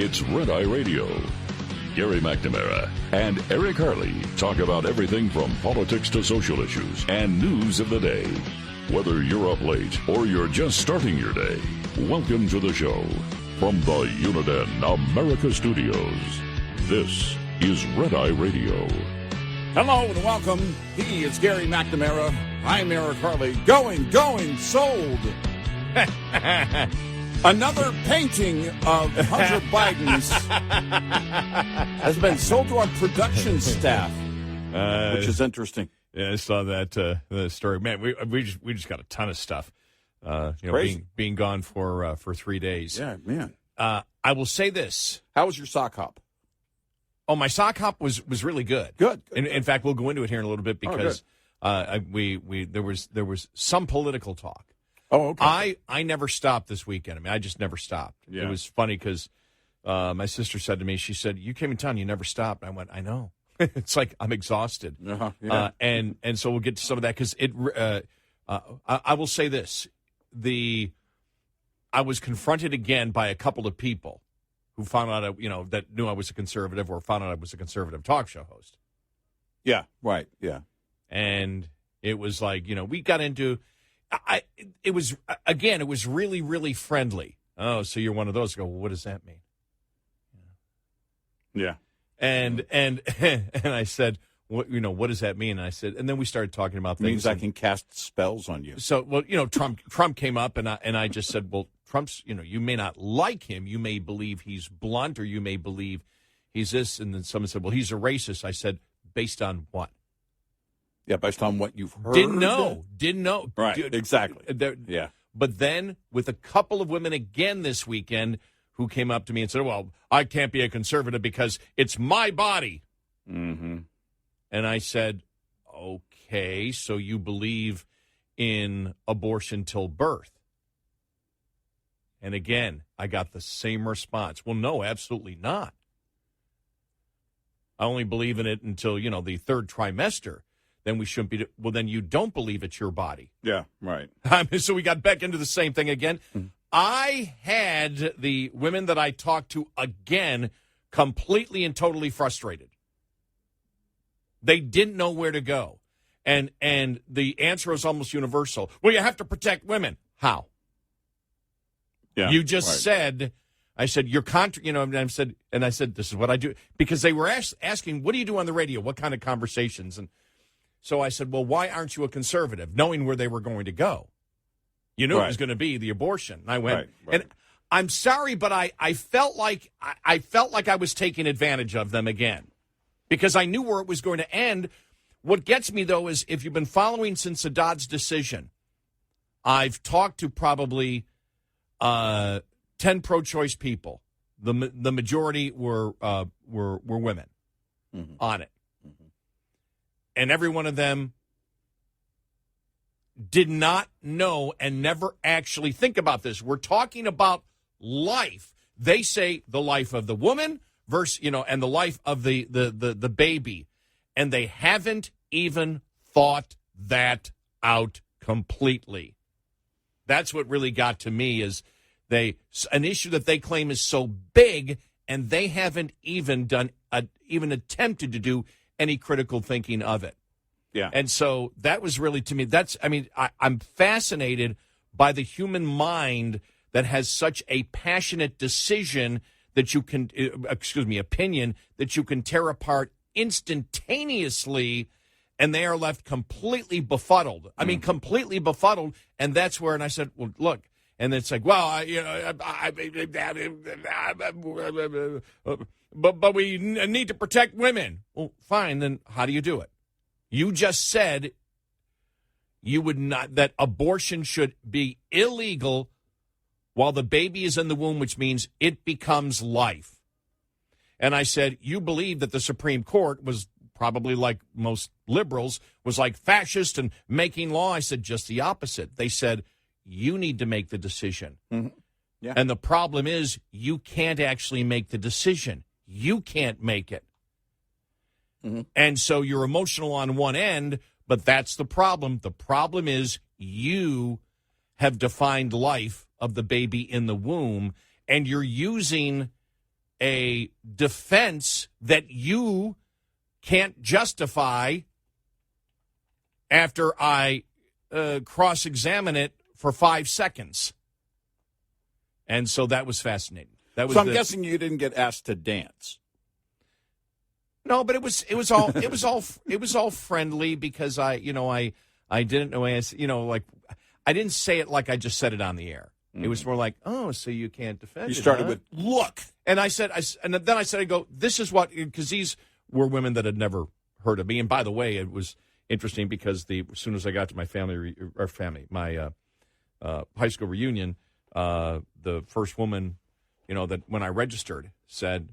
It's Red Eye Radio. Gary McNamara and Eric Harley talk about everything from politics to social issues and news of the day. Whether you're up late or you're just starting your day, welcome to the show. From the Uniden America Studios, this is Red Eye Radio. Hello and welcome. He is Gary McNamara. I'm Eric Harley. Going, sold. Another painting of Hunter Biden's has been sold to our production staff, which is interesting. Yeah, I saw that story. Man, we just got a ton of stuff. Being gone for 3 days. Yeah, man. I will say this. How was your sock hop? Oh, my sock hop was really good. Good. In fact, we'll go into it here in a little bit because there was some political talk. Oh, okay. I never stopped this weekend. I mean, I just never stopped. Yeah. It was funny because my sister said to me, she said, "You came in town, you never stopped." I went, "I know." It's like I'm exhausted. Yeah. And so we'll get to some of that because I will say this: I was confronted again by a couple of people who found out, that knew I was a conservative or found out I was a conservative talk show host. Yeah, right, yeah. And it was like, we got into, it was really, really friendly. Oh, so you're one of those. I go, well, what does that mean? Yeah. And I said, what does that mean? And I said, and then we started talking about things. It means I can cast spells on you. So, Trump came up, and I just said, well, Trump's, you may not like him. You may believe he's blunt, or you may believe he's this. And then someone said, well, he's a racist. I said, based on what? Yeah, based on what you've heard. Didn't know. Right, exactly. Yeah. But then with a couple of women again this weekend who came up to me and said, well, I can't be a conservative because it's my body. Mm-hmm. And I said, okay, so you believe in abortion till birth? And again, I got the same response. Well, no, absolutely not. I only believe in it until, the third trimester. Then we shouldn't be. Well, then you don't believe it's your body. Yeah, right. So we got back into the same thing again. Mm-hmm. I had the women that I talked to again completely and totally frustrated. They didn't know where to go. And the answer was almost universal. Well, you have to protect women. How? Yeah, you just said, I said, you're and I said, this is what I do. Because they were asking, what do you do on the radio? What kind of conversations? And so I said, well, why aren't you a conservative? Knowing where they were going to go. You knew it was going to be the abortion. And I went, and I'm sorry, but I felt like I was taking advantage of them again. Because I knew where it was going to end. What gets me, though, is if you've been following since the Dodd's decision, I've talked to probably 10 pro-choice people. The majority were women on it. Mm-hmm. And every one of them did not know and never actually think about this. We're talking about life. They say the life of the woman versus, and the life of the baby. And they haven't even thought that out completely. That's what really got to me is an issue that they claim is so big, and they haven't even even attempted to do any critical thinking of it. Yeah. And so that was really, to me, I'm fascinated by the human mind that has such a passionate decision that you can, opinion that you can tear apart instantaneously, and they are left completely befuddled. I mean, completely befuddled. And that's where, and I said, well, look, and it's like, well, but we need to protect women. Well, fine, then how do you do it? You just said you would not, that abortion should be illegal while the baby is in the womb, which means it becomes life. And I said, you believe that the Supreme Court was probably, like most liberals, was like fascist and making law. I said, just the opposite. They said, you need to make the decision. Mm-hmm. Yeah. And the problem is you can't actually make the decision. You can't make it. Mm-hmm. And so you're emotional on one end, but that's the problem. The problem is you have defined life of the baby in the womb, and you're using a defense that you can't justify after I cross-examine it for 5 seconds. And so that was fascinating. That was So I'm guessing you didn't get asked to dance. No, but it was all friendly because I didn't know, I didn't say it like I just said it on the air. It was more like, oh, so you can't defend it. You started huh? with, look. And then I said, this is what, because these were women that had never heard of me. And by the way, it was interesting because as soon as I got to my my high school reunion, the first woman, that when I registered said,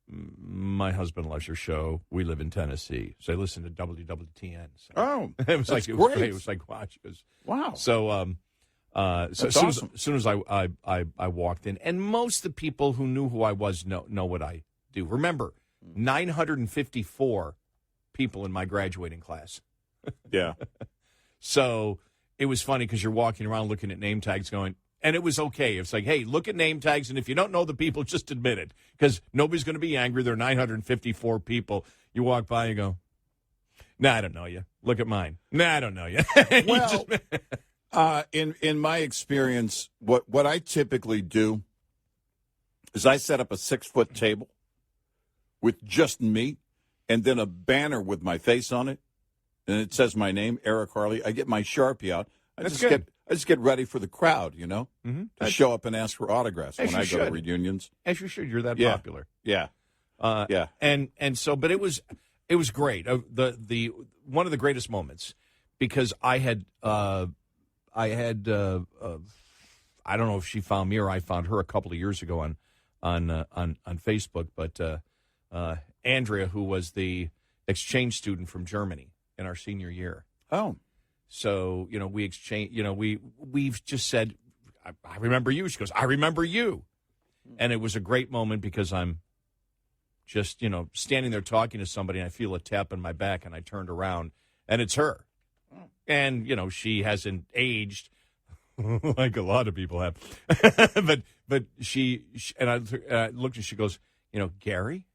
my husband loves your show. We live in Tennessee. So I listen to WWTN. So it was like, great. It was like, wow. She goes, wow. So, as soon as I walked in, and most of the people who knew who I was know what I do. Remember, 954 people in my graduating class. Yeah. So it was funny because you're walking around looking at name tags going, and it was okay. It's like, hey, look at name tags, and if you don't know the people, just admit it because nobody's going to be angry. There are 954 people. You walk by and go, nah, I don't know you. Look at mine. Nah, I don't know you. Well, in my experience, what I typically do is I set up a 6-foot table with just me and then a banner with my face on it, and it says my name, Eric Harley. I get my Sharpie out. I just get ready for the crowd, to show up and ask for autographs when I go to reunions. As you should. You're that popular. Yeah. Yeah. And so, but it was great. The one of the greatest moments because I don't know if she found me or I found her a couple of years ago on Facebook, but Andrea, who was the exchange student from Germany in our senior year. Oh. So, we exchanged, we've just said, I remember you. She goes, I remember you. And it was a great moment because I'm just, standing there talking to somebody and I feel a tap on my back and I turned around and it's her. And, she hasn't aged like a lot of people have. but she and I looked and she goes, Gary?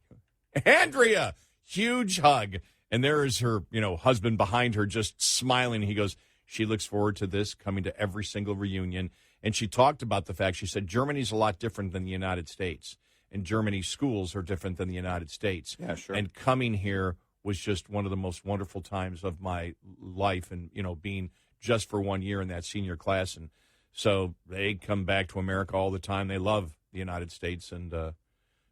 Andrea! Huge hug. And there is her, husband behind her just smiling. He goes, she looks forward to this, coming to every single reunion. And she talked about the fact, she said, Germany's a lot different than the United States. And Germany's schools are different than the United States. Yeah, sure. And coming here was just one of the most wonderful times of my life and, being just for 1 year in that senior class. And so they come back to America all the time. They love the United States and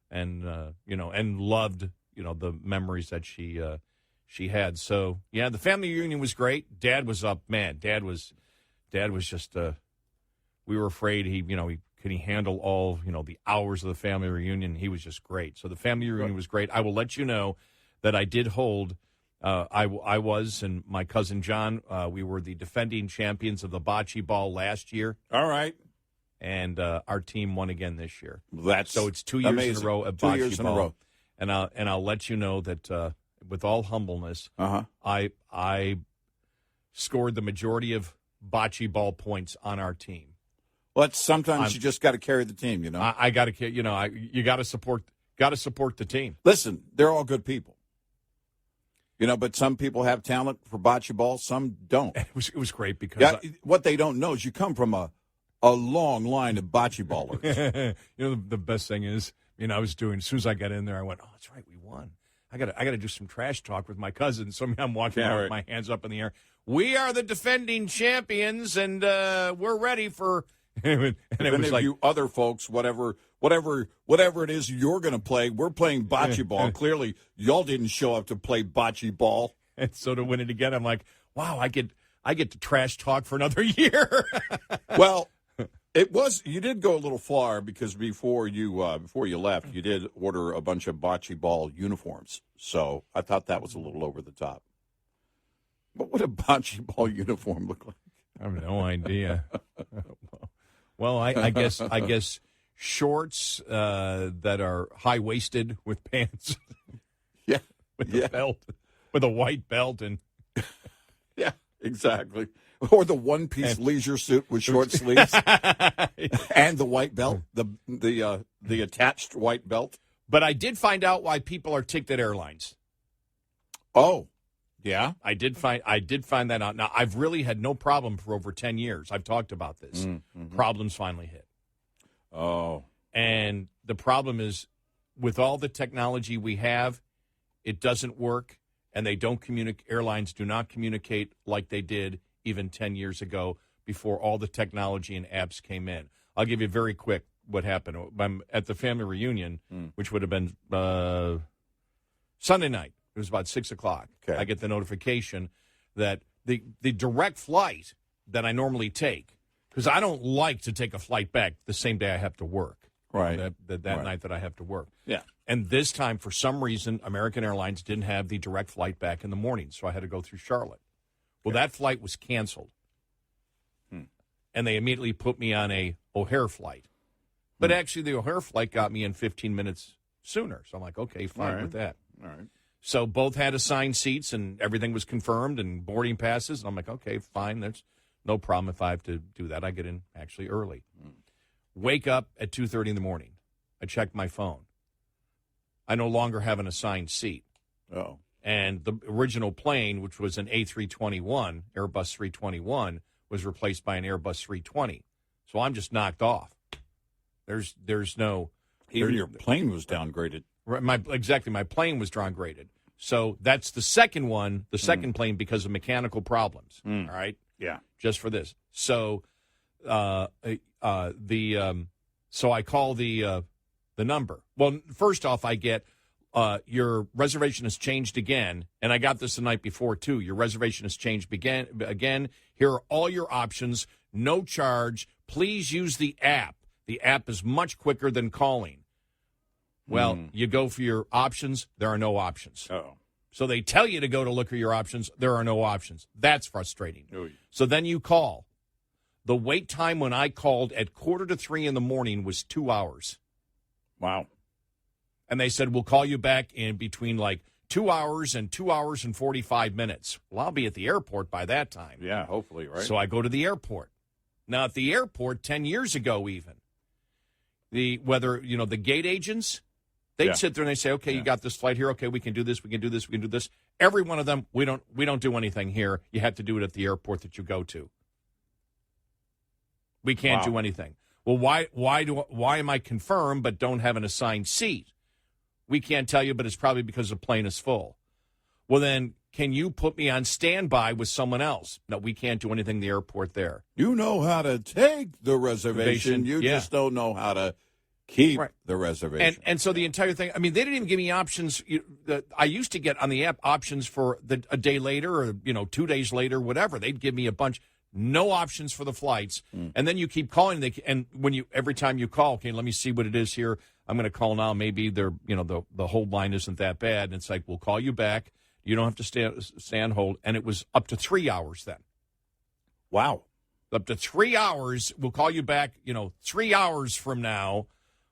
loved, the memories that she had. So, yeah, the family reunion was great. Dad was up. Man, Dad was just, we were afraid could he handle all, the hours of the family reunion. He was just great. So the family reunion was great. I will let you know that I did hold, I was and my cousin John, we were the defending champions of the bocce ball last year. All right. And our team won again this year. So it's 2 years amazing. in a row at bocce 2 years ball. in a row. And I'll let you know that with all humbleness, I scored the majority of bocce ball points on our team. Well, sometimes you just got to carry the team, I got to, you got to support the team. Listen, they're all good people. But some people have talent for bocce ball, some don't. It was great because what they don't know is you come from a long line of bocce ballers. The best thing is, I was doing, as soon as I got in there, I went, oh, that's right, we won. I got to do some trash talk with my cousin. So I'm walking around with my hands up in the air. We are the defending champions, and we're ready for. And it was like you other folks, whatever it is you're going to play. We're playing bocce ball. Clearly, y'all didn't show up to play bocce ball. And so to win it again, I'm like, wow, I get to trash talk for another year. Well. You did go a little far because before you left, you did order a bunch of bocce ball uniforms. So I thought that was a little over the top. What would a bocce ball uniform look like? I have no idea. Well, I guess shorts that are high waisted with pants. Yeah, with a belt, with a white belt, and yeah, exactly. Or the one-piece leisure suit with short sleeves and the white belt, the attached white belt. But I did find out why people are ticked at airlines. Oh, yeah? I did find that out. Now, I've really had no problem for over 10 years. I've talked about this. Mm-hmm. Problems finally hit. Oh. And the problem is, with all the technology we have, it doesn't work, and they don't communicate. Airlines do not communicate like they did even 10 years ago before all the technology and apps came in. I'll give you very quick what happened. I'm at the family reunion, which would have been Sunday night. It was about 6 o'clock. Okay. I get the notification that the direct flight that I normally take, because I don't like to take a flight back the same day I have to work. Right. That Right. night that I have to work. Yeah. And this time, for some reason, American Airlines didn't have the direct flight back in the morning, so I had to go through Charlotte. Well, that flight was canceled. And they immediately put me on a O'Hare flight. But actually, the O'Hare flight got me in 15 minutes sooner. So I'm like, okay, fine with that. All right. So both had assigned seats, and everything was confirmed, and boarding passes. And I'm like, okay, fine. There's no problem if I have to do that. I get in actually early. Wake up at 2:30 in the morning. I check my phone. I no longer have an assigned seat. Oh. And the original plane, which was an A321, Airbus 321, was replaced by an Airbus 320. So I'm just knocked off. There's no... Even your plane was downgraded. My plane was downgraded. So that's the second one, the second plane, because of mechanical problems. All right? Yeah. Just for this. So so I call the number. Well, first off, I get your reservation has changed again, and I got this the night before too. Your reservation has changed again. Here are all your options, no charge. Please use the app. The app is much quicker than calling. Well, you go for your options, there are no options. Oh. So they tell you to go to look at your options, there are no options. That's frustrating. Oy. So then you call. The wait time when I called at 2:45 in the morning was 2 hours. Wow. And they said, we'll call you back in between like 2 hours and 2 hours and 45 minutes. Well, I'll be at the airport by that time. Yeah, hopefully, right? So I go to the airport. Now, at the airport 10 years ago even, the gate agents, they'd sit there and they say, okay, you got this flight here. Okay, we can do this, we can do this, we can do this. Every one of them, we don't do anything here. You have to do it at the airport that you go to. We can't do anything. Well, why am I confirmed but don't have an assigned seat? We can't tell you, but it's probably because the plane is full. Well, then, can you put me on standby with someone else? No, we can't do anything in the airport there. You know how to take the reservation. You just don't know how to keep the reservation. And so the entire thing, I mean, they didn't even give me options. I used to get on the app options for a day later or, 2 days later, whatever. They'd give me a bunch. No options for the flights. And then you keep calling. Every time you call, okay, let me see what it is here. I'm going to call now. Maybe they're, the hold line isn't that bad. And it's like, we'll call you back. You don't have to stay on hold. And it was up to 3 hours then. Wow. Up to 3 hours. We'll call you back, 3 hours from now.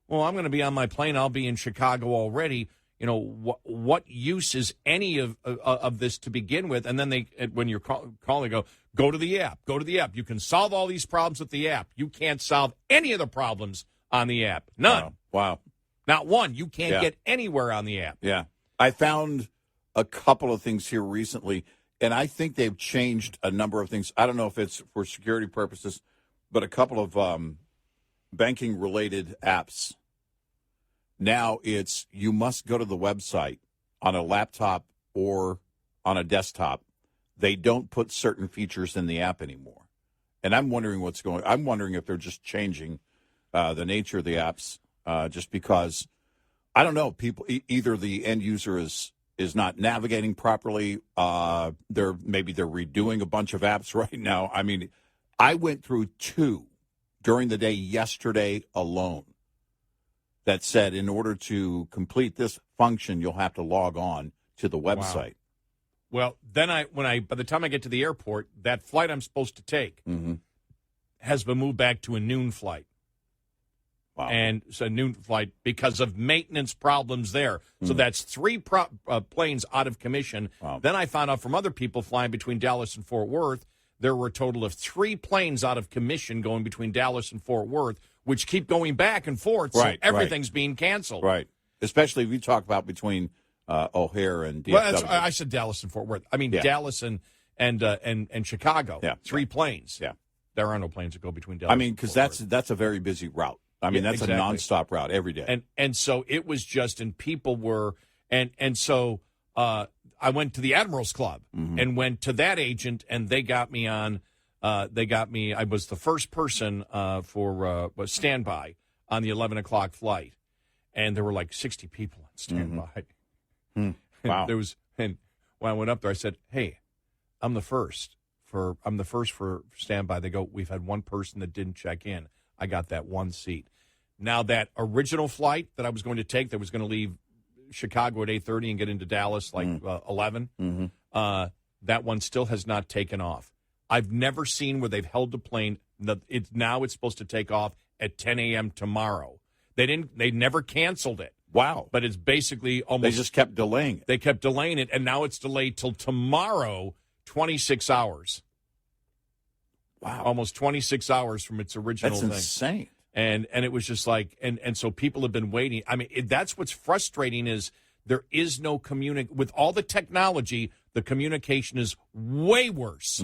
Well, I'm going to be on my plane. I'll be in Chicago already. What use is any of this to begin with? And then when you're calling, go to the app. Go to the app. You can solve all these problems with the app. You can't solve any of the problems on the app. None. Wow. Not one. You can't get anywhere on the app. Yeah. I found a couple of things here recently, and I think they've changed a number of things. I don't know if it's for security purposes, but a couple of banking-related apps. Now you must go to the website on a laptop or on a desktop. They don't put certain features in the app anymore. And I'm wondering I'm wondering if they're just changing the nature of the apps just because, I don't know, people, either the end user is not navigating properly. They're redoing a bunch of apps right now. I mean, I went through 2 during the day yesterday alone that said in order to complete this function, you'll have to log on to the website. Wow. Well, then by the time I get to the airport, that flight I'm supposed to take has been moved back to a noon flight. Wow. And it's a noon flight because of maintenance problems there. So that's 3 planes out of commission. Wow. Then I found out from other people flying between Dallas and Fort Worth, there were a total of 3 planes out of commission going between Dallas and Fort Worth, which keep going back and forth, so everything's being canceled. Right. especially if you talk about between O'Hare and DFW. Well, I said Dallas and Fort Worth. I mean, Dallas and Chicago. Yeah. 3 planes. Yeah. There are no planes that go between Dallas. I mean, because that's a very busy route. I mean, that's exactly. A nonstop route every day. And so it was just, and people were, and so I went to the Admirals Club and went to that agent, and they got me on. I was the first person for standby on the 11 o'clock flight, and there were like 60 people on standby. Wow. And when I went up there, I said, "Hey, I'm the first for standby." They go, "We've had one person that didn't check in. I got that one seat." Now that original flight that I was going to take, that was going to leave Chicago at 8:30 and get into Dallas like 11. That one still has not taken off. I've never seen where they've held the plane. Now it's supposed to take off at 10 a.m. tomorrow. They never canceled it. Wow. But it's basically almost. They just kept delaying it. They kept delaying it, and now it's delayed till tomorrow, 26 hours. Wow. Almost 26 hours from its original thing. That's insane. And it was just like, and so people have been waiting. I mean, that's what's frustrating is there is no with all the technology, the communication is way worse.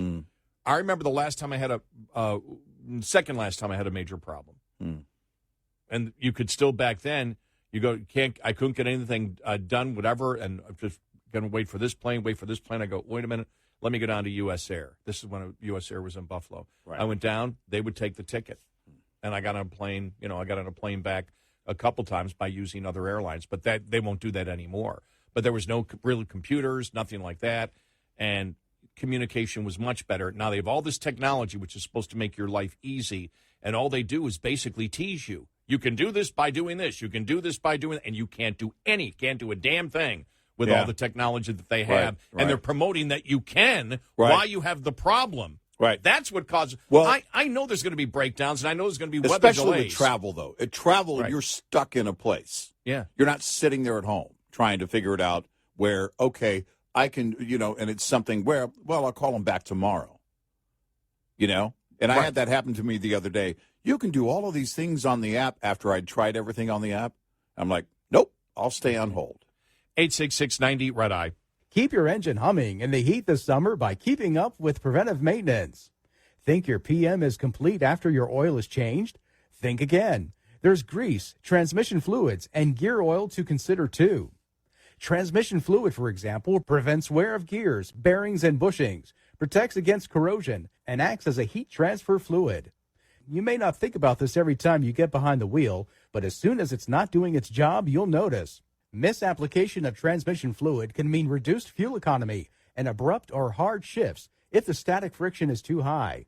I remember the last time I had second last time I had a major problem. And you could still back then, I couldn't get anything done, whatever, and I'm just going to wait for this plane. I go, wait a minute, let me go down to U.S. Air. This is when U.S. Air was in Buffalo. Right. I went down, they would take the ticket. And I got on a plane, I got on a plane back a couple times by using other airlines, but they won't do that anymore. But there was no real computers, nothing like that, and communication was much better. Now they have all this technology, which is supposed to make your life easy, and all they do is basically tease you. You can do this by doing this. You can do this by doing and you can't do a damn thing with all the technology that they have. Right. And they're promoting that you can while you have the problem. Right. That's what causes. Well, I know there's going to be breakdowns, and I know there's going to be weather delays. Especially with travel, though. At travel, you're stuck in a place. Yeah. You're not sitting there at home trying to figure it out where, okay, I can, and it's something where, well, I'll call them back tomorrow. And I had that happen to me the other day. You can do all of these things on the app after I'd tried everything on the app. I'm like, nope, I'll stay on hold. 866-90 Red Eye. Keep your engine humming in the heat this summer by keeping up with preventive maintenance. Think your PM is complete after your oil is changed? Think again. There's grease, transmission fluids, and gear oil to consider too. Transmission fluid, for example, prevents wear of gears, bearings, and bushings, protects against corrosion, and acts as a heat transfer fluid. You may not think about this every time you get behind the wheel, but as soon as it's not doing its job, you'll notice. Misapplication of transmission fluid can mean reduced fuel economy and abrupt or hard shifts if the static friction is too high.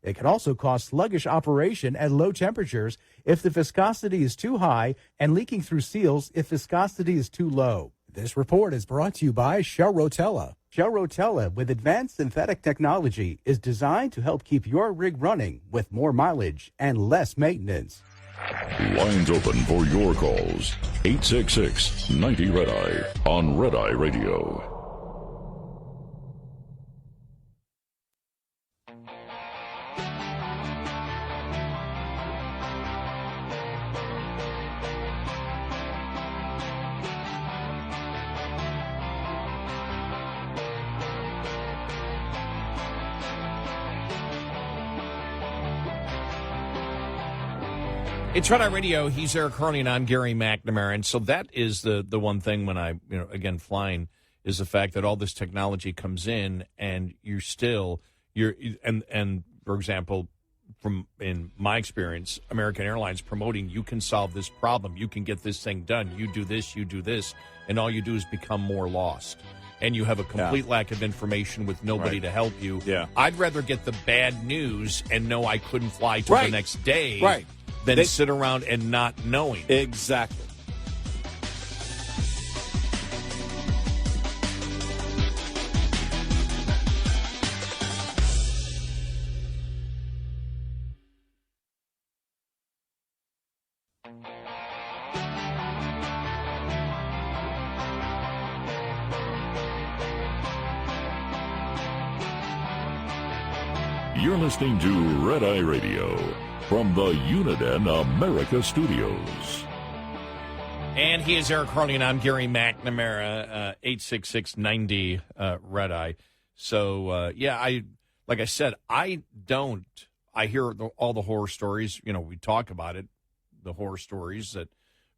It can also cause sluggish operation at low temperatures if the viscosity is too high and leaking through seals if viscosity is too low. This report is brought to you by Shell Rotella. Shell Rotella, with advanced synthetic technology, is designed to help keep your rig running with more mileage and less maintenance. Lines open for your calls. 866-90-RED-EYE on Red Eye Radio. It's Red Eye Radio. He's Eric Harley, and I'm Gary McNamara. And so that is the one thing when I, again, flying, is the fact that all this technology comes in, and for example, in my experience, American Airlines promoting, you can solve this problem, you can get this thing done, you do this, and all you do is become more lost. And you have a complete lack of information with nobody to help you. Yeah. I'd rather get the bad news and know I couldn't fly till the next day. Right. Than sit around and not knowing. Exactly. You're listening to Red Eye Radio from the Uniden America Studios. And he is Eric Harley, and I'm Gary McNamara, 866-90 Red Eye. So, like I said, I hear all the horror stories. You know, we talk about it, the horror stories that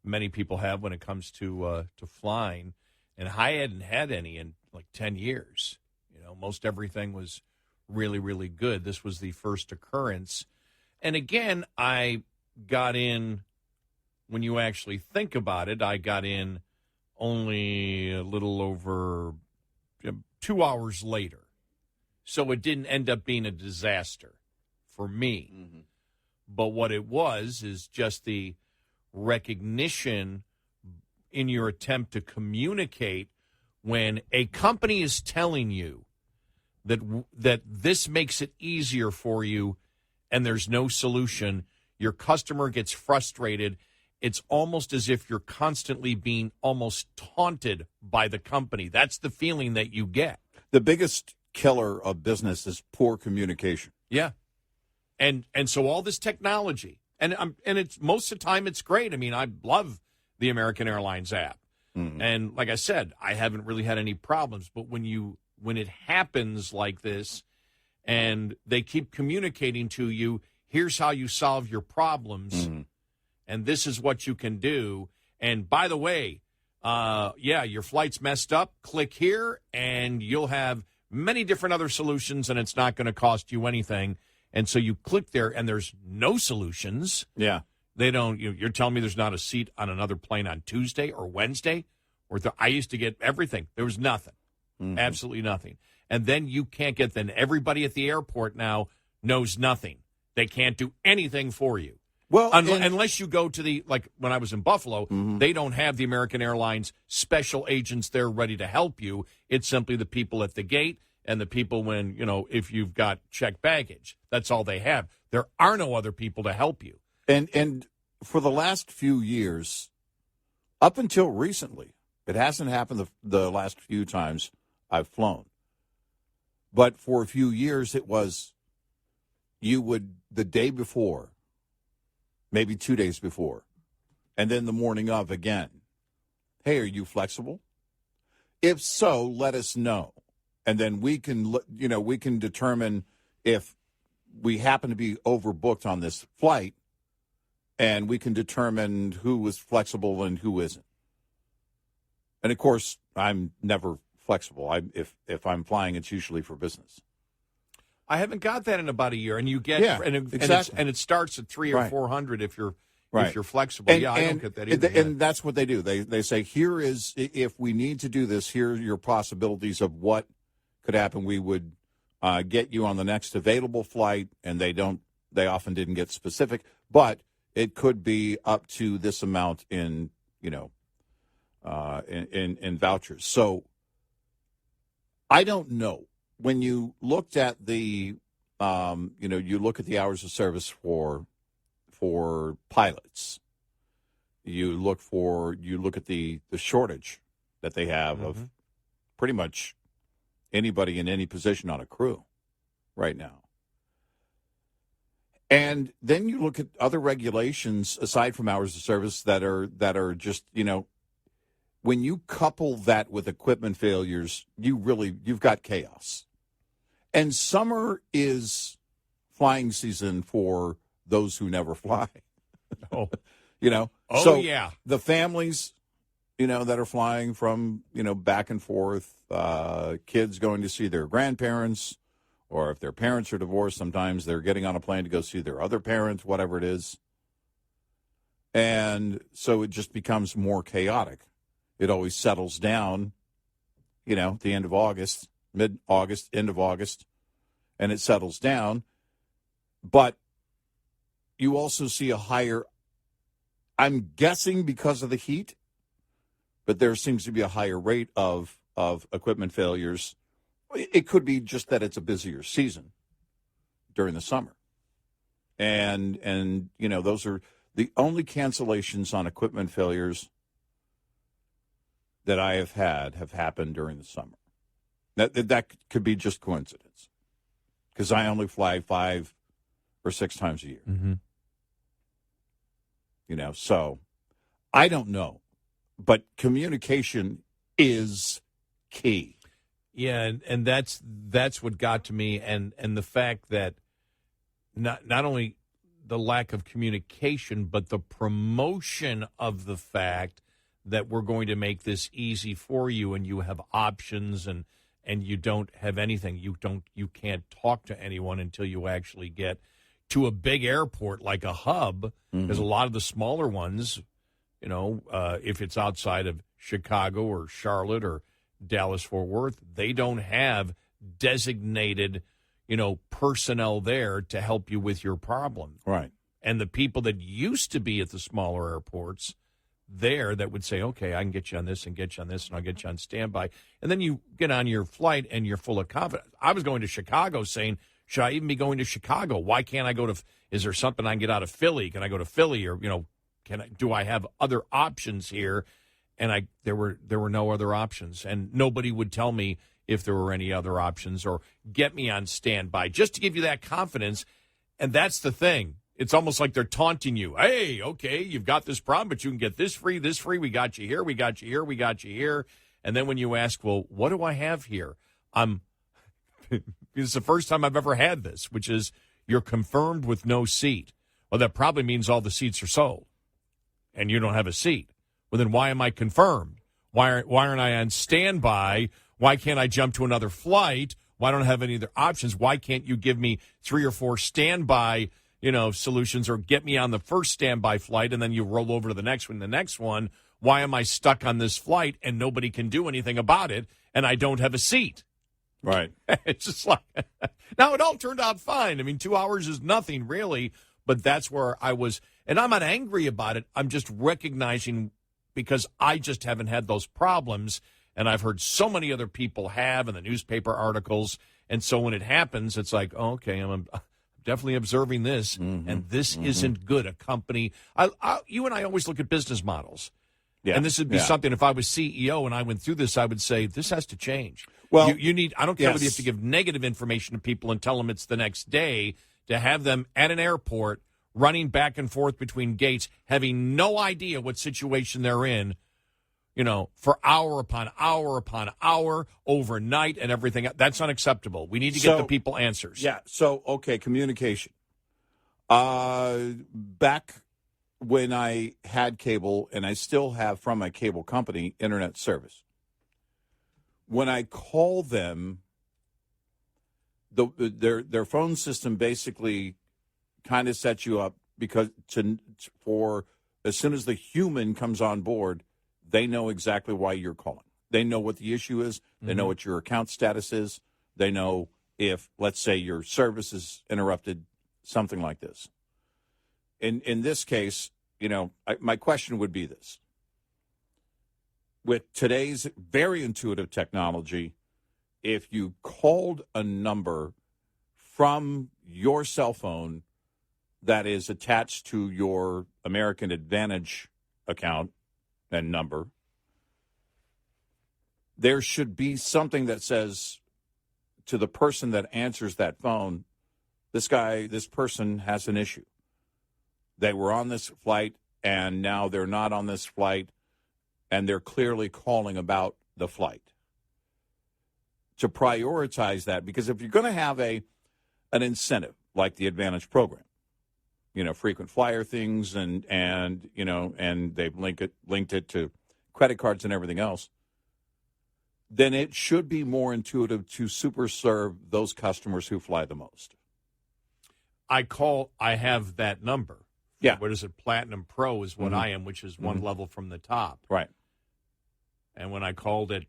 many people have when it comes to flying. And I hadn't had any in like 10 years. You know, most everything was really, really good. This was the first occurrence. And again, I got in, when you actually think about it, I got in only a little over 2 hours later. So it didn't end up being a disaster for me. Mm-hmm. But what it was is just the recognition in your attempt to communicate when a company is telling you that this makes it easier for you and there's no solution, your customer gets frustrated. It's almost as if you're constantly being almost taunted by the company. That's the feeling that you get. The biggest killer of business is poor communication. Yeah. And so all this technology, and it's most of the time it's great. I mean, I love the American Airlines app. Mm-hmm. And like I said, I haven't really had any problems. But when it happens like this and they keep communicating to you, here's how you solve your problems, mm-hmm. and this is what you can do. And by the way, your flight's messed up. Click here, and you'll have many different other solutions, and it's not going to cost you anything. And so you click there, and there's no solutions. Yeah. They don't. You're telling me there's not a seat on another plane on Tuesday or Wednesday? I used to get everything. There was nothing. Mm-hmm. Absolutely nothing. And then you can't get, then everybody at the airport now knows nothing. They can't do anything for you. Well, unless you go to like when I was in Buffalo, mm-hmm. they don't have the American Airlines special agents there ready to help you. It's simply the people at the gate and the people when, if you've got checked baggage. That's all they have. There are no other people to help you. And for the last few years, up until recently, it hasn't happened the last few times I've flown. But for a few years, it was you would, the day before, maybe 2 days before, and then the morning of again. Hey, are you flexible? If so, let us know. And then we can determine if we happen to be overbooked on this flight, and we can determine who is flexible and who isn't. And, of course, I'm never flexible. If I'm flying, it's usually for business. I haven't got that in about a year, and you get exactly. and it starts at 300 or 400 if you're flexible. And, I don't get that either. And that's what they do. They say, here is, if we need to do this, here are your possibilities of what could happen. We would get you on the next available flight, and they often didn't get specific, but it could be up to this amount in vouchers. So I don't know. When you looked at the, you look at the hours of service for pilots, you look at the shortage that they have mm-hmm. of pretty much anybody in any position on a crew right now. And then you look at other regulations aside from hours of service that are just, when you couple that with equipment failures, you've got chaos. And summer is flying season for those who never fly. Oh, So yeah. The families, that are flying from, back and forth, kids going to see their grandparents, or if their parents are divorced, sometimes they're getting on a plane to go see their other parents, whatever it is. And so it just becomes more chaotic. It always settles down, at the end of August, mid-August, end of August, and it settles down. But you also see a higher, I'm guessing because of the heat, but there seems to be a higher rate of equipment failures. It could be just that it's a busier season during the summer. And those are the only cancellations on equipment failures that I have happened during the summer. That could be just coincidence, because I only fly 5 or 6 times a year. Mm-hmm. So I don't know. but communication is key. Yeah, and that's what got to me, and the fact that not only the lack of communication, but the promotion of the fact that we're going to make this easy for you, and you have options, and you don't have anything. You can't talk to anyone until you actually get to a big airport like a hub, because a lot of the smaller ones, if it's outside of Chicago or Charlotte or Dallas-Fort Worth, they don't have designated, personnel there to help you with your problem. Right. And the people that used to be at the smaller airports there that would say, okay, I can get you on this and get you on this, and I'll get you on standby. And then you get on your flight and you're full of confidence. I was going to Chicago saying, should I even be going to Chicago? Why can't I go to, is there something I can get out of Philly? Can I go to Philly? Or, do I have other options here? And there were no other options, and nobody would tell me if there were any other options or get me on standby just to give you that confidence. And that's the thing. It's almost like they're taunting you. Hey, okay, you've got this problem, but you can get this free. We got you here, we got you here, we got you here. And then when you ask, well, what do I have here? It's the first time I've ever had this, which is you're confirmed with no seat. Well, that probably means all the seats are sold, and you don't have a seat. Well, then why am I confirmed? Why aren't I on standby? Why can't I jump to another flight? Why don't I have any other options? Why can't you give me 3 or 4 standby, solutions, or get me on the first standby flight and then you roll over to the next one? Why am I stuck on this flight and nobody can do anything about it and I don't have a seat? Right. It's just like, now it all turned out fine. I mean, 2 hours is nothing really, but that's where I was, and I'm not angry about it. I'm just recognizing, because I just haven't had those problems, and I've heard so many other people have in the newspaper articles, and so when it happens, it's like, oh, okay, I'm definitely observing this, and this isn't good. A company, you and I always look at business models, and this would be something, if I was CEO and I went through this, I would say, this has to change. Well, you need, I don't care whether you have to give negative information to people and tell them it's the next day, to have them at an airport running back and forth between gates, having no idea what situation they're in, for hour upon hour upon hour, overnight and everything. That's unacceptable. We need to get the people answers. Yeah. So, okay, communication. Back when I had cable, and I still have from my cable company, internet service, when I call them, their phone system basically kind of sets you up because for as soon as the human comes on board, they know exactly why you're calling. They know what the issue is. They know what your account status is. They know if, let's say, your service is interrupted, something like this. In this case, my question would be this. With today's very intuitive technology, if you called a number from your cell phone that is attached to your American Advantage account and number, there should be something that says to the person that answers that phone, this person has an issue. They were on this flight, and now they're not on this flight, and they're clearly calling about the flight. To prioritize that, because if you're going to have an incentive like the Advantage program, frequent flyer things, and they've linked it to credit cards and everything else, then it should be more intuitive to super serve those customers who fly the most. I have that number. Yeah. What is it? Platinum Pro is what I am, which is one level from the top. Right. And when I called at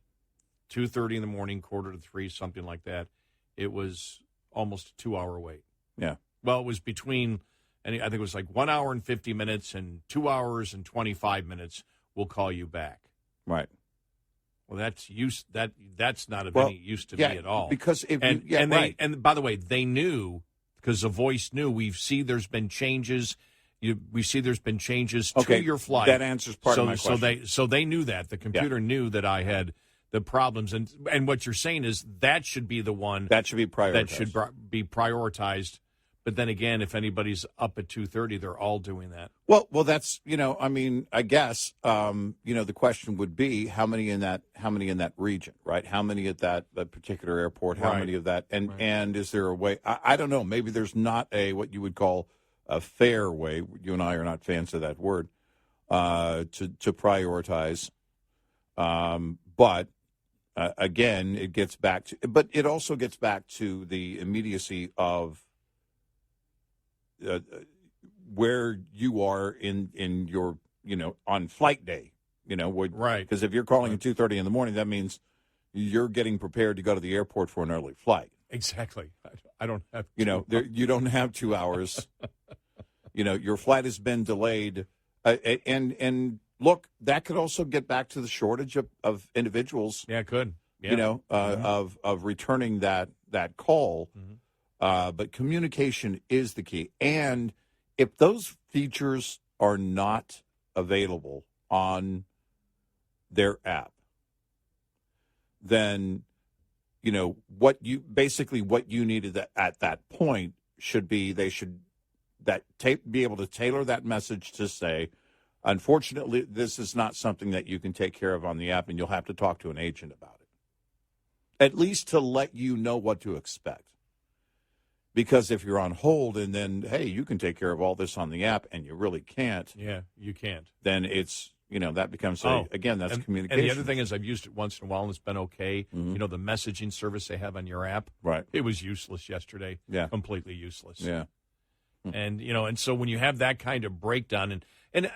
2:30 in the morning, 2:45, something like that, it was almost a 2-hour wait. Yeah. Well, it was between, and I think it was like 1 hour and 50 minutes and 2 hours and 25 minutes. We'll call you back. Right. Well, that's not of any use to me at all. Because and by the way, they knew, because the voice knew. There's been changes. We see there's been changes to your flight. That answers part of my question. So they knew that. The computer knew that I had the problems. And what you're saying is that should be the one. That should be prioritized. That should be prioritized But then again, if anybody's up at 2:30, they're all doing that. Well, that's I mean, I guess the question would be how many in that region, right? How many at that particular airport? How many of that? And is there a way? I don't know. Maybe there's not what you would call a fair way. You and I are not fans of that word to prioritize. But again, it gets back to. But it also gets back to the immediacy of. Where you are in your on flight day, right? Because if you're calling at 2:30 in the morning, that means you're getting prepared to go to the airport for an early flight. Exactly. I don't have you don't have 2 hours. Your flight has been delayed, and look, that could also get back to the shortage of individuals. Yeah, it could. Yeah. Of returning that call. Mm-hmm. But communication is the key. And if those features are not available on their app, then, what you needed at that point should be they should be able to tailor that message to say, unfortunately, this is not something that you can take care of on the app, and you'll have to talk to an agent about it. At least to let you know what to expect. Because if you're on hold and then, hey, you can take care of all this on the app and you really can't. Yeah, you can't. Then it's, that becomes, again, that's communication. And the other thing is I've used it once in a while and it's been okay. Mm-hmm. The messaging service they have on your app. Right. It was useless yesterday. Yeah. Completely useless. Yeah. And, and so when you have that kind of breakdown and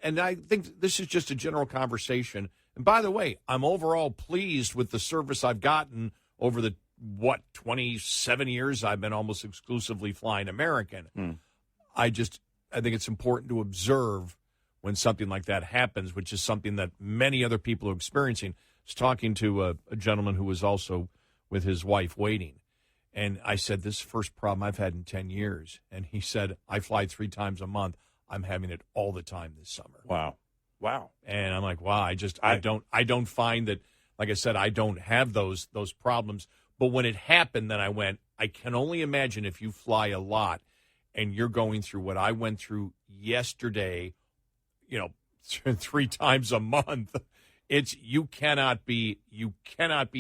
I think this is just a general conversation. And by the way, I'm overall pleased with the service I've gotten over the 27 years I've been almost exclusively flying American. I think it's important to observe when something like that happens, which is something that many other people are experiencing. I was talking to a gentleman who was also with his wife waiting. And I said, this is the first problem I've had in 10 years. And he said, I fly 3 times a month. I'm having it all the time this summer. Wow. And I'm like, wow, I don't find that, like I said, I don't have those problems. But when it happened, then I went, I can only imagine if you fly a lot and you're going through what I went through yesterday, 3 times a month. You cannot be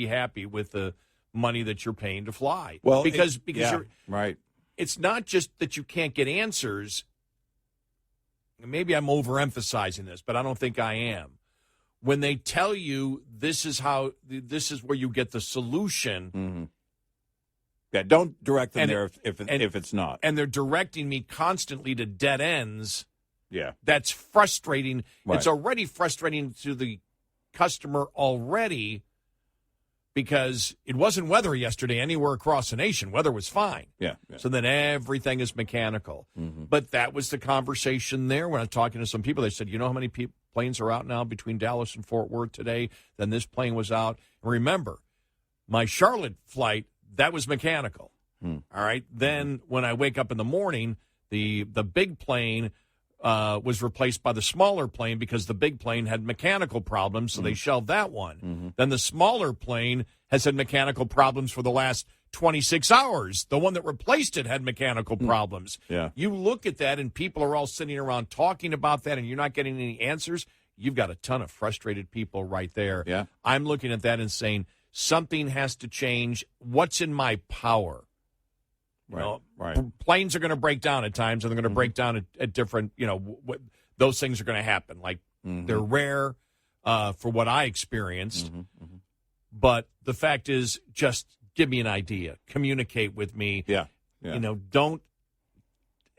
happy with the money that you're paying to fly. Well, because you're right. It's not just that you can't get answers. Maybe I'm overemphasizing this, but I don't think I am. When they tell you this is where you get the solution. Mm-hmm. Yeah, don't direct them there if it's not. And they're directing me constantly to dead ends. Yeah. That's frustrating. Right. It's already frustrating to the customer already because it wasn't weather yesterday anywhere across the nation. Weather was fine. Yeah. So then everything is mechanical. Mm-hmm. But that was the conversation there when I was talking to some people. They said, you know how many planes are out now between Dallas and Fort Worth today? Then this plane was out. And remember, my Charlotte flight, that was mechanical. All right. Then when I wake up in the morning, the big plane was replaced by the smaller plane because the big plane had mechanical problems, so they shelved that one. Then the smaller plane has had mechanical problems for the last 26 hours. The one that replaced it had mechanical problems. Yeah. You look at that, and people are all sitting around talking about that, and you're not getting any answers. You've got a ton of frustrated people right there. Yeah. I'm looking at that and saying, something has to change. What's in my power? Right. Planes are going to break down at times, and they're going to break down at different, those things are going to happen. Like, they're rare for what I experienced. But the fact is, just give me an idea. Communicate with me. Yeah. Don't.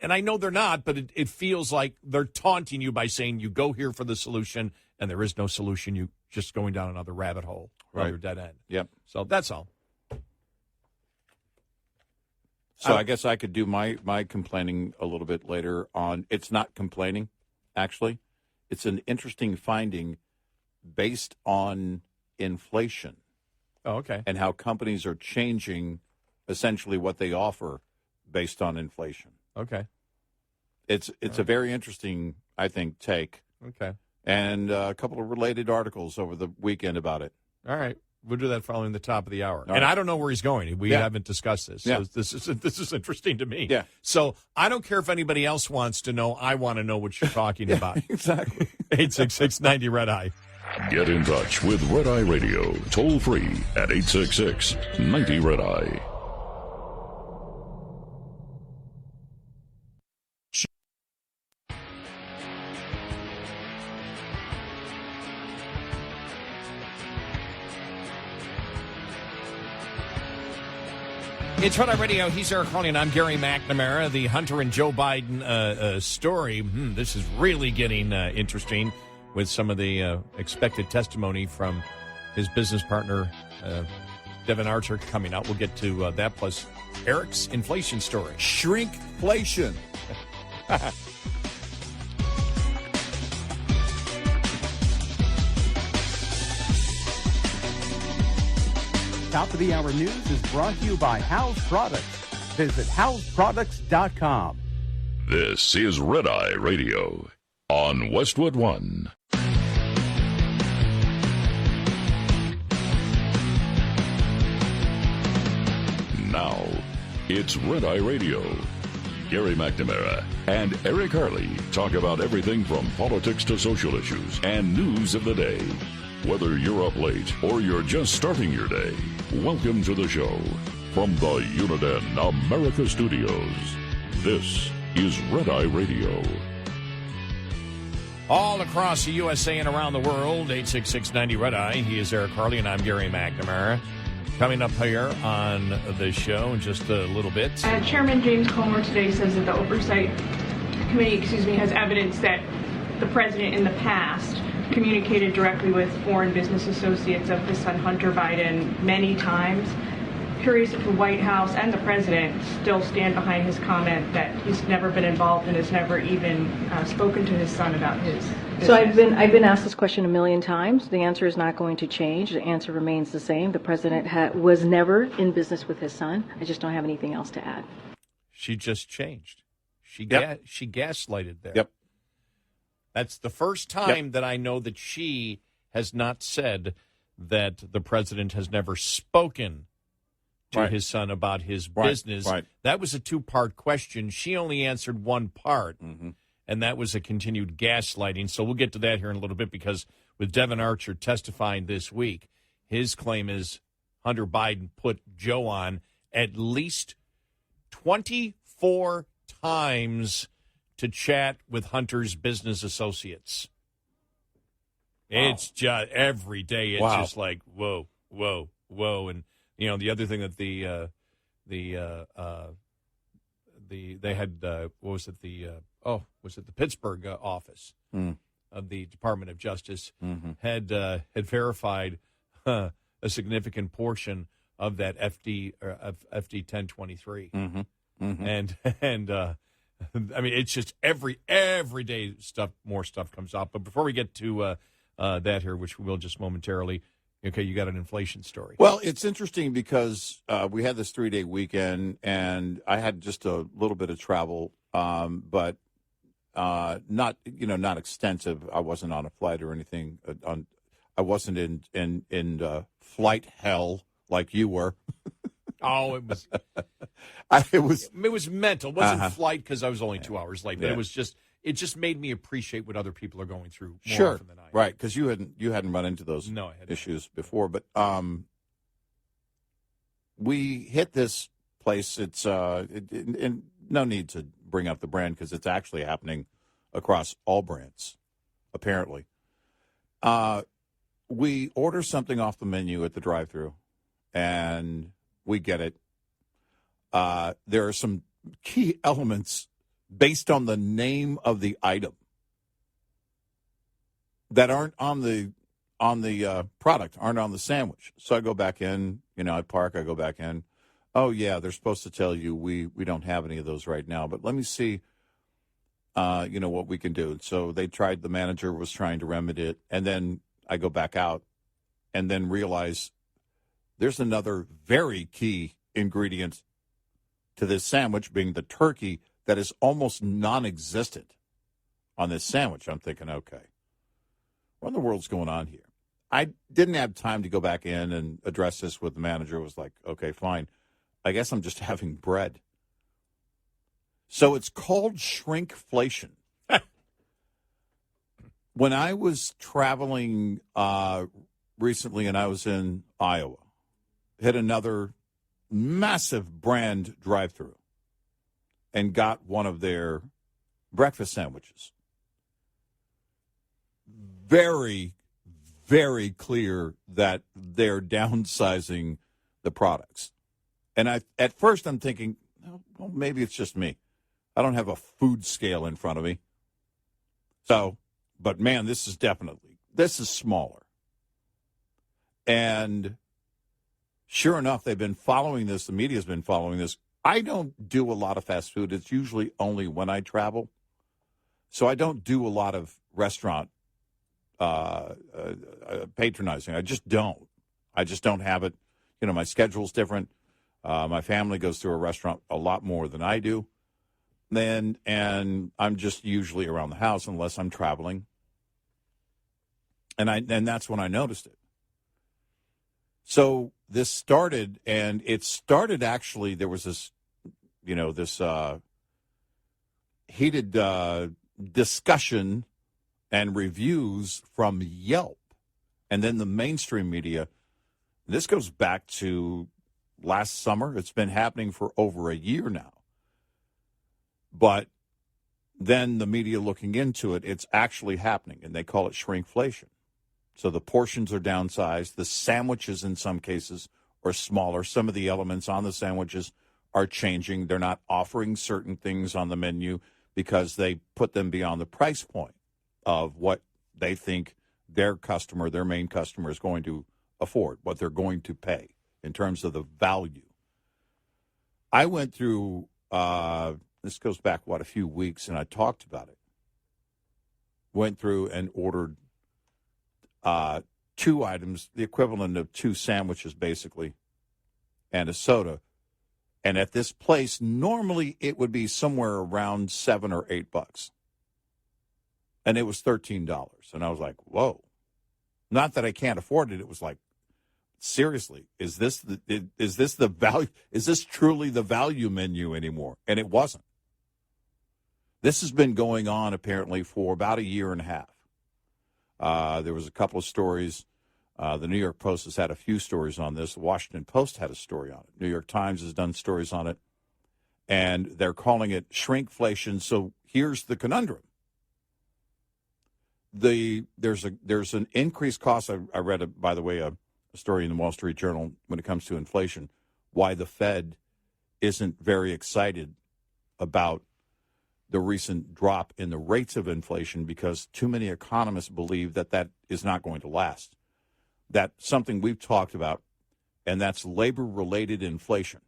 And I know they're not, but it feels like they're taunting you by saying you go here for the solution, and there is no solution. You just going down another rabbit hole, another dead end. Yep. So that's all. So I guess I could do my complaining a little bit later on. It's not complaining, actually. It's an interesting finding based on inflation. Oh, okay. And how companies are changing essentially what they offer based on inflation. Okay. It's a very interesting, I think, take. Okay. And a couple of related articles over the weekend about it. All right. We'll do that following the top of the hour. All and right. I don't know where he's going. We haven't discussed this. So Yeah. this is interesting to me. Yeah. So I don't care if anybody else wants to know. I want to know what you're talking about. Exactly. 866-90-RED-EYE. Get in touch with Red Eye Radio, toll free at 866-90-RED-EYE. It's Red Eye Radio. He's Eric Harley, and I'm Gary McNamara. The Hunter and Joe Biden story. This is really getting interesting with some of the expected testimony from his business partner, Devin Archer, coming out. We'll get to that, plus Eric's inflation story. Shrinkflation. Top of the hour news is brought to you by House Products. Visit houseproducts.com. This is Red Eye Radio on Westwood One. Now, it's Red Eye Radio. Gary McNamara and Eric Harley talk about everything from politics to social issues and news of the day. Whether you're up late or you're just starting your day, welcome to the show. From the Uniden America Studios, this is Red Eye Radio. All across the USA and around the world, 866-90-RED-EYE. He is Eric Harley, and I'm Gary McNamara. Coming up here on the show in just a little bit. Chairman James Comer today says that the Oversight Committee, has evidence that the president in the past communicated directly with foreign business associates of his son Hunter Biden many times. Curious if the White House and the president still stand behind his comment that he's never been involved and has never even spoken to his son about his business. So I've been asked this question a million times. The answer is not going to change. The answer remains the same. The president was never in business with his son. I just don't have anything else to add. She just changed. She gaslighted there. Yep. That's the first time that I know that she has not said that the president has never spoken to his son about his business. Right. That was a two-part question. She only answered one part, and that was a continued gaslighting. So we'll get to that here in a little bit, because with Devin Archer testifying this week, his claim is Hunter Biden put Joe on at least 24 times to chat with Hunter's business associates. Wow. It's just every day. It's just like, whoa, whoa, whoa. And, you know, the other thing that they had, was it the Pittsburgh office of the Department of Justice had verified a significant portion of that FD 1023. And I mean, it's just every day more stuff comes up. But before we get to that here, which we will just momentarily, okay, you got an inflation story. Well, it's interesting because we had this 3-day weekend, and I had just a little bit of travel, but not extensive. I wasn't on a flight or anything. I wasn't in flight hell like you were. Oh, it was. It was mental. It wasn't flight because I was only 2 hours late, but it just made me appreciate what other people are going through more often than I am. Right, because you hadn't run into those issues before. But we hit this place. It's and no need to bring up the brand because it's actually happening across all brands, apparently. We order something off the menu at the drive-thru, and we get it. There are some key elements based on the name of the item that aren't on the product, aren't on the sandwich. So I go back in, I park, I go back in. Oh, yeah, they're supposed to tell you we don't have any of those right now, but let me see, what we can do. So the manager was trying to remedy it, and then I go back out and then realize there's another very key ingredient to this sandwich, being the turkey, that is almost non-existent on this sandwich. I'm thinking, okay, what in the world's going on here? I didn't have time to go back in and address this with the manager. It was like, okay, fine. I guess I'm just having bread. So it's called shrinkflation. When I was traveling recently and I was in Iowa, hit another massive brand drive-through and got one of their breakfast sandwiches. Very, very clear that they're downsizing the products. And at first I'm thinking, well, maybe it's just me. I don't have a food scale in front of me. So, but man, this is smaller. And sure enough, they've been following this. The media's been following this. I don't do a lot of fast food. It's usually only when I travel. So I don't do a lot of restaurant patronizing. I just don't have it. You know, my schedule's different. My family goes to a restaurant a lot more than I do. And I'm just usually around the house unless I'm traveling. And that's when I noticed it. So this started, and it started actually, there was this, this heated discussion and reviews from Yelp. And then the mainstream media, this goes back to last summer. It's been happening for over a year now. But then the media looking into it, it's actually happening, and they call it shrinkflation. So the portions are downsized. The sandwiches in some cases are smaller. Some of the elements on the sandwiches are changing. They're not offering certain things on the menu because they put them beyond the price point of what they think their main customer, is going to afford, what they're going to pay in terms of the value. I went through, this goes back, a few weeks, and I talked about it. Went through and ordered 2 items, the equivalent of 2 sandwiches, basically, and a soda. And at this place, normally it would be somewhere around $7 or $8. And it was $13. And I was like, whoa. Not that I can't afford it. It was like, seriously, is this the value? Is this truly the value menu anymore? And it wasn't. This has been going on apparently for about a year and a half. There was a couple of stories. The New York Post has had a few stories on this. The Washington Post had a story on it. New York Times has done stories on it. And they're calling it shrinkflation. So here's the conundrum. There's an increased cost. I read, by the way, a story in the Wall Street Journal when it comes to inflation, why the Fed isn't very excited about the recent drop in the rates of inflation, because too many economists believe that is not going to last. That's something we've talked about, and that's labor-related inflation.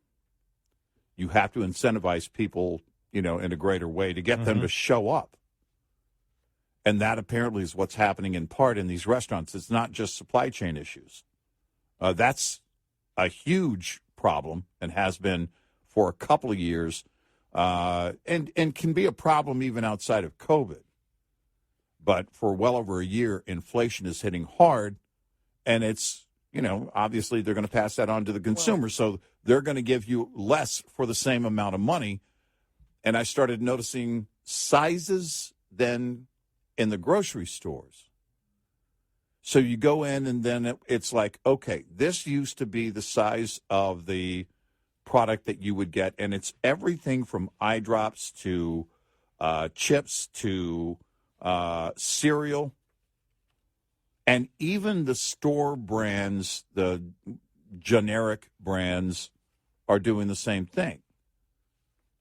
You have to incentivize people, in a greater way to get them to show up. And that apparently is what's happening in part in these restaurants. It's not just supply chain issues. That's a huge problem and has been for a couple of years, and can be a problem even outside of COVID. But for well over a year, inflation is hitting hard, and it's, obviously they're going to pass that on to the consumer. So they're going to give you less for the same amount of money. And I started noticing sizes then in the grocery stores. So you go in, and then it's like, okay, this used to be the size of the product that you would get, and it's everything from eye drops to chips to cereal, and even the store brands, the generic brands, are doing the same thing,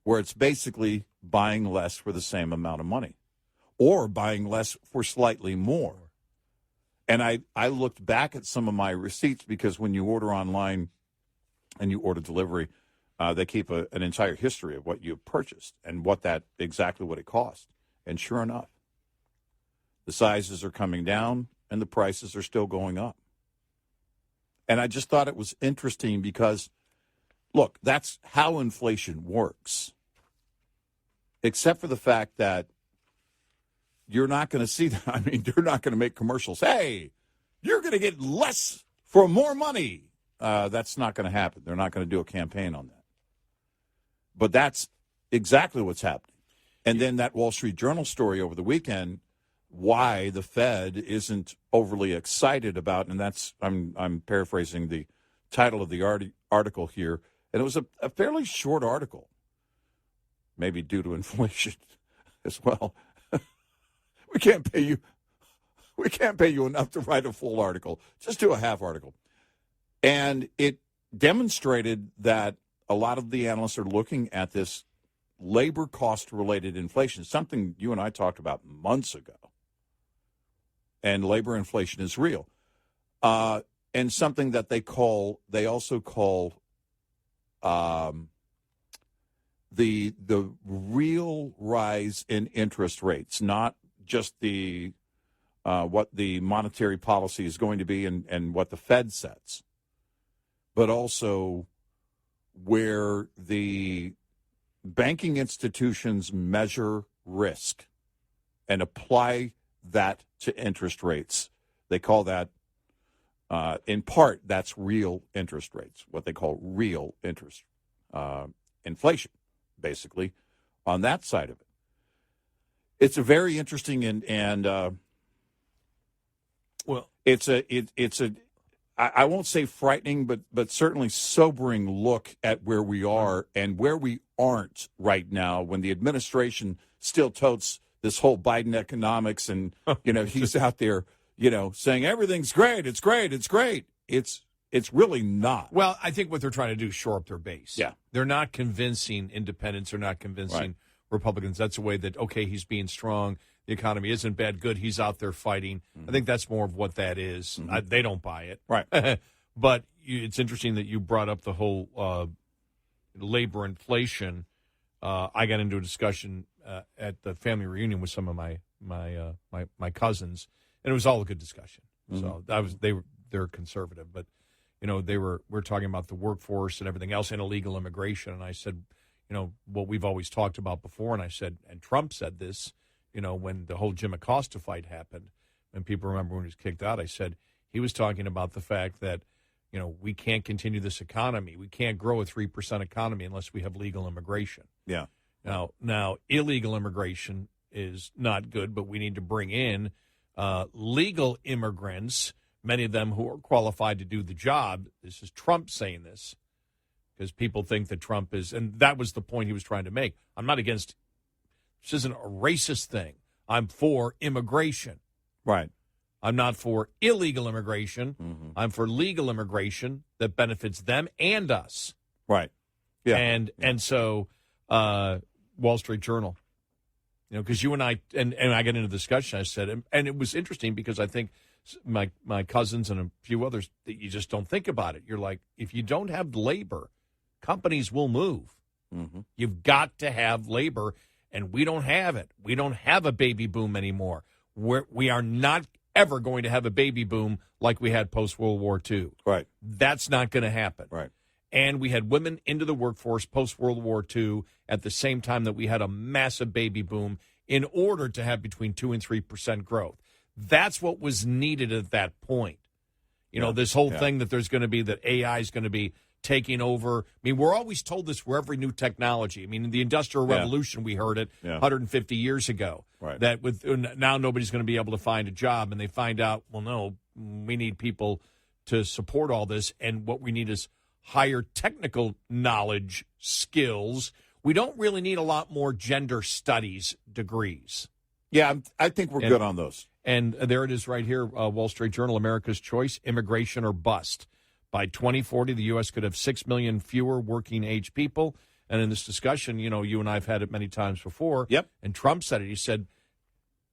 where it's basically buying less for the same amount of money, or buying less for slightly more. And I looked back at some of my receipts, because when you order online and you order delivery, they keep an entire history of what you purchased and exactly what it cost. And sure enough, the sizes are coming down and the prices are still going up. And I just thought it was interesting because, look, that's how inflation works, except for the fact that you're not going to see that. I mean, they're not going to make commercials. Hey, you're going to get less for more money. That's not going to happen. They're not going to do a campaign on that. But that's exactly what's happening. And then that Wall Street Journal story over the weekend, why the Fed isn't overly excited about, and that's I'm paraphrasing the title of the article here, and it was a fairly short article, maybe due to inflation as well. We can't pay you enough to write a full article. Just do a half article. And it demonstrated that a lot of the analysts are looking at this labor cost-related inflation, something you and I talked about months ago. And labor inflation is real. And something that they also call the real rise in interest rates, not just the what the monetary policy is going to be and what the Fed sets, but also where the banking institutions measure risk and apply that to interest rates. They call that, in part, that's real interest rates, what they call real interest inflation, basically, on that side of it. It's a very interesting and well, it's a I won't say frightening, but certainly sobering look at where we are and where we aren't right now when the administration still totes this whole Biden economics and, he's out there, saying everything's great, it's great, it's great. It's really not. Well, I think what they're trying to do is shore up their base. Yeah. They're not convincing independents. They're not convincing Republicans. That's a way that, okay, he's being strong. The economy isn't bad, good. He's out there fighting. Mm-hmm. I think that's more of what that is. Mm-hmm. They don't buy it. Right. But it's interesting that you brought up the whole labor inflation. I got into a discussion at the family reunion with some of my cousins, and it was all a good discussion. Mm-hmm. So they're conservative, but we're talking about the workforce and everything else and illegal immigration. And I said, what we've always talked about before, and I said, and Trump said this, when the whole Jim Acosta fight happened, and people remember when he was kicked out, I said he was talking about the fact that, we can't continue this economy. We can't grow a 3% economy unless we have legal immigration. Yeah. Now, illegal immigration is not good, but we need to bring in legal immigrants, many of them who are qualified to do the job. This is Trump saying this because people think that Trump is, and that was the point he was trying to make. I'm not against, this isn't a racist thing. I'm for immigration. Right. I'm not for illegal immigration. Mm-hmm. I'm for legal immigration that benefits them and us. Right. Yeah. And so Wall Street Journal, because you and I, and I got into the discussion, I said, and it was interesting because I think my cousins and a few others, that you just don't think about it. You're like, if you don't have labor, companies will move. Mm-hmm. You've got to have labor, and we don't have it. We don't have a baby boom anymore. We are not ever going to have a baby boom like we had post-World War II. Right. That's not going to happen. Right. And we had women into the workforce post-World War II at the same time that we had a massive baby boom in order to have between 2 and 3% growth. That's what was needed at that point. This whole thing that there's going to be, that AI is going to be taking over. I mean, we're always told this for every new technology. I mean, in the Industrial Revolution, we heard it 150 years ago. Right. That now nobody's going to be able to find a job, and they find out, well, no, we need people to support all this, and what we need is higher technical knowledge, skills. We don't really need a lot more gender studies degrees. Yeah, I think we're good on those. And there it is right here, Wall Street Journal, America's Choice, Immigration or Bust. By 2040, the U.S. could have 6 million fewer working-age people. And in this discussion, you and I have had it many times before. Yep. And Trump said it. He said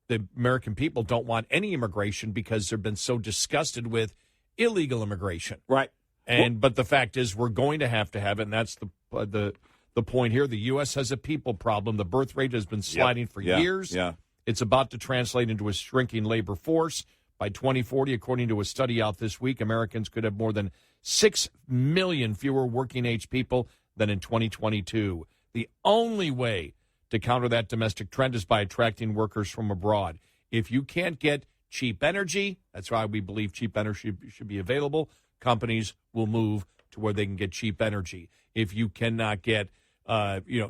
the American people don't want any immigration because they've been so disgusted with illegal immigration. Right. But the fact is, we're going to have it, and that's the point here. The U.S. has a people problem. The birth rate has been sliding for years. Yeah. It's about to translate into a shrinking labor force. By 2040, according to a study out this week, Americans could have more than 6 million fewer working-age people than in 2022. The only way to counter that domestic trend is by attracting workers from abroad. If you can't get cheap energy, that's why we believe cheap energy should be available, companies will move to where they can get cheap energy. If you cannot get,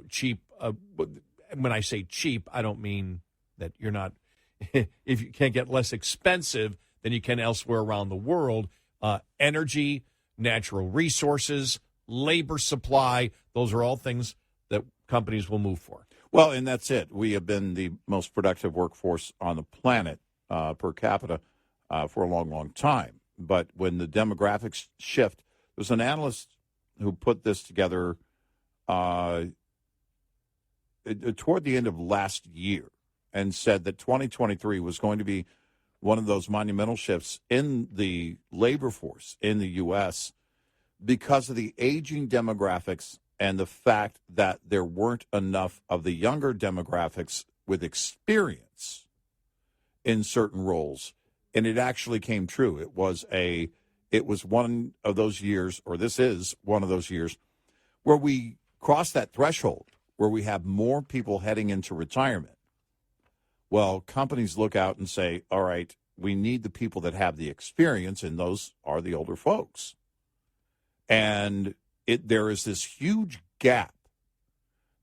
cheap, when I say cheap, I don't mean that you're not, if you can't get less expensive than you can elsewhere around the world, energy, natural resources, labor supply, those are all things that companies will move for. Well, and that's it. We have been the most productive workforce on the planet per capita for a long, long time. But when the demographics shift, there's an analyst who put this together toward the end of last year and said that 2023 was going to be one of those monumental shifts in the labor force in the U.S. because of the aging demographics and the fact that there weren't enough of the younger demographics with experience in certain roles. And it actually came true. It was one of those years, or this is one of those years, where we crossed that threshold, where we have more people heading into retirement. Well, companies look out and say, all right, we need the people that have the experience, and those are the older folks. And there is this huge gap.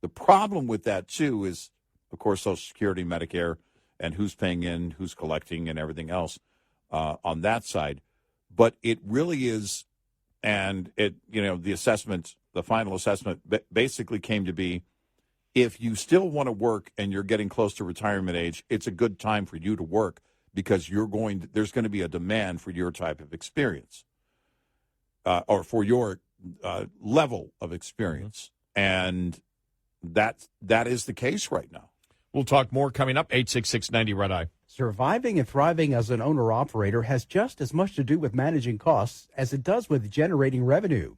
The problem with that, too, is, of course, Social Security, Medicare, and who's paying in, who's collecting, and everything else on that side. But it really is, and the final assessment basically came to be, if you still want to work and you're getting close to retirement age, it's a good time for you to work because there's going to be a demand for your type of experience or for your level of experience. And that is the case right now. We'll talk more coming up, 866-90 Red Eye. Surviving and thriving as an owner-operator has just as much to do with managing costs as it does with generating revenue.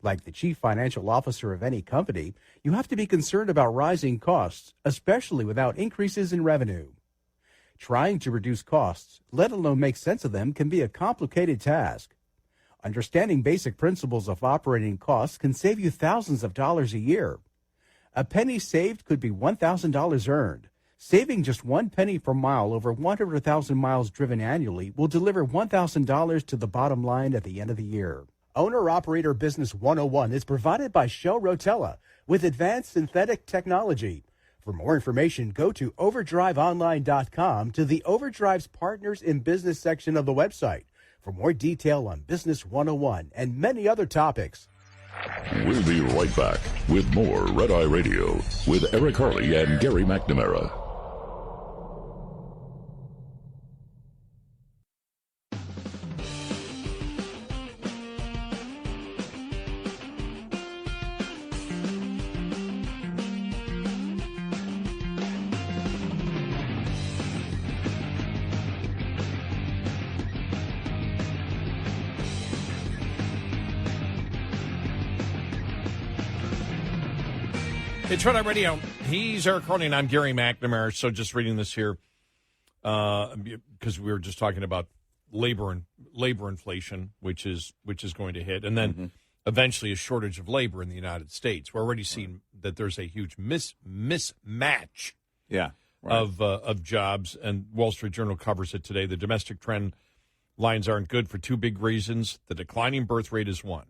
Like the chief financial officer of any company, you have to be concerned about rising costs, especially without increases in revenue. Trying to reduce costs, let alone make sense of them, can be a complicated task. Understanding basic principles of operating costs can save you thousands of dollars a year. A penny saved could be $1,000 earned. Saving just 1 penny per mile over 100,000 miles driven annually will deliver $1,000 to the bottom line at the end of the year. Owner-Operator Business 101 is provided by Shell Rotella with advanced synthetic technology. For more information, go to overdriveonline.com to the Overdrive's Partners in Business section of the website for more detail on Business 101 and many other topics. We'll be right back with more Red Eye Radio with Eric Harley and Gary McNamara. It's Red Eye Radio. He's Eric Harley, and I'm Gary McNamara. So just reading this here, because we were just talking about labor inflation, which is going to hit, and then eventually a shortage of labor in the United States. We're already seeing that there's a huge mismatch of jobs, and Wall Street Journal covers it today. The domestic trend lines aren't good for two big reasons. The declining birth rate is one.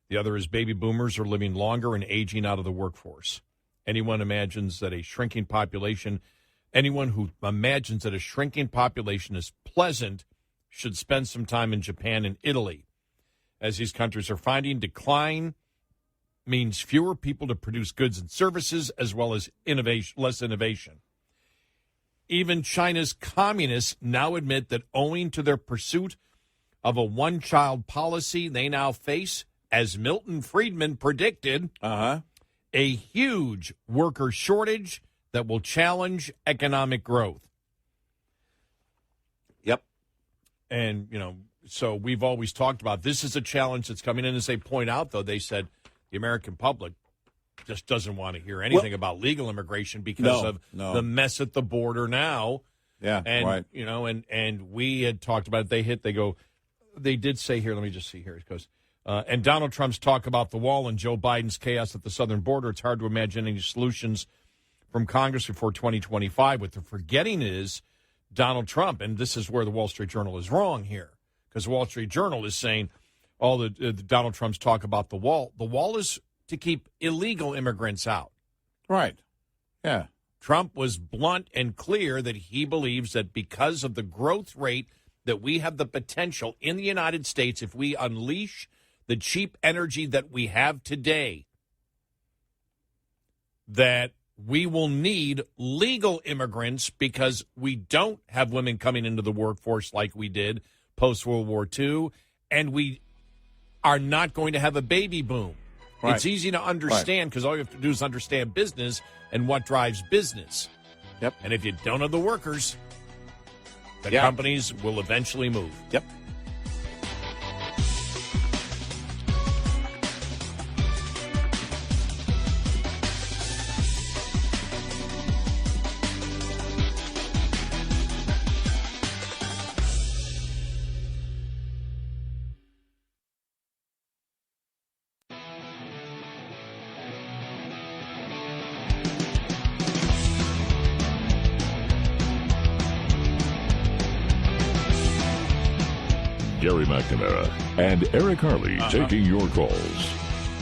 The other is baby boomers are living longer and aging out of the workforce. Anyone who imagines that a shrinking population is pleasant should spend some time in Japan and Italy, as these countries are finding decline means fewer people to produce goods and services, as well as less innovation. Even China's communists now admit that owing to their pursuit of a one-child policy, they now face, as Milton Friedman predicted, a huge worker shortage that will challenge economic growth. Yep. And, so we've always talked about this is a challenge that's coming in. As they point out, though, they said the American public just doesn't want to hear anything about legal immigration because of the mess at the border now. Yeah, and, right. And we had talked about it. They did say here, let me just see here. It goes, and Donald Trump's talk about the wall and Joe Biden's chaos at the southern border. It's hard to imagine any solutions from Congress before 2025. What they're forgetting is Donald Trump, and this is where the Wall Street Journal is wrong here, because the Wall Street Journal is saying all the Donald Trump's talk about the wall. The wall is to keep illegal immigrants out. Right. Yeah. Trump was blunt and clear that he believes that because of the growth rate that we have the potential in the United States, if we unleash the cheap energy that we have today, that we will need legal immigrants because we don't have women coming into the workforce like we did post-World War II, and we are not going to have a baby boom. Right. It's easy to understand because all you have to do is understand business and what drives business. Yep. And if you don't have the workers, the companies will eventually move. Yep. Gary McNamara and Eric Harley taking your calls.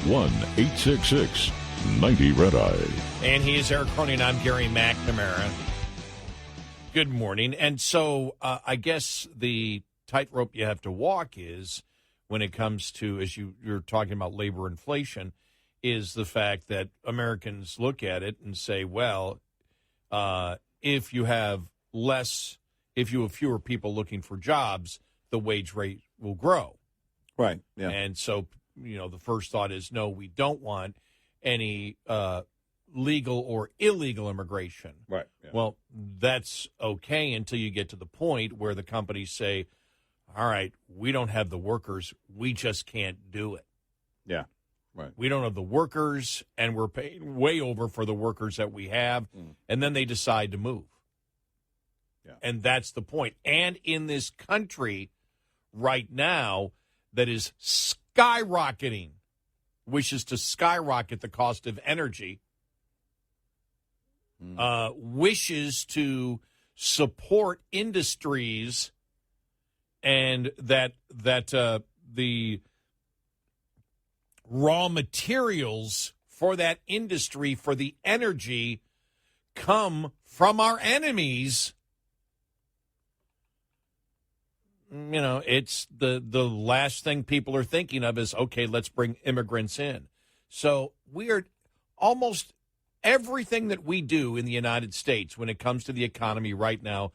1-866-90-RED-EYE. And he is Eric Harley, and I'm Gary McNamara. Good morning. And so I guess the tightrope you have to walk is, when it comes to, as you're talking about labor inflation, is the fact that Americans look at it and say, well, if you have fewer people looking for jobs, the wage rate will grow. Right. Yeah. And so, the first thought is, no, we don't want any legal or illegal immigration. Right. Yeah. Well, that's okay until you get to the point where the companies say, all right, we don't have the workers. We just can't do it. Yeah. Right. We don't have the workers, and we're paying way over for the workers that we have. And then they decide to move. Yeah. And that's the point. And in this country right now that is skyrocketing, wishes to skyrocket the cost of energy, wishes to support industries, and that the raw materials for that industry, for the energy, come from our enemies. It's the last thing people are thinking of is, okay, let's bring immigrants in. So we are almost everything that we do in the United States when it comes to the economy right now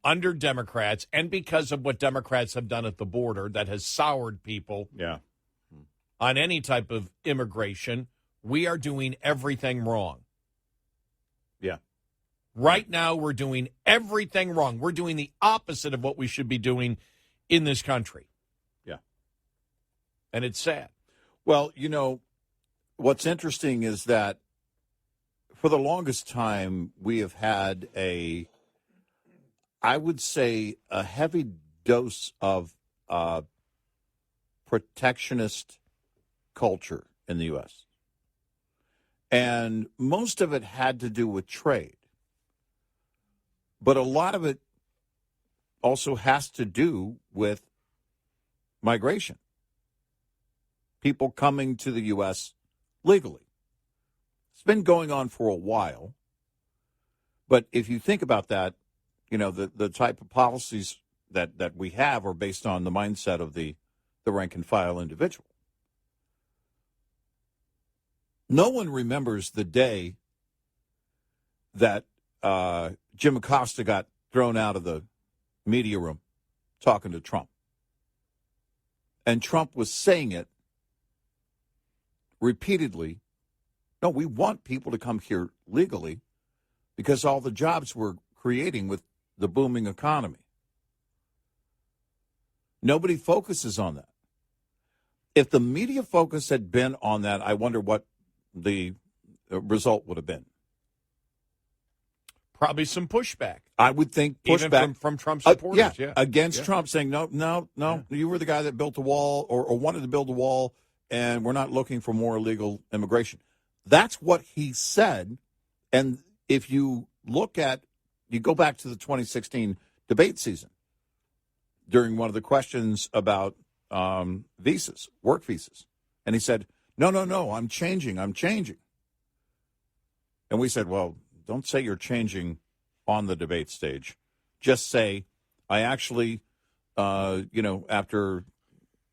under Democrats, and because of what Democrats have done at the border that has soured people on any type of immigration, we are doing everything wrong. Yeah. Right now, we're doing everything wrong. We're doing the opposite of what we should be doing in this country. Yeah. And it's sad. Well, what's interesting is that for the longest time, we have had I would say, a heavy dose of protectionist culture in the U.S. And most of it had to do with trade. But a lot of it also has to do with migration. People coming to the U.S. legally. It's been going on for a while. But if you think about that, the type of policies that we have are based on the mindset of the rank and file individual. No one remembers the day that Jim Acosta got thrown out of the media room talking to Trump. And Trump was saying it repeatedly. No, we want people to come here legally because all the jobs we're creating with the booming economy. Nobody focuses on that. If the media focus had been on that, I wonder what the result would have been. Probably some pushback. I would think pushback. Even from Trump supporters. Against Trump, saying, no, you were the guy that built the wall or wanted to build the wall, and we're not looking for more illegal immigration. That's what he said. And if you look at, you go back to the 2016 debate season during one of the questions about visas, work visas. And he said, no, I'm changing. And we said, well, don't say you're changing on the debate stage. Just say, I actually, after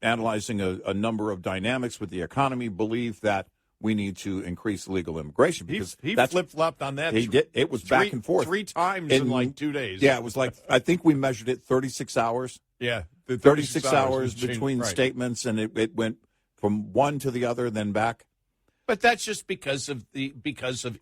analyzing a number of dynamics with the economy, believe that we need to increase legal immigration. Because he flip-flopped on that. He did. It was back and forth. 3 times in like 2 days. Yeah, it was like, I think we measured it 36 hours. Yeah. 36 hours between right. statements, and it went from one to the other, then back. But that's just because of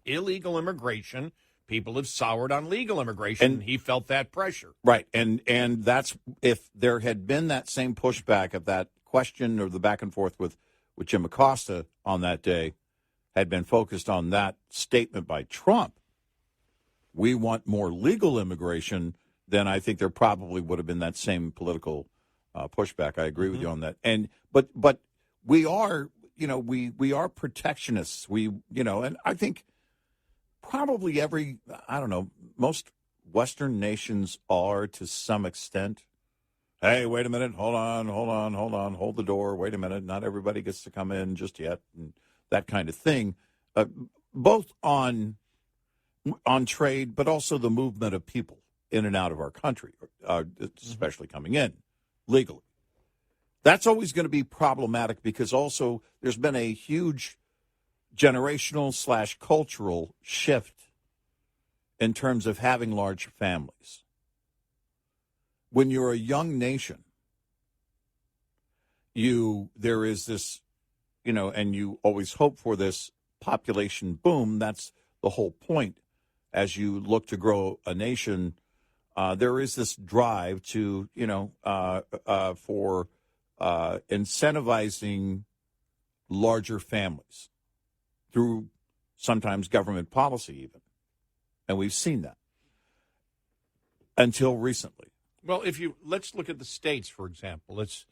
illegal immigration. People have soured on legal immigration, and he felt that pressure. Right, and that's, if there had been that same pushback of that question or the back and forth with Jim Acosta on that day had been focused on that statement by Trump, we want more legal immigration, then I think there probably would have been that same political pushback. I agree with you on that. And but we are, we are protectionists. And I think probably most Western nations are to some extent. Hey, wait a minute, hold on, hold the door, wait a minute, not everybody gets to come in just yet, and that kind of thing, both on trade, but also the movement of people in and out of our country, especially coming in legally. That's always going to be problematic because also there's been a huge generational / cultural shift in terms of having large families. When you're a young nation, there is this, and you always hope for this population boom. That's the whole point. As you look to grow a nation, there is this drive to, for incentivizing larger families through sometimes government policy even. And we've seen that until recently. Well, let's look at the states, for example. Let's,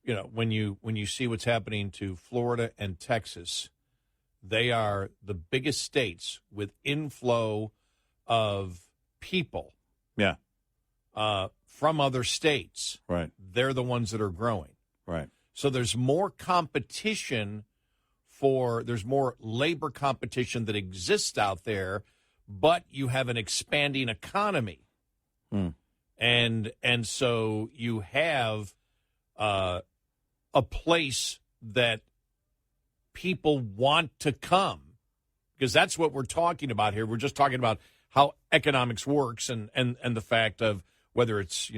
when you see what's happening to Florida and Texas, they are the biggest states with inflow of people. Yeah. From other states. Right. They're the ones that are growing. Right. So there's more competition there's more labor competition that exists out there, but you have an expanding economy. And so you have a place that people want to come, because that's what we're talking about here. We're just talking about how economics works and the fact of whether it's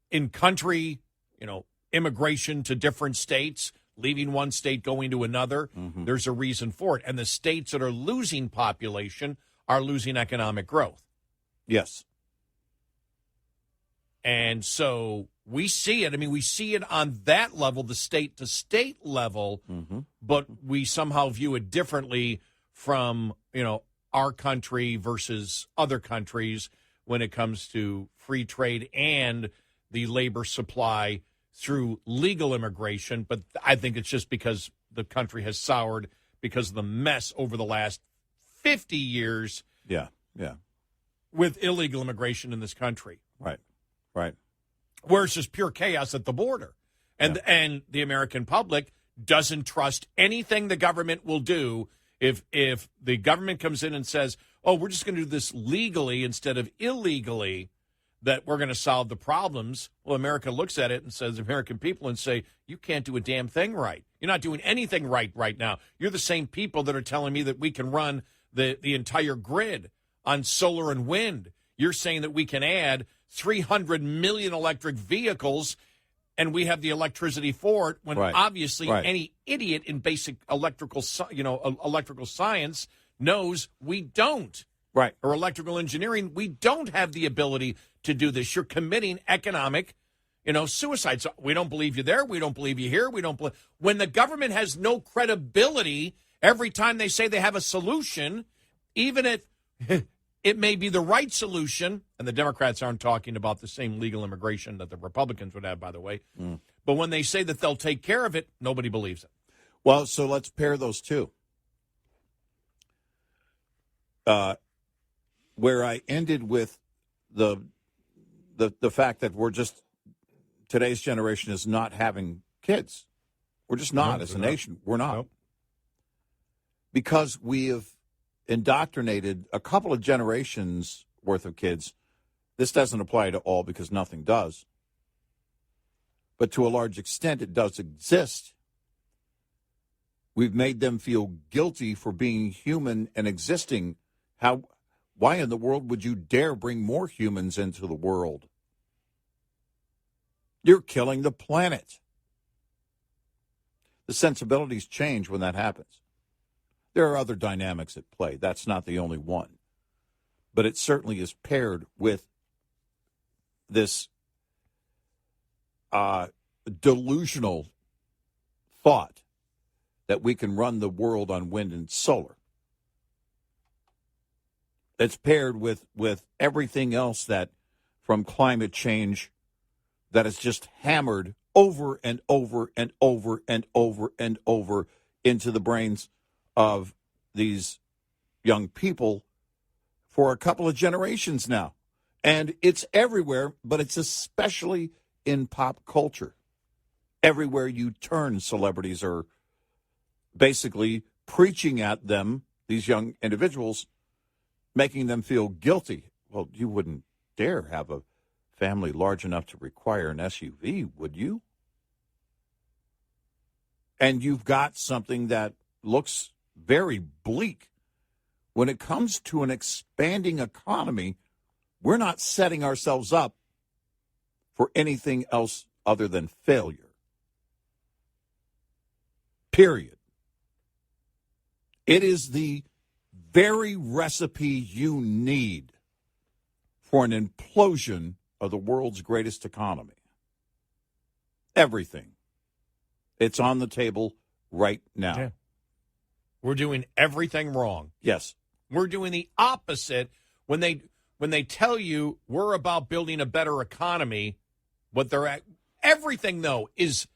in country, immigration to different states, leaving one state, going to another. Mm-hmm. There's a reason for it. And the states that are losing population are losing economic growth. Yes. And so we see it. I mean, we see it on that level, the state-to-state level, but we somehow view it differently from, our country versus other countries when it comes to free trade and the labor supply through legal immigration. But I think it's just because the country has soured because of the mess over the last 50 years. Yeah. With illegal immigration in this country. Right. Where it's just pure chaos at the border. And the American public doesn't trust anything the government will do. If the government comes in and says, oh, we're just going to do this legally instead of illegally, that we're going to solve the problems. Well, America looks at it and says, American people, and say, you can't do a damn thing right. You're not doing anything right now. You're the same people that are telling me that we can run the entire grid on solar and wind. You're saying that we can add 300 million electric vehicles and we have the electricity for it, when obviously any idiot in basic electrical science knows we don't. Right. Or electrical engineering, we don't have the ability to do this. You're committing economic, suicide. So we don't believe you there. We don't believe you here. We don't believe. When the government has no credibility, every time they say they have a solution, even if it may be the right solution, and the Democrats aren't talking about the same legal immigration that the Republicans would have, by the way. But when they say that they'll take care of it, nobody believes it. Well, so let's pair those two. where I ended with the fact that today's generation is not having kids. We're just not as a nation. We're not. Nope. Because we have indoctrinated a couple of generations worth of kids. This doesn't apply to all because nothing does. But to a large extent, it does exist. We've made them feel guilty for being human and existing. Why in the world would you dare bring more humans into the world? You're killing the planet. The sensibilities change when that happens. There are other dynamics at play. That's not the only one. But it certainly is paired with this delusional thought that we can run the world on wind and solar. It's paired with everything else that, from climate change, that is just hammered over and over and over and over and over into the brains of these young people for a couple of generations now. And it's everywhere, but it's especially in pop culture. Everywhere you turn, celebrities are basically preaching at them, these young individuals, making them feel guilty. Well, you wouldn't dare have a family large enough to require an SUV, would you? And you've got something that looks very bleak. When it comes to an expanding economy, we're not setting ourselves up for anything else other than failure. Period. It is the very recipe you need for an implosion of the world's greatest economy. Everything. It's on the table right now. Yeah. We're doing everything wrong. Yes. We're doing the opposite. When they tell you we're about building a better economy, what they're at, everything, though, is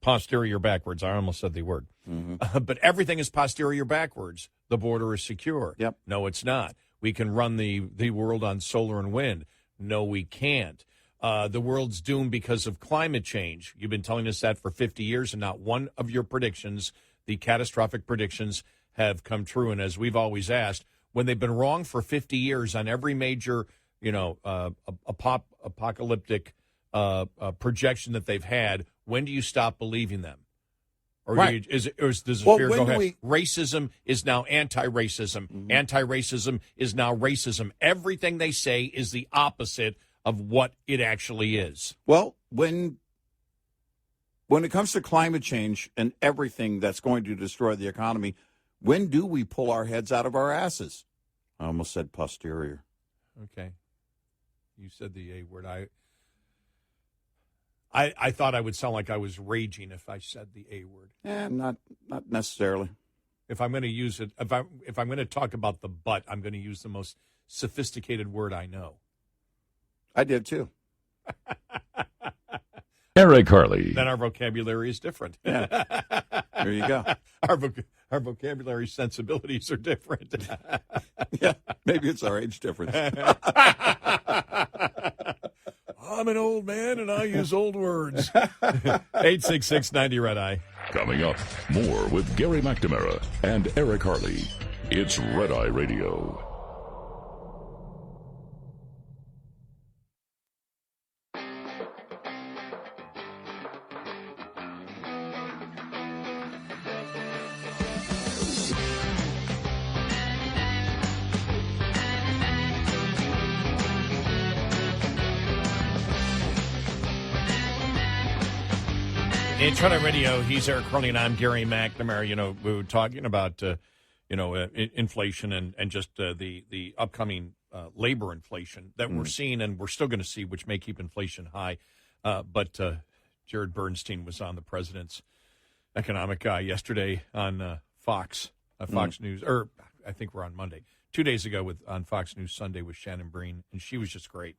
posterior backwards. I almost said the word. Mm-hmm. But everything is posterior backwards. The border is secure. Yep. No, it's not. We can run the world on solar and wind. No, we can't. The world's doomed because of climate change. You've been telling us that for 50 years, and not one of your predictions, the catastrophic predictions, have come true. And as we've always asked, when they've been wrong for 50 years on every major, apocalyptic projection that they've had, when do you stop believing them? Or right. does the fear go ahead? Racism is now anti-racism. Mm-hmm. Anti-racism is now racism. Everything they say is the opposite of what it actually is. Well, when it comes to climate change and everything that's going to destroy the economy, when do we pull our heads out of our asses? I almost said posterior. Okay. You said the A word. I thought I would sound like I was raging if I said the A word. Not necessarily. If I'm going to use it, if I'm going to talk about the butt, I'm going to use the most sophisticated word I know. I did too. Eric Harley. Then our vocabulary is different. Yeah. There you go. Our vocabulary sensibilities are different. Yeah, maybe it's our age difference. I'm an old man and I use old words. 866-90 Red Eye. Coming up, more with Gary McNamara and Eric Harley. It's Red Eye Radio. It's Red Eye Radio. He's Eric Harley and I'm Gary McNamara. We were talking about, inflation and just the upcoming labor inflation that we're seeing and we're still going to see, which may keep inflation high. But Jared Bernstein was on the president's economic guy yesterday on Fox News, or I think we're on Monday. 2 days ago on Fox News Sunday with Shannon Breen, and she was just great.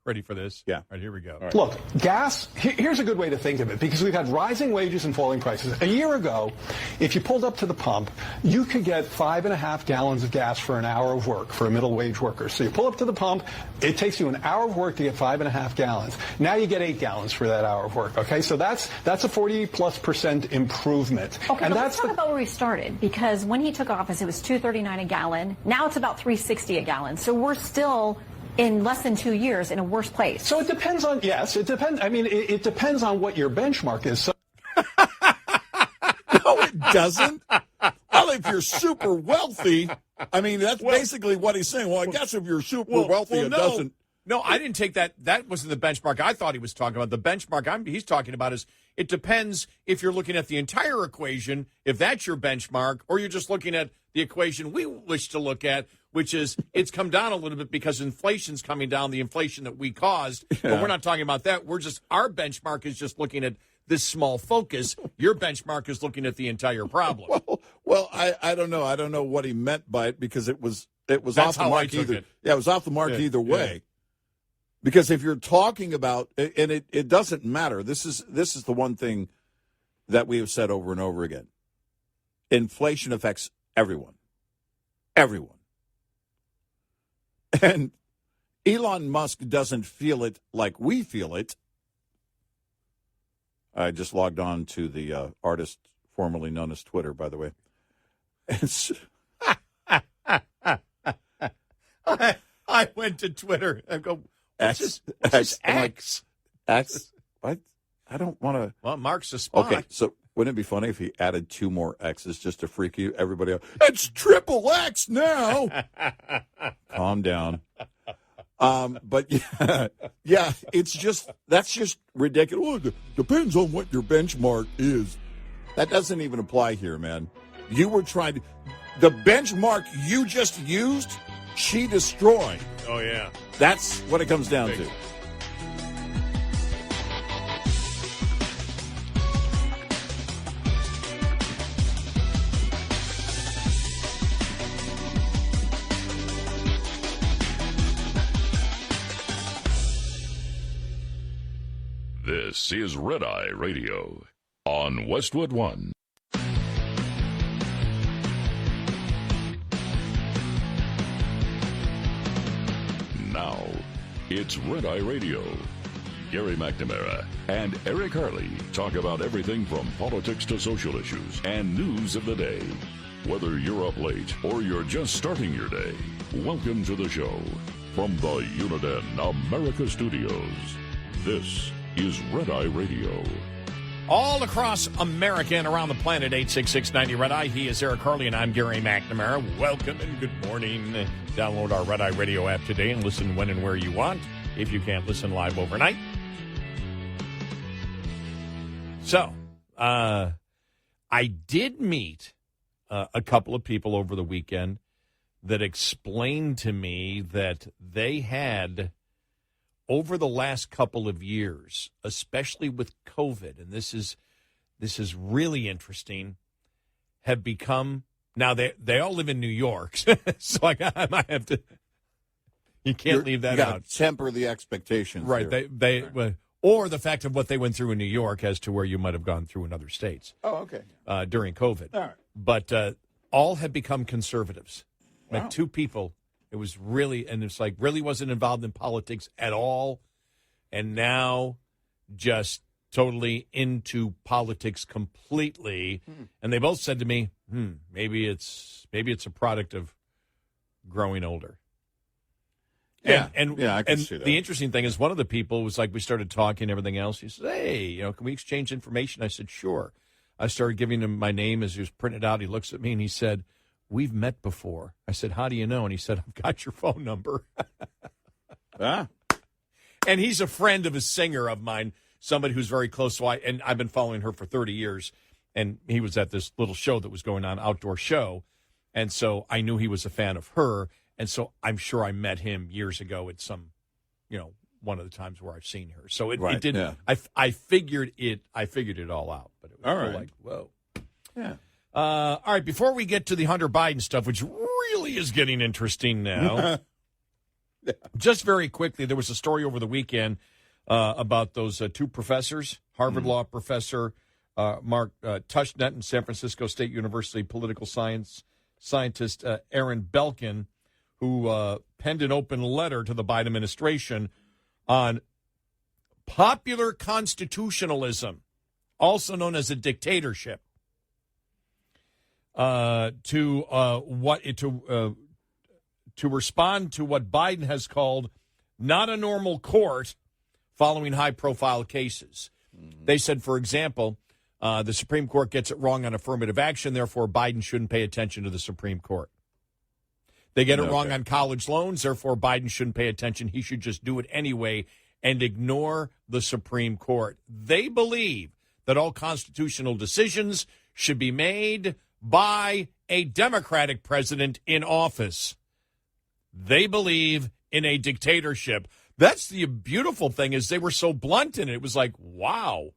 Ready for this? Yeah. All right, here we go. Right. Look, gas, here's a good way to think of it, because we've had rising wages and falling prices. A year ago, if you pulled up to the pump, you could get 5.5 gallons of gas for an hour of work for a middle wage worker. So you pull up to the pump, it takes you an hour of work to get 5.5 gallons. Now you get 8 gallons for that hour of work, okay? So that's a 40+% improvement. Okay, and but let's talk about where we started, because when he took office, it was $2.39 a gallon. Now it's about $3.60 a gallon. So we're still, in less than 2 years, in a worse place. So it depends on, yes, it depends. I mean, it depends on what your benchmark is. So No, it doesn't. Well, if you're super wealthy, I mean, that's basically what he's saying. Well, I guess if you're super wealthy, it doesn't. No, I didn't take that. That wasn't the benchmark I thought he was talking about. The benchmark he's talking about is it depends if you're looking at the entire equation, if that's your benchmark, or you're just looking at the equation we wish to look at, which is it's come down a little bit because inflation's coming down, the inflation that we caused. Yeah. But we're not talking about that. Our benchmark is just looking at this small focus. Your benchmark is looking at the entire problem. Well, I don't know. I don't know what he meant by it, because it was That's off the how mark I took either. it. Yeah, it was off the mark either way. Yeah. Because if you're talking about, and it doesn't matter. This is the one thing that we have said over and over again. Inflation affects everyone. Everyone. And Elon Musk doesn't feel it like we feel it. I just logged on to the artist formerly known as Twitter, by the way. I went to Twitter and go, X. X. What? I don't want to. Well, Mark's a spy. Okay, so wouldn't it be funny if he added 2 more X's just to freak you, everybody out? It's triple X now. Calm down. But yeah, that's just ridiculous. Well, it depends on what your benchmark is. That doesn't even apply here, man. You were trying to, the benchmark you just used, she destroyed. Oh, yeah. That's what it comes down to. This is Red Eye Radio on Westwood One. Now, it's Red Eye Radio. Gary McNamara and Eric Harley talk about everything from politics to social issues and news of the day. Whether you're up late or you're just starting your day, welcome to the show. From the Uniden America Studios, this is Red Eye Radio. All across America and around the planet, 866-90 Red Eye. He is Eric Harley, and I'm Gary McNamara. Welcome and good morning. Download our Red Eye Radio app today and listen when and where you want, if you can't listen live overnight. So, I did meet a couple of people over the weekend that explained to me that they had, over the last couple of years, especially with COVID, and this is really interesting, have become, now they all live in New York, so I might have to, you can't leave that out. Temper the expectations. Right, here. Or the fact of what they went through in New York as to where you might have gone through in other states. Oh, okay. During COVID. All right. But all have become conservatives. Wow. Like 2 people. It was really, and it's like really wasn't involved in politics at all. And now just totally into politics completely. And they both said to me, maybe it's a product of growing older. Yeah, and I can see that. The interesting thing is, one of the people was like, we started talking and everything else. He said, hey, can we exchange information? I said, sure. I started giving him my name as he was printing it out. He looks at me and he said, we've met before. I said, how do you know? And he said, I've got your phone number. Ah. And he's a friend of a singer of mine, somebody who's very close. So I've been following her for 30 years. And he was at this little show that was going on, outdoor show. And so I knew he was a fan of her. And so I'm sure I met him years ago at some, one of the times where I've seen her. So it didn't. Yeah. I figured it all out. But it was all right. Like, whoa. Yeah. All right. Before we get to the Hunter Biden stuff, which really is getting interesting now. Just very quickly, there was a story over the weekend about those two professors, Harvard Law professor Mark Tushnet and San Francisco State University political science scientist Aaron Belkin, who penned an open letter to the Biden administration on popular constitutionalism, also known as a dictatorship, to respond to what Biden has called not a normal court following high-profile cases. They said, for example, the Supreme Court gets it wrong on affirmative action, therefore Biden shouldn't pay attention to the Supreme Court. They get it wrong on college loans, therefore Biden shouldn't pay attention. He should just do it anyway and ignore the Supreme Court. They believe that all constitutional decisions should be made by a Democratic president in office. They believe in a dictatorship. That's the beautiful thing, is they were so blunt in it. It was like, wow,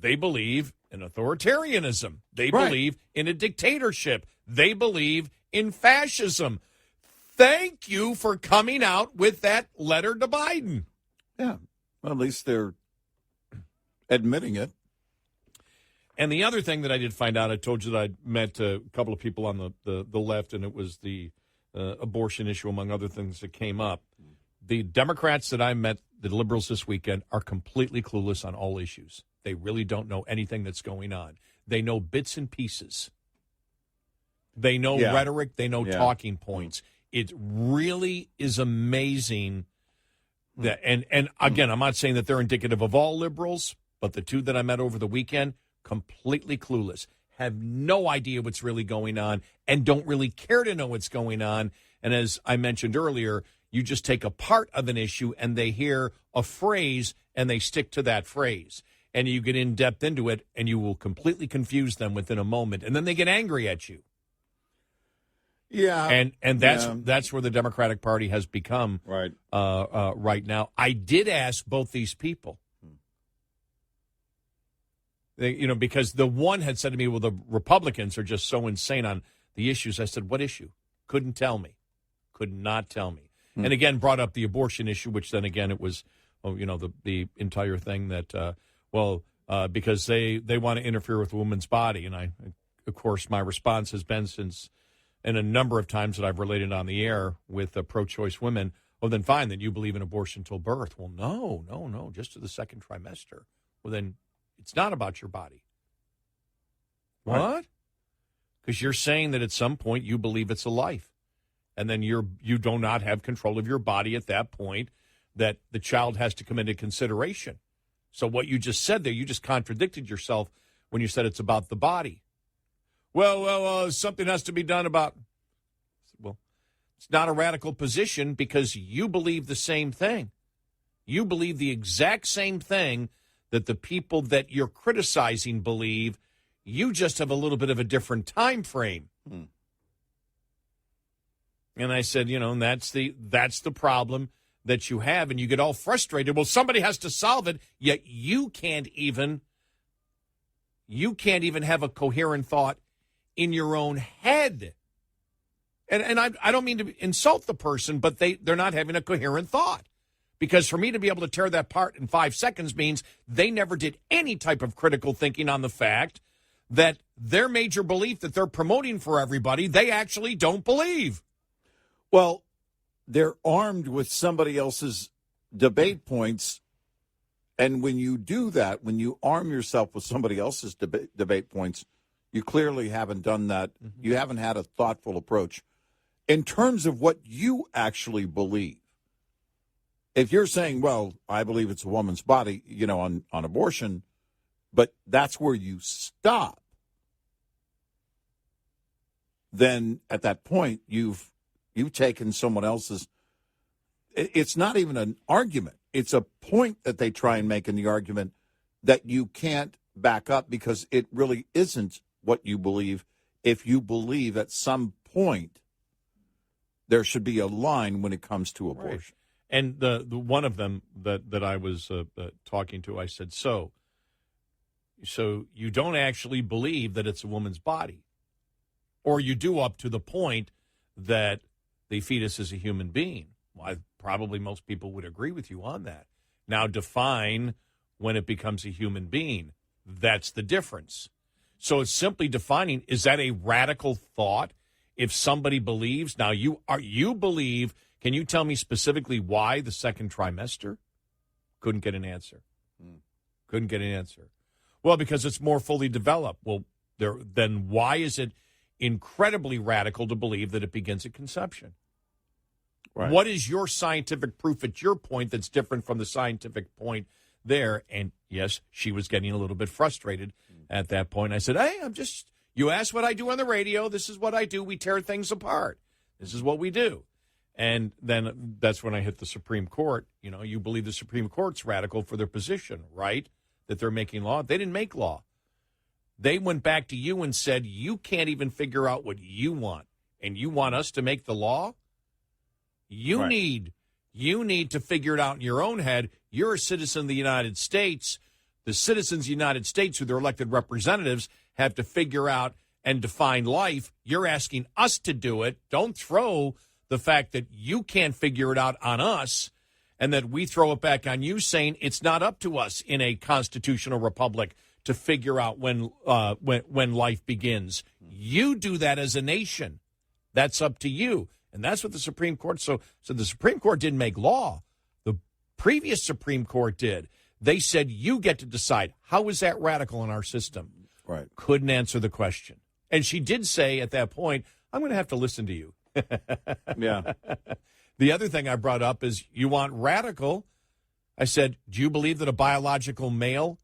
they believe in authoritarianism. They believe in a dictatorship. They believe in fascism. Thank you for coming out with that letter to Biden. Yeah, well, at least they're admitting it. And the other thing that I did find out, I told you that I met a couple of people on the left, and it was the abortion issue, among other things that came up. The Democrats that I met, the liberals this weekend, are completely clueless on all issues. They really don't know anything that's going on. They know bits and pieces. They know rhetoric. They know talking points. It really is amazing that, and again, I'm not saying that they're indicative of all liberals, but the two that I met over the weekend, completely clueless, have no idea what's really going on, and don't really care to know what's going on. And as I mentioned earlier, you just take a part of an issue and they hear a phrase and they stick to that phrase. And you get in depth into it and you will completely confuse them within a moment. And then they get angry at you. Yeah. And that's where the Democratic Party has become right now. I did ask both these people. They, because the one had said to me, well, the Republicans are just so insane on the issues. I said, what issue? Couldn't tell me. Could not tell me. And again, brought up the abortion issue, which then again it was, the entire thing that, because they want to interfere with a woman's body. And I, of course, my response has been since, and a number of times that I've related on the air with pro-choice women, well, then fine, then you believe in abortion till birth. Well, no, just to the second trimester. Well, then it's not about your body. What? Because you're saying that at some point you believe it's a life. And then you do not have control of your body at that point, that the child has to come into consideration. So what you just said there, you just contradicted yourself when you said it's about the body. Well, something has to be done about. Well, it's not a radical position because you believe the same thing. You believe the exact same thing that the people that you're criticizing believe. You just have a little bit of a different time frame. And I said, and that's the problem that you have, and you get all frustrated. Well, somebody has to solve it, yet you can't even have a coherent thought in your own head. And I don't mean to insult the person, but they're not having a coherent thought. Because for me to be able to tear that apart in 5 seconds means they never did any type of critical thinking on the fact that their major belief that they're promoting for everybody, they actually don't believe. Well, they're armed with somebody else's debate points. And when you do that, when you arm yourself with somebody else's debate points, you clearly haven't done that. You haven't had a thoughtful approach in terms of what you actually believe. If you're saying, well, I believe it's a woman's body, on abortion, but that's where you stop, then at that point you've taken someone else's. It's not even an argument. It's a point that they try and make in the argument that you can't back up because it really isn't what you believe. If you believe at some point there should be a line when it comes to abortion. Right. And the one of them that I was talking to, I said, so you don't actually believe that it's a woman's body, or you do up to the point that the fetus is a human being. Probably most people would agree with you on that. Now define when it becomes a human being. That's the difference. So it's simply defining, is that a radical thought? If somebody believes, now you believe, can you tell me specifically why the second trimester? Couldn't get an answer. Couldn't get an answer. Well, because it's more fully developed. Well, then why is it incredibly radical to believe that it begins at conception? Right. What is your scientific proof at your point that's different from the scientific point there? And yes, she was getting a little bit frustrated at that point. I said, hey, you asked what I do on the radio. This is what I do. We tear things apart. This is what we do. And then that's when I hit the Supreme Court. You know, you believe the Supreme Court's radical for their position, right? That they're making law. They didn't make law. They went back to you and said, you can't even figure out what you want. And you want us to make the law? You need to figure it out in your own head. You're a citizen of the United States. The citizens of the United States, who their elected representatives, have to figure out and define life. You're asking us to do it. Don't throw the fact that you can't figure it out on us and that we throw it back on you, saying it's not up to us in a constitutional republic to figure out when life begins. You do that as a nation. That's up to you. And that's what the Supreme Court, so the Supreme Court didn't make law. The previous Supreme Court did. They said, you get to decide. How is that radical in our system? Right. Couldn't answer the question. And she did say at that point, I'm going to have to listen to you. Yeah. The other thing I brought up is, you want radical. I said, do you believe that a biological male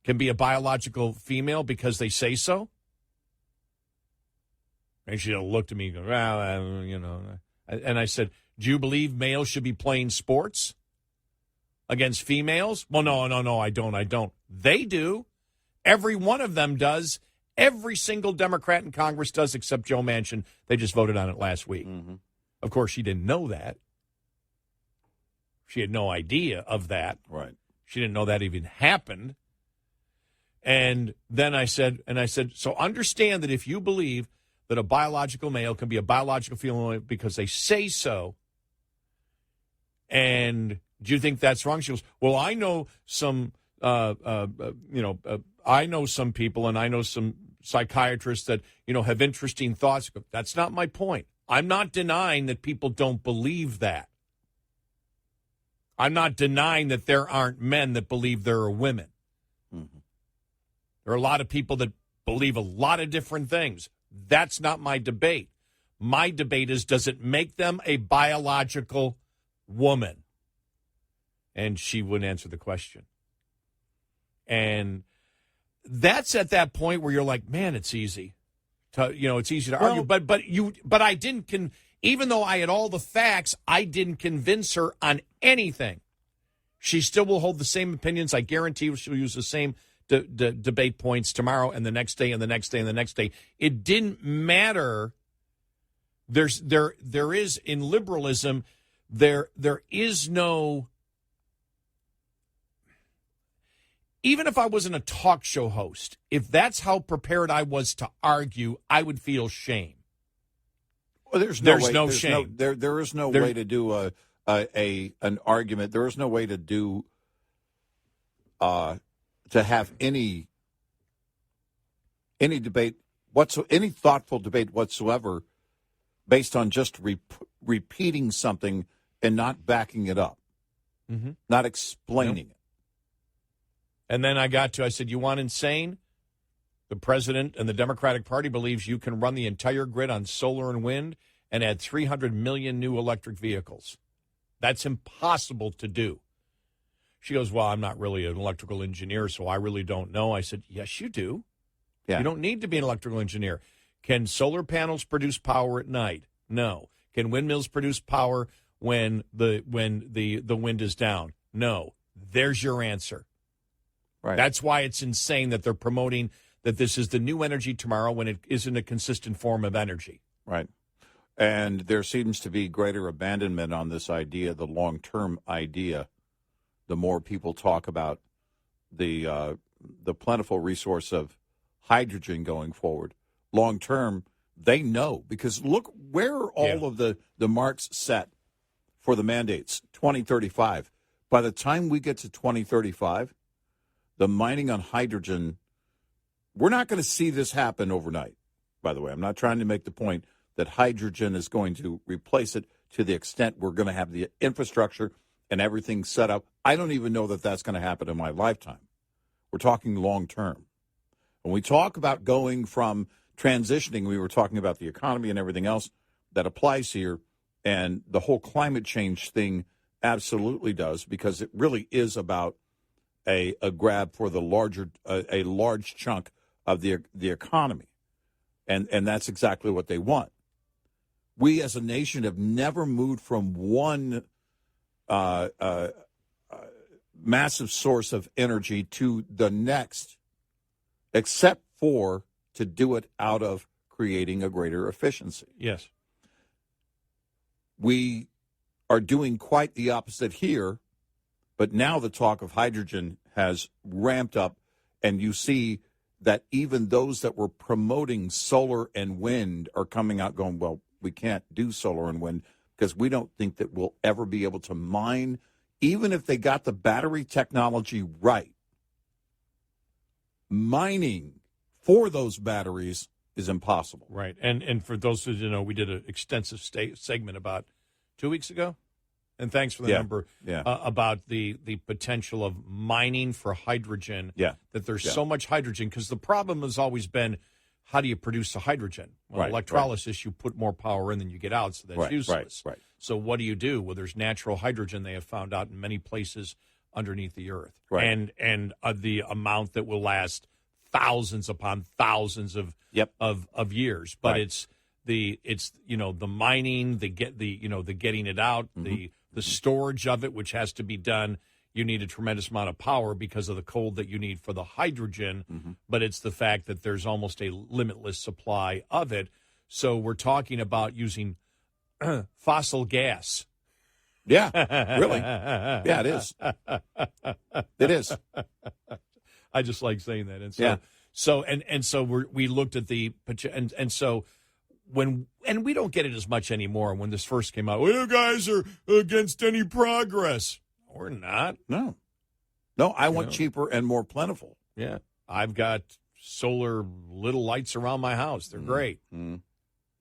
can be a biological female because they say so? And she looked at me and goes, well, you know. And I said, do you believe males should be playing sports against females? Well, no, I don't. They do. Every one of them does. Every single Democrat in Congress does, except Joe Manchin. They just voted on it last week. Mm-hmm. Of course, she didn't know that. She had no idea of that. Right. She didn't know that even happened. And then I said, so understand that if you believe that a biological male can be a biological female because they say so, and do you think that's wrong? She goes, well, I know some, I know some people, and I know some psychiatrists that, have interesting thoughts. That's not my point. I'm not denying that people don't believe that. I'm not denying that there aren't men that believe there are women. Mm-hmm. There are a lot of people that believe a lot of different things. That's not my debate. My debate is, does it make them a biological woman? And she wouldn't answer the question. And that's at that point where you're like, man, it's easy. It's easy to argue. But I didn't, even though I had all the facts, I didn't convince her on anything. She still will hold the same opinions. I guarantee she'll use the same debate points tomorrow and the next day and the next day and the next day. It didn't matter. There is in liberalism, there is no. Even if I wasn't a talk show host, if that's how prepared I was to argue, I would feel shame. Well, there's no shame. There is no way to do an argument. There is no way to do to have any debate any thoughtful debate whatsoever based on just repeating something and not backing it up, not explaining it. And then I said, you want insane? The president and the Democratic Party believes you can run the entire grid on solar and wind and add 300 million new electric vehicles. That's impossible to do. She goes, well, I'm not really an electrical engineer, so I really don't know. I said, yes, you do. Yeah. You don't need to be an electrical engineer. Can solar panels produce power at night? No. Can windmills produce power when the wind is down? No. There's your answer. Right. That's why it's insane that they're promoting that this is the new energy tomorrow when it isn't a consistent form of energy. Right. And there seems to be greater abandonment on this idea, the long-term idea, the more people talk about the plentiful resource of hydrogen going forward. Long-term, they know, because look where are all of the marks set for the mandates, 2035. By the time we get to 2035, the mining on hydrogen, we're not going to see this happen overnight, by the way. I'm not trying to make the point that hydrogen is going to replace it to the extent we're going to have the infrastructure and everything set up. I don't even know that that's going to happen in my lifetime. We're talking long term. When we talk about going from transitioning, we were talking about the economy and everything else that applies here, and the whole climate change thing absolutely does, because it really is about a grab for the a large chunk of the economy, and that's exactly what they want. We as a nation have never moved from one massive source of energy to the next, except for to do it out of creating a greater efficiency. Yes. We are doing quite the opposite here, but now the talk of hydrogen has ramped up, and you see that even those that were promoting solar and wind are coming out going, well, we can't do solar and wind because we don't think that we'll ever be able to mine, even if they got the battery technology right. Mining for those batteries is impossible. Right. And for those who don't know, we did an extensive segment about 2 weeks ago. And thanks for the number about the potential of mining for hydrogen. Yeah. That there's so much hydrogen, because the problem has always been, how do you produce the hydrogen? Well, electrolysis, you put more power in than you get out, so that's useless. Right. So what do you do? Well, there's natural hydrogen they have found out in many places underneath the earth. Right. And the amount that will last thousands upon thousands of years. But it's the mining, the getting it out, the storage of it, which has to be done. You need a tremendous amount of power because of the cold that you need for the hydrogen, but it's the fact that there's almost a limitless supply of it. So we're talking about using fossil gas. Yeah, really. Yeah, it is. It is. I just like saying that. And so, so we looked at the, and so and we don't get it as much anymore. When this first came out, well, you guys are against any progress. We're not. No, I want cheaper and more plentiful. Yeah. I've got solar little lights around my house. They're great. You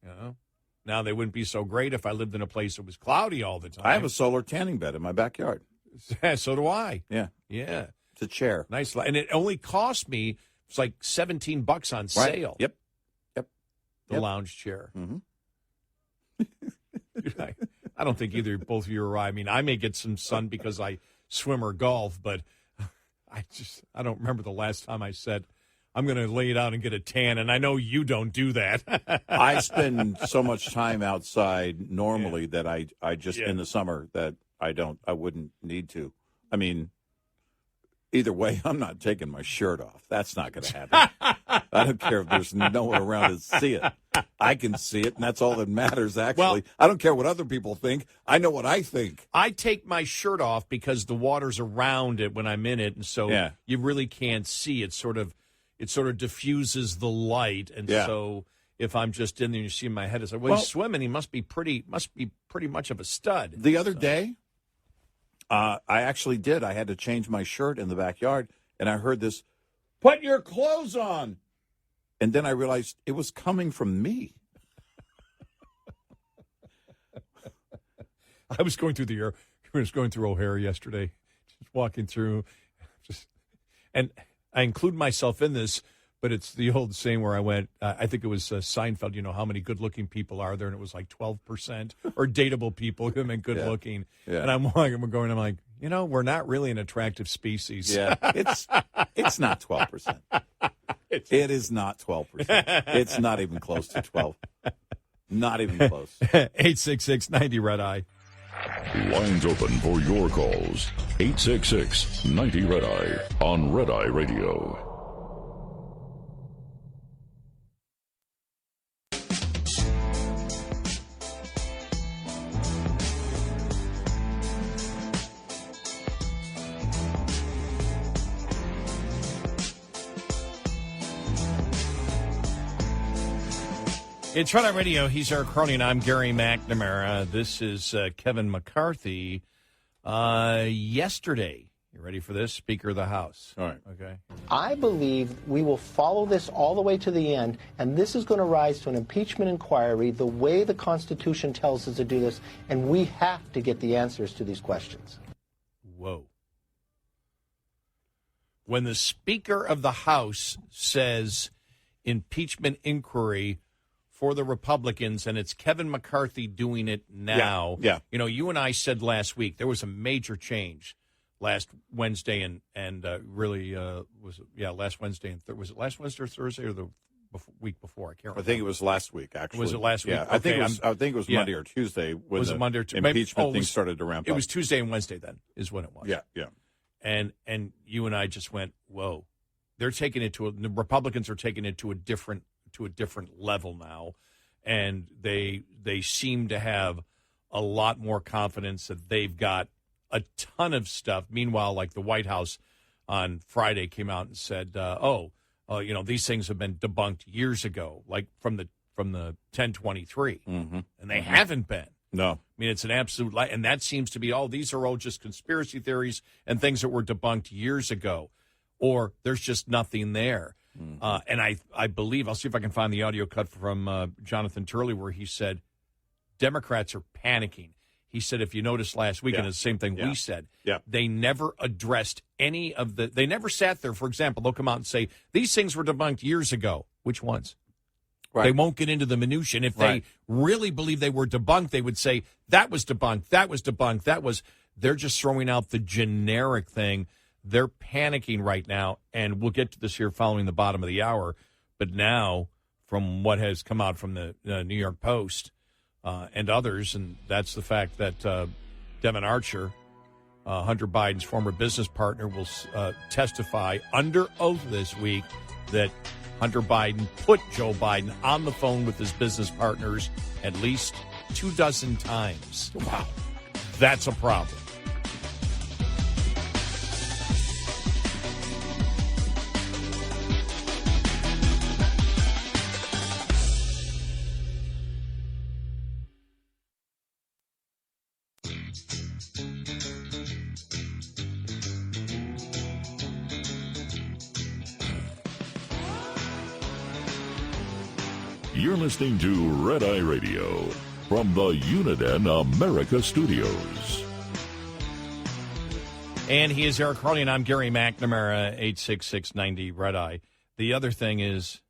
know? Now, they wouldn't be so great if I lived in a place that was cloudy all the time. I have a solar tanning bed in my backyard. So do I. Yeah. Yeah. It's a chair. Nice. And it only cost me, it's like $17 on sale. Yep. The lounge chair. Mm-hmm. I don't think either both of you or I mean, I may get some sun because I swim or golf, but I don't remember the last time I said, I'm going to lay it out and get a tan, and I know you don't do that. I spend so much time outside normally that I just in the summer that I wouldn't need to. I mean, either way, I'm not taking my shirt off. That's not going to happen. I don't care if there's no one around to see it. I can see it, and that's all that matters, actually. Well, I don't care what other people think. I know what I think. I take my shirt off because the water's around it when I'm in it, and so you really can't see. It sort of diffuses the light, and so if I'm just in there and you see my head, it's like, well, he's swimming. He must be pretty much of a stud. The other day, I actually did. I had to change my shirt in the backyard, and I heard this, "Put your clothes on." And then I realized it was coming from me. I was going through O'Hare yesterday, just walking through, and I include myself in this, but it's the old saying where I went, I think it was Seinfeld, you know, how many good-looking people are there? And it was like 12% or dateable people who meant good-looking. Yeah. And I'm like, you know, we're not really an attractive species. Yeah, it's not 12%. It is not 12%. It's not even close to 12. Not even close. 866-90-RED-EYE. Lines open for your calls. 866-90-RED-EYE on Red Eye Radio. It's Red Eye Radio. He's Eric Carney, and I'm Gary McNamara. This is Kevin McCarthy. Yesterday, you ready for this? Speaker of the House. All right. Okay. I believe we will follow this all the way to the end, and this is going to rise to an impeachment inquiry the way the Constitution tells us to do this, and we have to get the answers to these questions. Whoa. When the Speaker of the House says impeachment inquiry for the Republicans, and it's Kevin McCarthy doing it now. Yeah. You know, you and I said last week there was a major change last Wednesday and really last Wednesday and was it last Wednesday or Thursday or the week before? I can't remember. I think it was last week. Actually, was it last week? Yeah, Okay, I think it was Monday or Tuesday. When was the it Monday or impeachment thing started to ramp up? It was Tuesday and Wednesday then is when it was. Yeah. And you and I just went, whoa, they're taking it the Republicans are taking it to a different level now, and they seem to have a lot more confidence that they've got a ton of stuff. Meanwhile, like the White House on Friday came out and said, these things have been debunked years ago, like from the 1023, and they haven't been. No. I mean, it's an absolute lie, and that seems to be, these are all just conspiracy theories and things that were debunked years ago, or there's just nothing there. And I believe, I'll see if I can find the audio cut from Jonathan Turley where he said, Democrats are panicking. He said, if you noticed last week, and it's the same thing we said, they never addressed any of they never sat there. For example, they'll come out and say, these things were debunked years ago. Which ones? Right. They won't get into the minutia. And if they really believe they were debunked, they would say, that was debunked, that was debunked, they're just throwing out the generic thing. They're panicking right now, and we'll get to this here following the bottom of the hour. But now, from what has come out from the New York Post and others, and that's the fact that Devin Archer, Hunter Biden's former business partner, will testify under oath this week that Hunter Biden put Joe Biden on the phone with his business partners at least 24 times. Wow. That's a problem. You're listening to Red Eye Radio from the Uniden America Studios. And he is Eric Carney, and I'm Gary McNamara, 86690 Red Eye. The other thing is,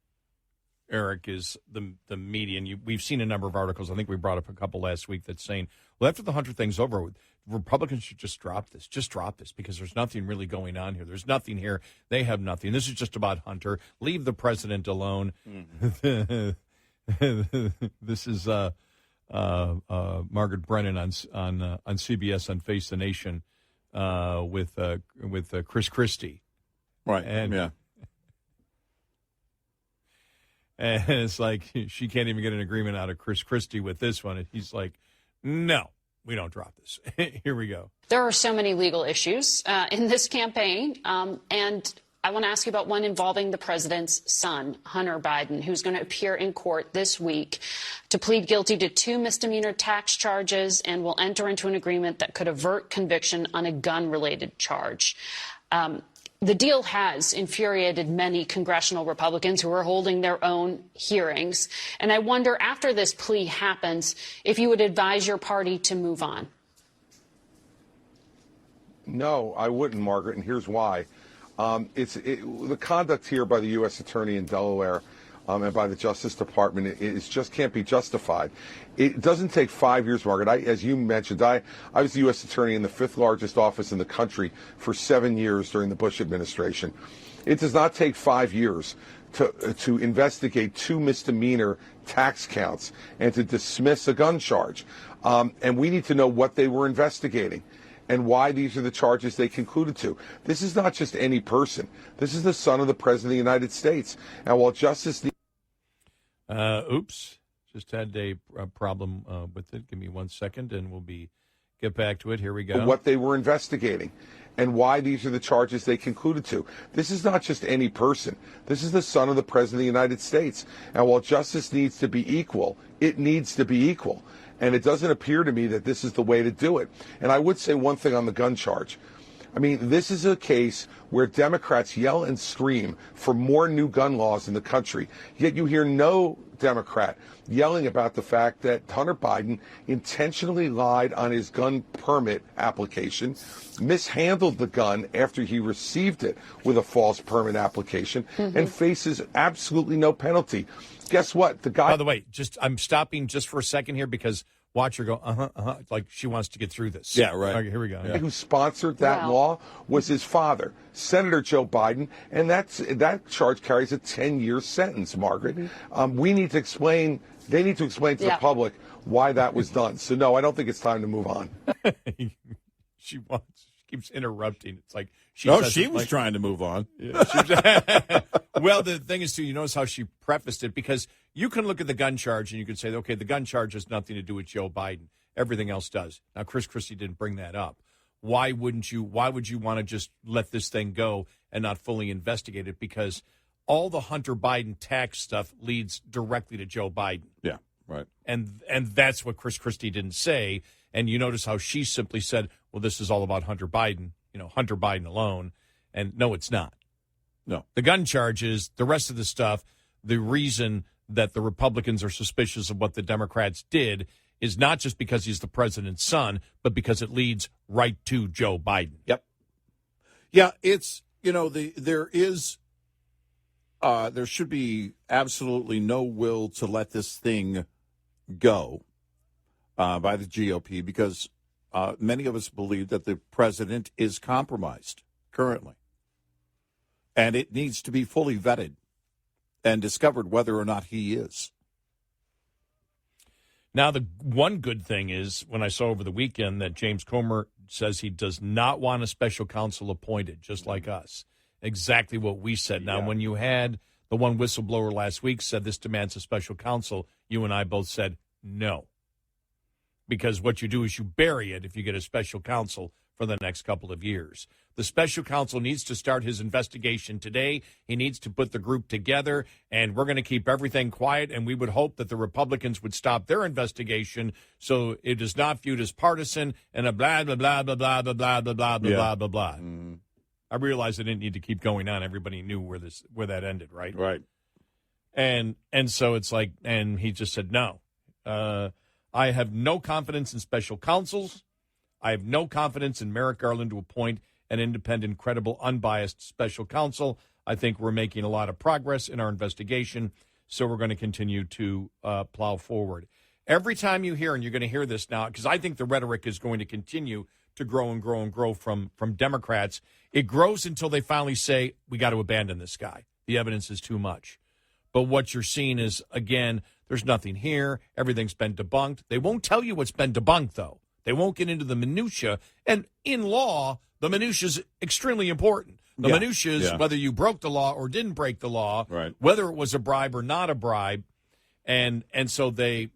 Eric, is the media, and we've seen a number of articles. I think we brought up a couple last week that's saying, well, after the Hunter thing's over, Republicans should just drop this. Just drop this, because there's nothing really going on here. There's nothing here. They have nothing. This is just about Hunter. Leave the president alone. This is Margaret Brennan on CBS on Face the Nation with Chris Christie, right? And it's like she can't even get an agreement out of Chris Christie with this one. And he's like, no, we don't drop this. Here we go. There are so many legal issues in this campaign, and I want to ask you about one involving the president's son, Hunter Biden, who's going to appear in court this week to plead guilty to 2 misdemeanor tax charges and will enter into an agreement that could avert conviction on a gun-related charge. The deal has infuriated many congressional Republicans who are holding their own hearings. And I wonder, after this plea happens, if you would advise your party to move on. No, I wouldn't, Margaret, and here's why. The conduct here by the U.S. Attorney in Delaware and by the Justice Department just can't be justified. It doesn't take 5 years, Margaret. As you mentioned, I was the U.S. Attorney in the 5th largest office in the country for 7 years during the Bush administration. It does not take 5 years to investigate 2 misdemeanor tax counts and to dismiss a gun charge. And we need to know what they were investigating and why these are the charges they concluded to. This is not just any person. This is the son of the President of the United States. And while Justice... Oops. Just had a problem with it. Give me 1 second, and we'll be Get back to it. Here we go. What they were investigating and why these are the charges they concluded to. This is not just any person. This is the son of the President of the United States. And while justice needs to be equal, it needs to be equal. And it doesn't appear to me that this is the way to do it. And I would say one thing on the gun charge. I mean, this is a case where Democrats yell and scream for more new gun laws in the country, yet you hear no Democrat yelling about the fact that Hunter Biden intentionally lied on his gun permit application, mishandled the gun after he received it with a false permit application, and faces absolutely no penalty. Guess what? The guy. By the way, I'm stopping just for a second here because watch her go, like she wants to get through this. Yeah, right. Okay, here we go. The guy who sponsored that law was his father, Senator Joe Biden, and that charge carries a 10-year sentence, Margaret. We need to explain. They need to explain to the public why that was done. So, no, I don't think it's time to move on. She keeps interrupting. It's like she was trying to move on. Yeah, well, the thing is, too, you notice how she prefaced it, because you can look at the gun charge and you can say, okay, the gun charge has nothing to do with Joe Biden. Everything else does. Now, Chris Christie didn't bring that up. Why would you want to just let this thing go and not fully investigate it? Because all the Hunter Biden tax stuff leads directly to Joe Biden. Yeah, right. And that's what Chris Christie didn't say. And you notice how she simply said, well, this is all about Hunter Biden, Hunter Biden alone. And no, it's not. No. The gun charges, the rest of the stuff, the reason that the Republicans are suspicious of what the Democrats did is not just because he's the president's son, but because it leads right to Joe Biden. Yep. Yeah, it's, there should be absolutely no will to let this thing go by the GOP, because many of us believe that the president is compromised currently. And it needs to be fully vetted and discovered whether or not he is. Now, the one good thing is, when I saw over the weekend that James Comer says he does not want a special counsel appointed, just like us. Exactly what we said. Now, when you had the one whistleblower last week said this demands a special counsel, you and I both said no. Because what you do is you bury it if you get a special counsel for the next couple of years. The special counsel needs to start his investigation today. He needs to put the group together, and we're going to keep everything quiet, and we would hope that the Republicans would stop their investigation so it is not viewed as partisan and a blah, blah, blah, blah, blah, blah, blah, blah, blah, blah, blah, blah. I realized I didn't need to keep going on. Everybody knew where that ended, right? Right. And so it's like, and he just said, no. I have no confidence in special counsels. I have no confidence in Merrick Garland to appoint an independent, credible, unbiased special counsel. I think we're making a lot of progress in our investigation, so we're going to continue to plow forward. Every time you hear, and you're going to hear this now, because I think the rhetoric is going to continue to grow and grow and grow from Democrats. It grows until they finally say, we got to abandon this guy. The evidence is too much. But what you're seeing is, again, there's nothing here. Everything's been debunked. They won't tell you what's been debunked, though. They won't get into the minutia. And in law, the minutia is extremely important. The minutia is whether you broke the law or didn't break the law, right, whether it was a bribe or not a bribe. And so they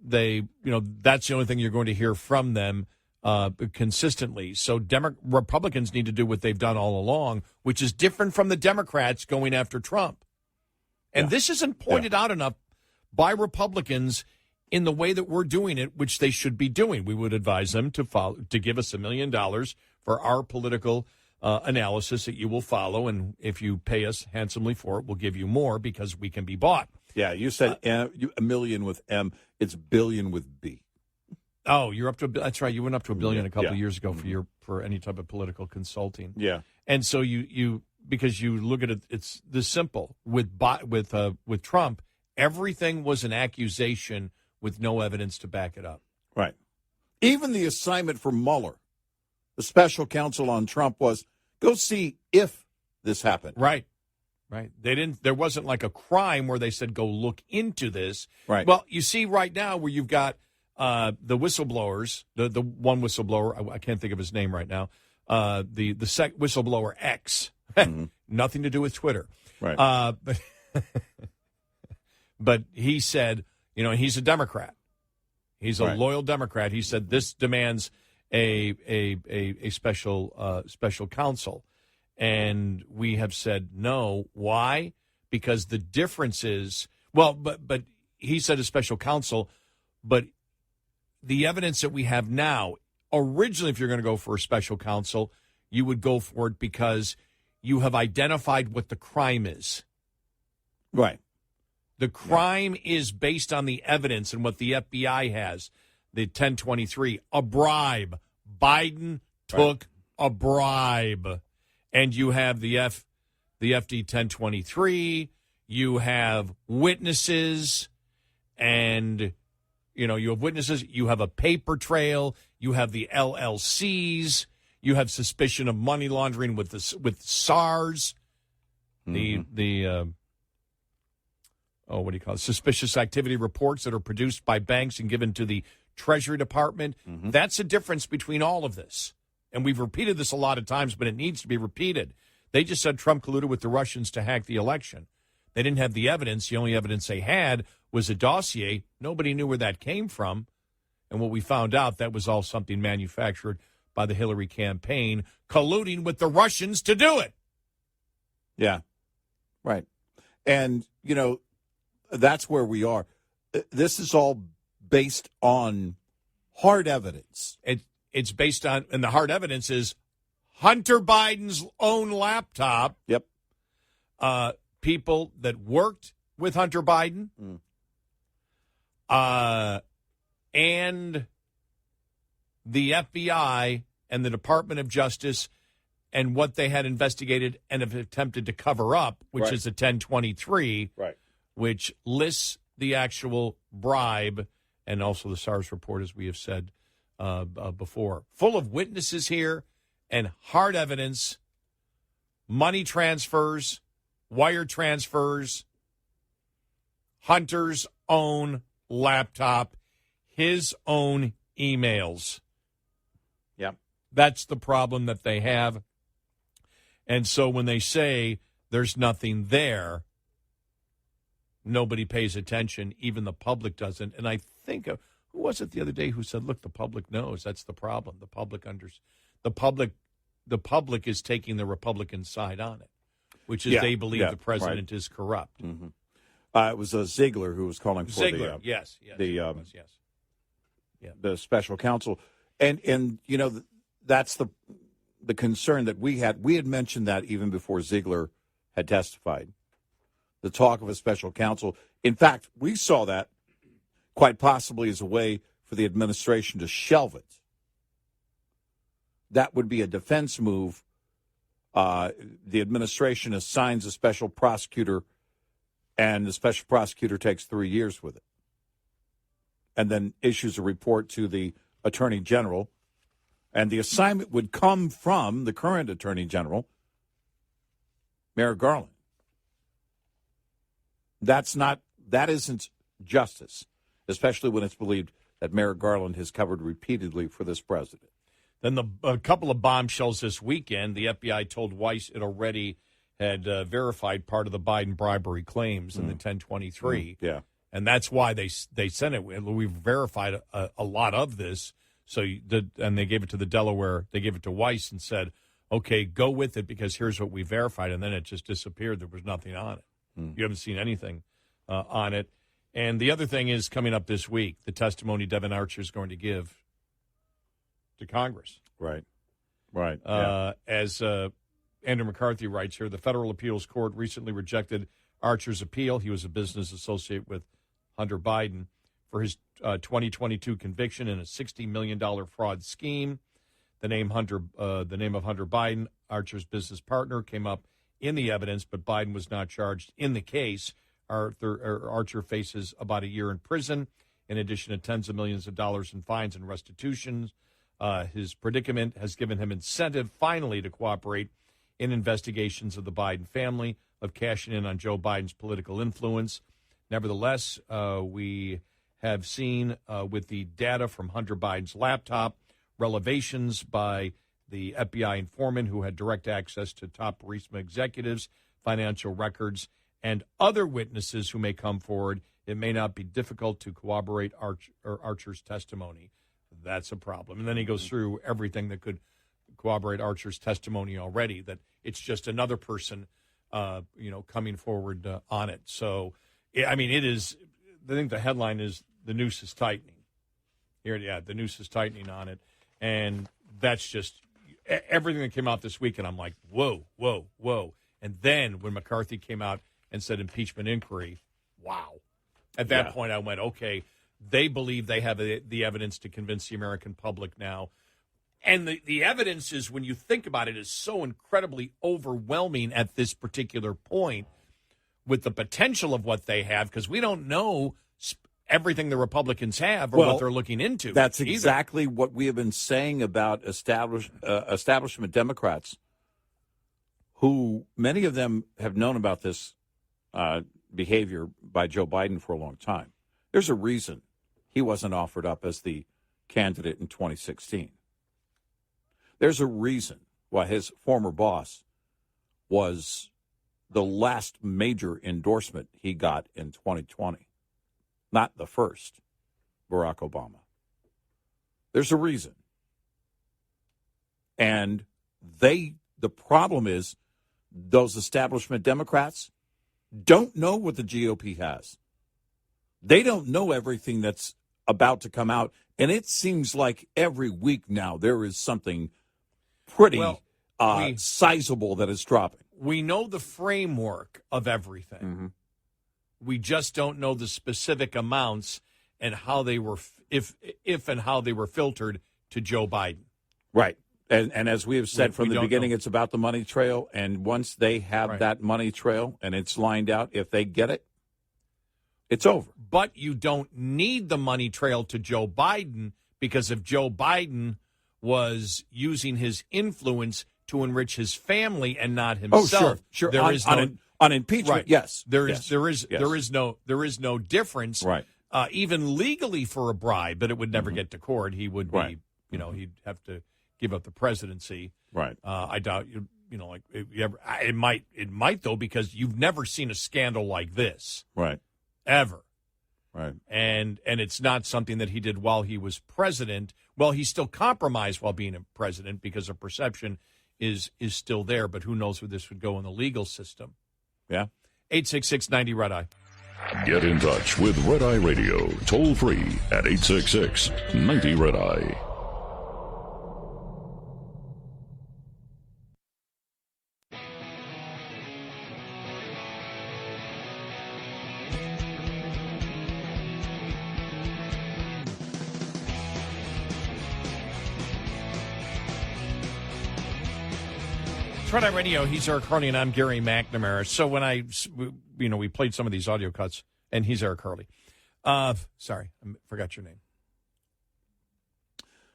that's the only thing you're going to hear from them consistently. So Republicans need to do what they've done all along, which is different from the Democrats going after Trump. And this isn't pointed out enough by Republicans in the way that we're doing it, which they should be doing. We would advise them to give us $1 million for our political analysis that you will follow. And if you pay us handsomely for it, we'll give you more because we can be bought. Yeah, you said $1 million with M. It's billion with B. Oh, you're up to that's right. You went up to $1 billion a couple of years ago for any type of political consulting. Yeah, and so you because you look at it, it's this simple with Trump. Everything was an accusation with no evidence to back it up. Right. Even the assignment for Mueller, the special counsel on Trump, was go see if this happened. Right. Right. There wasn't like a crime where they said, go look into this. Right. Well, you see right now where you've got the whistleblowers, the one whistleblower, I can't think of his name right now, the whistleblower X, nothing to do with Twitter. Right. But he said, he's a Democrat. He's a loyal Democrat. He said this demands a special counsel. And we have said no. Why? Because the difference is, well, but he said a special counsel, but the evidence that we have now, originally, if you're going to go for a special counsel, you would go for it because you have identified what the crime is. Right. The crime is based on the evidence and what the FBI has. The 1023, a bribe. Biden took a bribe. And you have the FD 1023, you have witnesses, and, you have witnesses, you have a paper trail, you have the LLCs, you have suspicion of money laundering with SARS, suspicious activity reports that are produced by banks and given to the Treasury Department. That's the difference between all of this. And we've repeated this a lot of times, but it needs to be repeated. They just said Trump colluded with the Russians to hack the election. They didn't have the evidence. The only evidence they had was a dossier. Nobody knew where that came from. And what we found out, that was all something manufactured by the Hillary campaign, colluding with the Russians to do it. Yeah, right. And, that's where we are. This is all based on hard evidence. It's based on, and the hard evidence is Hunter Biden's own laptop. Yep. People that worked with Hunter Biden. And the FBI and the Department of Justice and what they had investigated and have attempted to cover up, which is a 1023, which lists the actual bribe and also the SARS report, as we have said before. Full of witnesses here and hard evidence, money transfers, wire transfers, Hunter's own laptop, his own emails. Yep. That's the problem that they have. And so when they say there's nothing there, nobody pays attention. Even the public doesn't. And I think, who was it the other day who said, look, the public knows. That's the problem. The public is taking the Republican side on it, which is they believe the president is corrupt. It was Ziegler who was calling for the special counsel. And that's the concern that we had. We had mentioned that even before Ziegler had testified, the talk of a special counsel. In fact, we saw that quite possibly as a way for the administration to shelve it. That would be a defense move. The administration assigns a special prosecutor, and the special prosecutor takes 3 years with it, and then issues a report to the attorney general. And the assignment would come from the current attorney general, Merrick Garland. That isn't justice, especially when it's believed that Merrick Garland has covered repeatedly for this president. Then a couple of bombshells this weekend. The FBI told Weiss it already had verified part of the Biden bribery claims in the 1023. Yeah. And that's why they sent it. We've verified a lot of this. And they gave it to the Delaware. They gave it to Weiss and said, okay, go with it because here's what we verified. And then it just disappeared. There was nothing on it. You haven't seen anything on it. And the other thing is coming up this week, the testimony Devin Archer is going to give to Congress. Right. As Andrew McCarthy writes here, the Federal Appeals Court recently rejected Archer's appeal. He was a business associate with Hunter Biden for his 2022 conviction in a $60 million fraud scheme. The name of Hunter Biden, Archer's business partner, came up in the evidence, but Biden was not charged in the case. Archer faces about a year in prison, in addition to tens of millions of dollars in fines and restitutions. His predicament has given him incentive, finally, to cooperate in investigations of the Biden family, of cashing in on Joe Biden's political influence. Nevertheless, we have seen with the data from Hunter Biden's laptop, revelations by the FBI informant who had direct access to top Burisma executives, financial records, and other witnesses who may come forward, it may not be difficult to corroborate Archer's testimony. That's a problem. And then he goes through everything that could corroborate Archer's testimony already, that it's just another person, coming forward on it. So, I mean, it is, I think the headline is the noose is tightening. Here, yeah, the noose is tightening on it. And that's just everything that came out this week. And I'm like, whoa, whoa, whoa. And then when McCarthy came out and said impeachment inquiry, wow. At that point, I went, okay, they believe they have the evidence to convince the American public now. And the evidence is, when you think about it, is so incredibly overwhelming at this particular point with the potential of what they have, because we don't know everything the Republicans have or what they're looking into. That's exactly what we have been saying about establishment Democrats, who many of them have known about this behavior by Joe Biden for a long time. There's a reason he wasn't offered up as the candidate in 2016. There's a reason why his former boss was the last major endorsement he got in 2020, not the first, Barack Obama. There's a reason. And the problem is those establishment Democrats don't know what the GOP has. They don't know everything that's about to come out. And it seems like every week now there is something pretty sizable that is dropping. We know the framework of everything. Mm-hmm. We just don't know the specific amounts and how they were, if and how they were filtered to Joe Biden. Right. And as we have said from the beginning, it's about the money trail. And once they have that money trail and it's lined out, if they get it, it's over. But you don't need the money trail to Joe Biden, because if Joe Biden was using his influence to enrich his family and not himself, Oh, sure. there is no on impeachment. Yes, there is no difference. Right. Even legally for a bribe, but it would never get to court. He would be, he'd have to give up the presidency. Right. I doubt it might though, because you've never seen a scandal like this. Right. Ever. Right. And it's not something that he did while he was president. Well, he still compromised while being a president because the perception is still there, but who knows where this would go in the legal system. Yeah. 866-90-RED-EYE. Get in touch with Red Eye Radio, toll free at 866-90-RED-EYE. Red Eye Radio, he's Eric Harley, and I'm Gary McNamara. So when we played some of these audio cuts, and he's Eric Harley. Sorry, I forgot your name.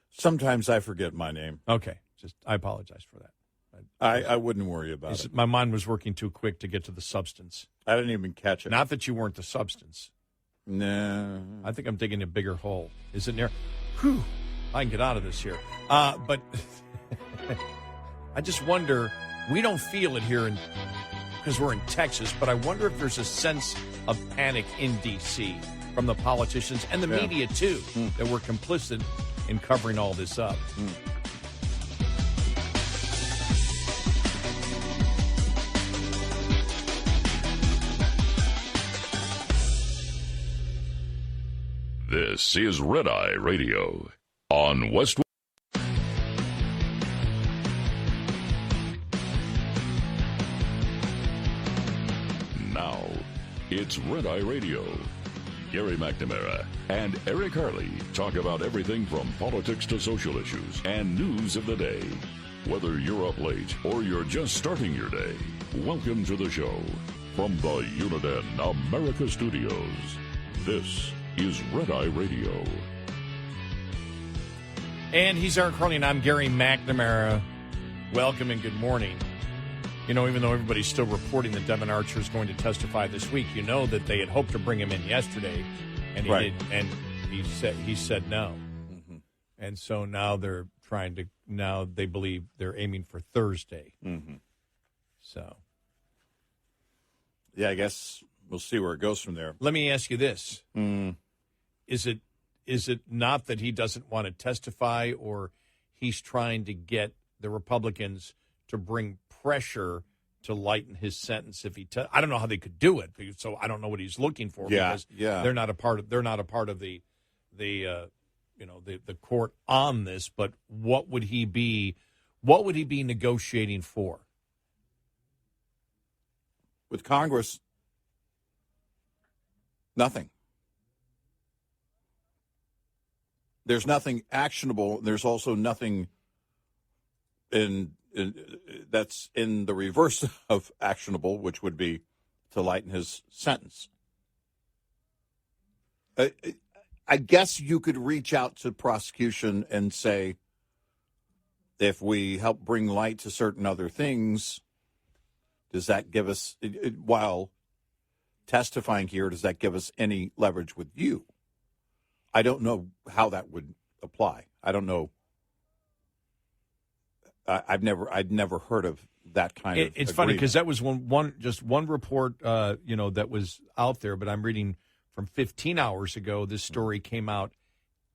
Sometimes I forget my name. Okay, I apologize for that. I wouldn't worry about it. My mind was working too quick to get to the substance. I didn't even catch it. Not that you weren't the substance. No. I think I'm digging a bigger hole. Is it near? Whew, I can get out of this here. But I just wonder, we don't feel it here because we're in Texas, but I wonder if there's a sense of panic in D.C. from the politicians and the media, too, that we're complicit in covering all this up. This is Red Eye Radio on West. Now, it's Red Eye Radio. Gary McNamara and Eric Harley talk about everything from politics to social issues and news of the day. Whether you're up late or you're just starting your day, welcome to the show. From the Uniden America Studios, this is Red Eye Radio. And he's Eric Harley, and I'm Gary McNamara. Welcome and good morning. You know, even though everybody's still reporting that Devin Archer is going to testify this week, you know that they had hoped to bring him in yesterday, and he did, and he said no. Mm-hmm. And so now they believe they're aiming for Thursday. Mm-hmm. So Yeah, I guess we'll see where it goes from there. Let me ask you this. Is it not that he doesn't want to testify, or he's trying to get the Republicans to bring pressure to lighten his sentence if he I don't know how they could do it, so I don't know what he's looking for, because they're not a part of the court on this. But what would he be negotiating for? With Congress, nothing. There's nothing actionable. There's also nothing that's in the reverse of actionable, which would be to lighten his sentence. I guess you could reach out to prosecution and say, if we help bring light to certain other things, does that give us, while testifying here, does that give us any leverage with you? I don't know how that would apply. I don't know. I'd never heard of that kind of. It's funny because that was one report, that was out there. But I'm reading from 15 hours ago. This story came out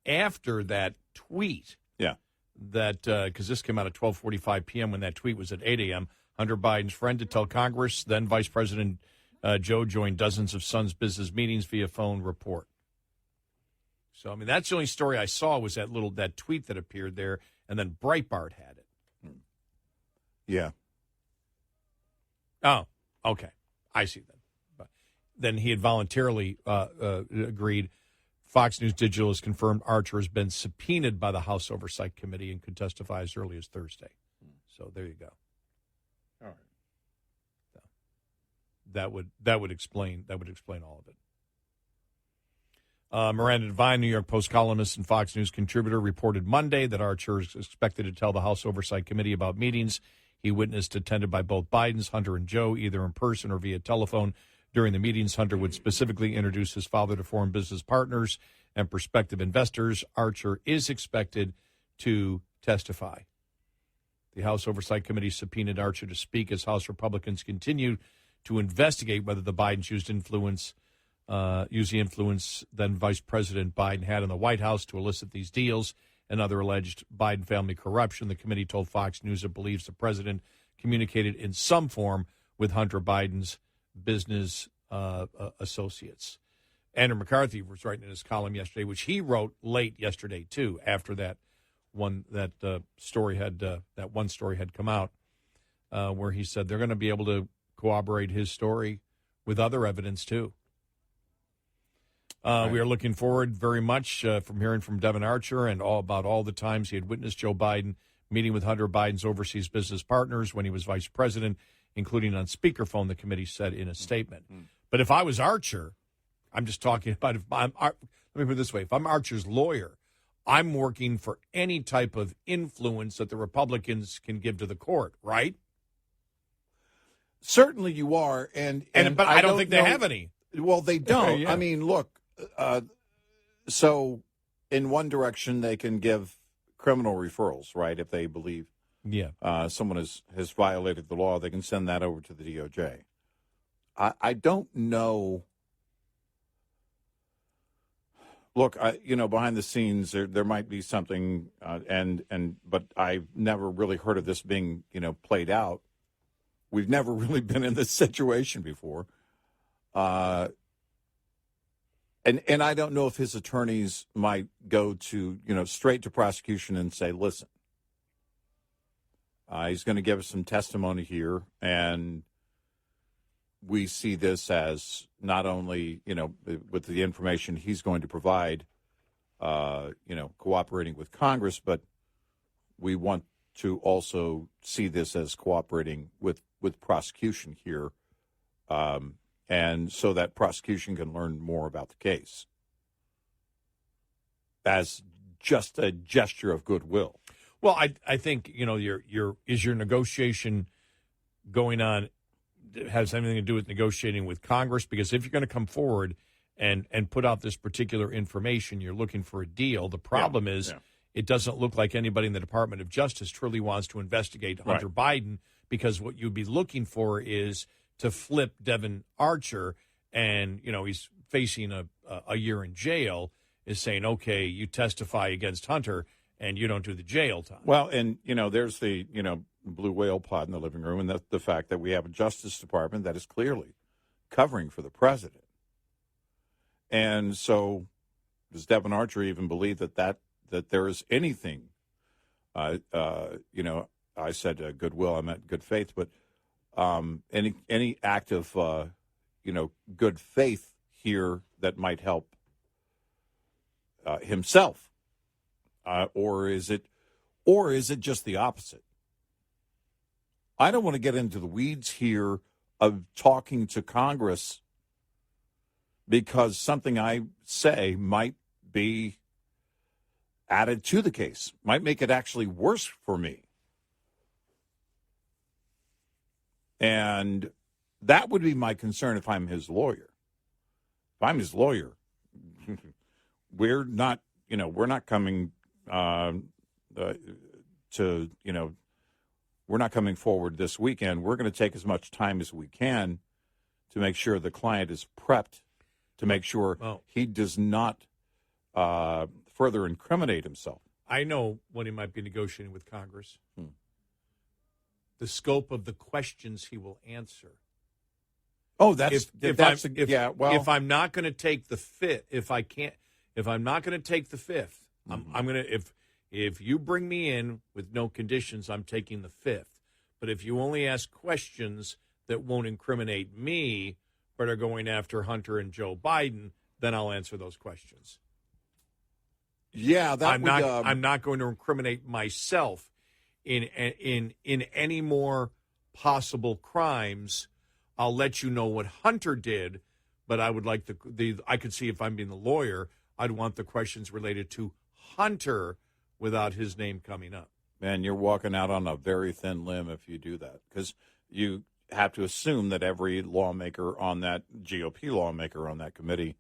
after that tweet. Yeah. That because this came out at 12:45 p.m. when that tweet was at 8 a.m. Hunter Biden's friend to tell Congress, then Vice President Joe joined dozens of son's business meetings via phone report. So, I mean, that's the only story I saw was that tweet that appeared there, and then Breitbart had it. Yeah. Oh, okay. I see that. But then he had voluntarily agreed. Fox News Digital has confirmed Archer has been subpoenaed by the House Oversight Committee and could testify as early as Thursday. So there you go. All right. So that would explain all of it. Miranda Devine, New York Post columnist and Fox News contributor, reported Monday that Archer is expected to tell the House Oversight Committee about meetings he witnessed attended by both Bidens, Hunter and Joe, either in person or via telephone. During the meetings, Hunter would specifically introduce his father to foreign business partners and prospective investors. Archer is expected to testify. The House Oversight Committee subpoenaed Archer to speak as House Republicans continue to investigate whether the Bidens used the influence then Vice President Biden had in the White House to elicit these deals and other alleged Biden family corruption. The committee told Fox News it believes the president communicated in some form with Hunter Biden's business associates. Andrew McCarthy was writing in his column yesterday, which he wrote late yesterday too, after that one story had come out, where he said they're going to be able to corroborate his story with other evidence too. We are looking forward very much from hearing from Devin Archer and about all the times he had witnessed Joe Biden meeting with Hunter Biden's overseas business partners when he was vice president, including on speakerphone, the committee said in a statement. But if I was Archer, I'm just talking about let me put it this way. If I'm Archer's lawyer, I'm working for any type of influence that the Republicans can give to the court, right? Certainly you are. But I don't think they have any. Well, they don't. Yeah. I mean, look, so in one direction, they can give criminal referrals, right? If they believe someone has violated the law, they can send that over to the DOJ. I don't know. Look, behind the scenes, there might be something, but I've never really heard of this being, played out. We've never really been in this situation before. And I don't know if his attorneys might go to, straight to prosecution and say, listen, he's going to give us some testimony here, and we see this as not only, with the information he's going to provide, cooperating with Congress, but we want to also see this as cooperating with prosecution here, and so that prosecution can learn more about the case as just a gesture of goodwill. Well, I think, your negotiation going on has anything to do with negotiating with Congress? Because if you're going to come forward and put out this particular information, you're looking for a deal. The problem is it doesn't look like anybody in the Department of Justice truly wants to investigate Hunter Biden, because what you'd be looking for is to flip Devin Archer, and he's facing a year in jail, is saying, okay, you testify against Hunter and you don't do the jail time. Well, and there's the blue whale pod in the living room, and that's the fact that we have a Justice Department that is clearly covering for the president. And so, does Devin Archer even believe that there is anything? I said goodwill, I meant good faith, but any act of good faith here that might help himself, or is it just the opposite? I don't want to get into the weeds here of talking to Congress because something I say might be added to the case, might make it actually worse for me. And that would be my concern if I'm his lawyer. If I'm his lawyer, we're not coming we're not coming forward this weekend. We're going to take as much time as we can to make sure the client is prepped, to make sure he does not further incriminate himself. I know what he might be negotiating with Congress. The scope of the questions he will answer. Oh, if I'm not going to take the fifth, if I'm not going to take the fifth, I'm going to, if you bring me in with no conditions, I'm taking the fifth. But if you only ask questions that won't incriminate me, but are going after Hunter and Joe Biden, then I'll answer those questions. Yeah, I'm not going to incriminate myself in any more possible crimes. I'll let you know what Hunter did, but I would like I could see if I'm being the lawyer, I'd want the questions related to Hunter without his name coming up. Man, you're walking out on a very thin limb if you do that, because you have to assume that every lawmaker on that GOP lawmaker on that committee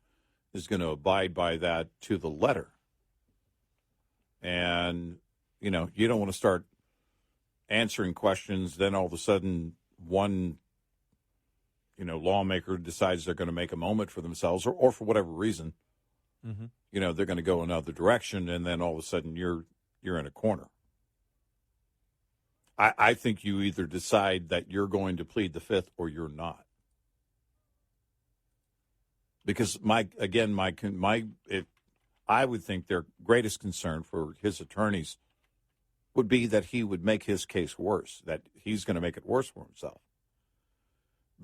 is going to abide by that to the letter. And, you don't want to start answering questions, then all of a sudden one, lawmaker decides they're going to make a moment for themselves or for whatever reason, they're going to go another direction, and then all of a sudden you're in a corner. I think you either decide that you're going to plead the fifth or you're not. Because I would think their greatest concern for his attorneys would be that he would make his case worse, that he's going to make it worse for himself.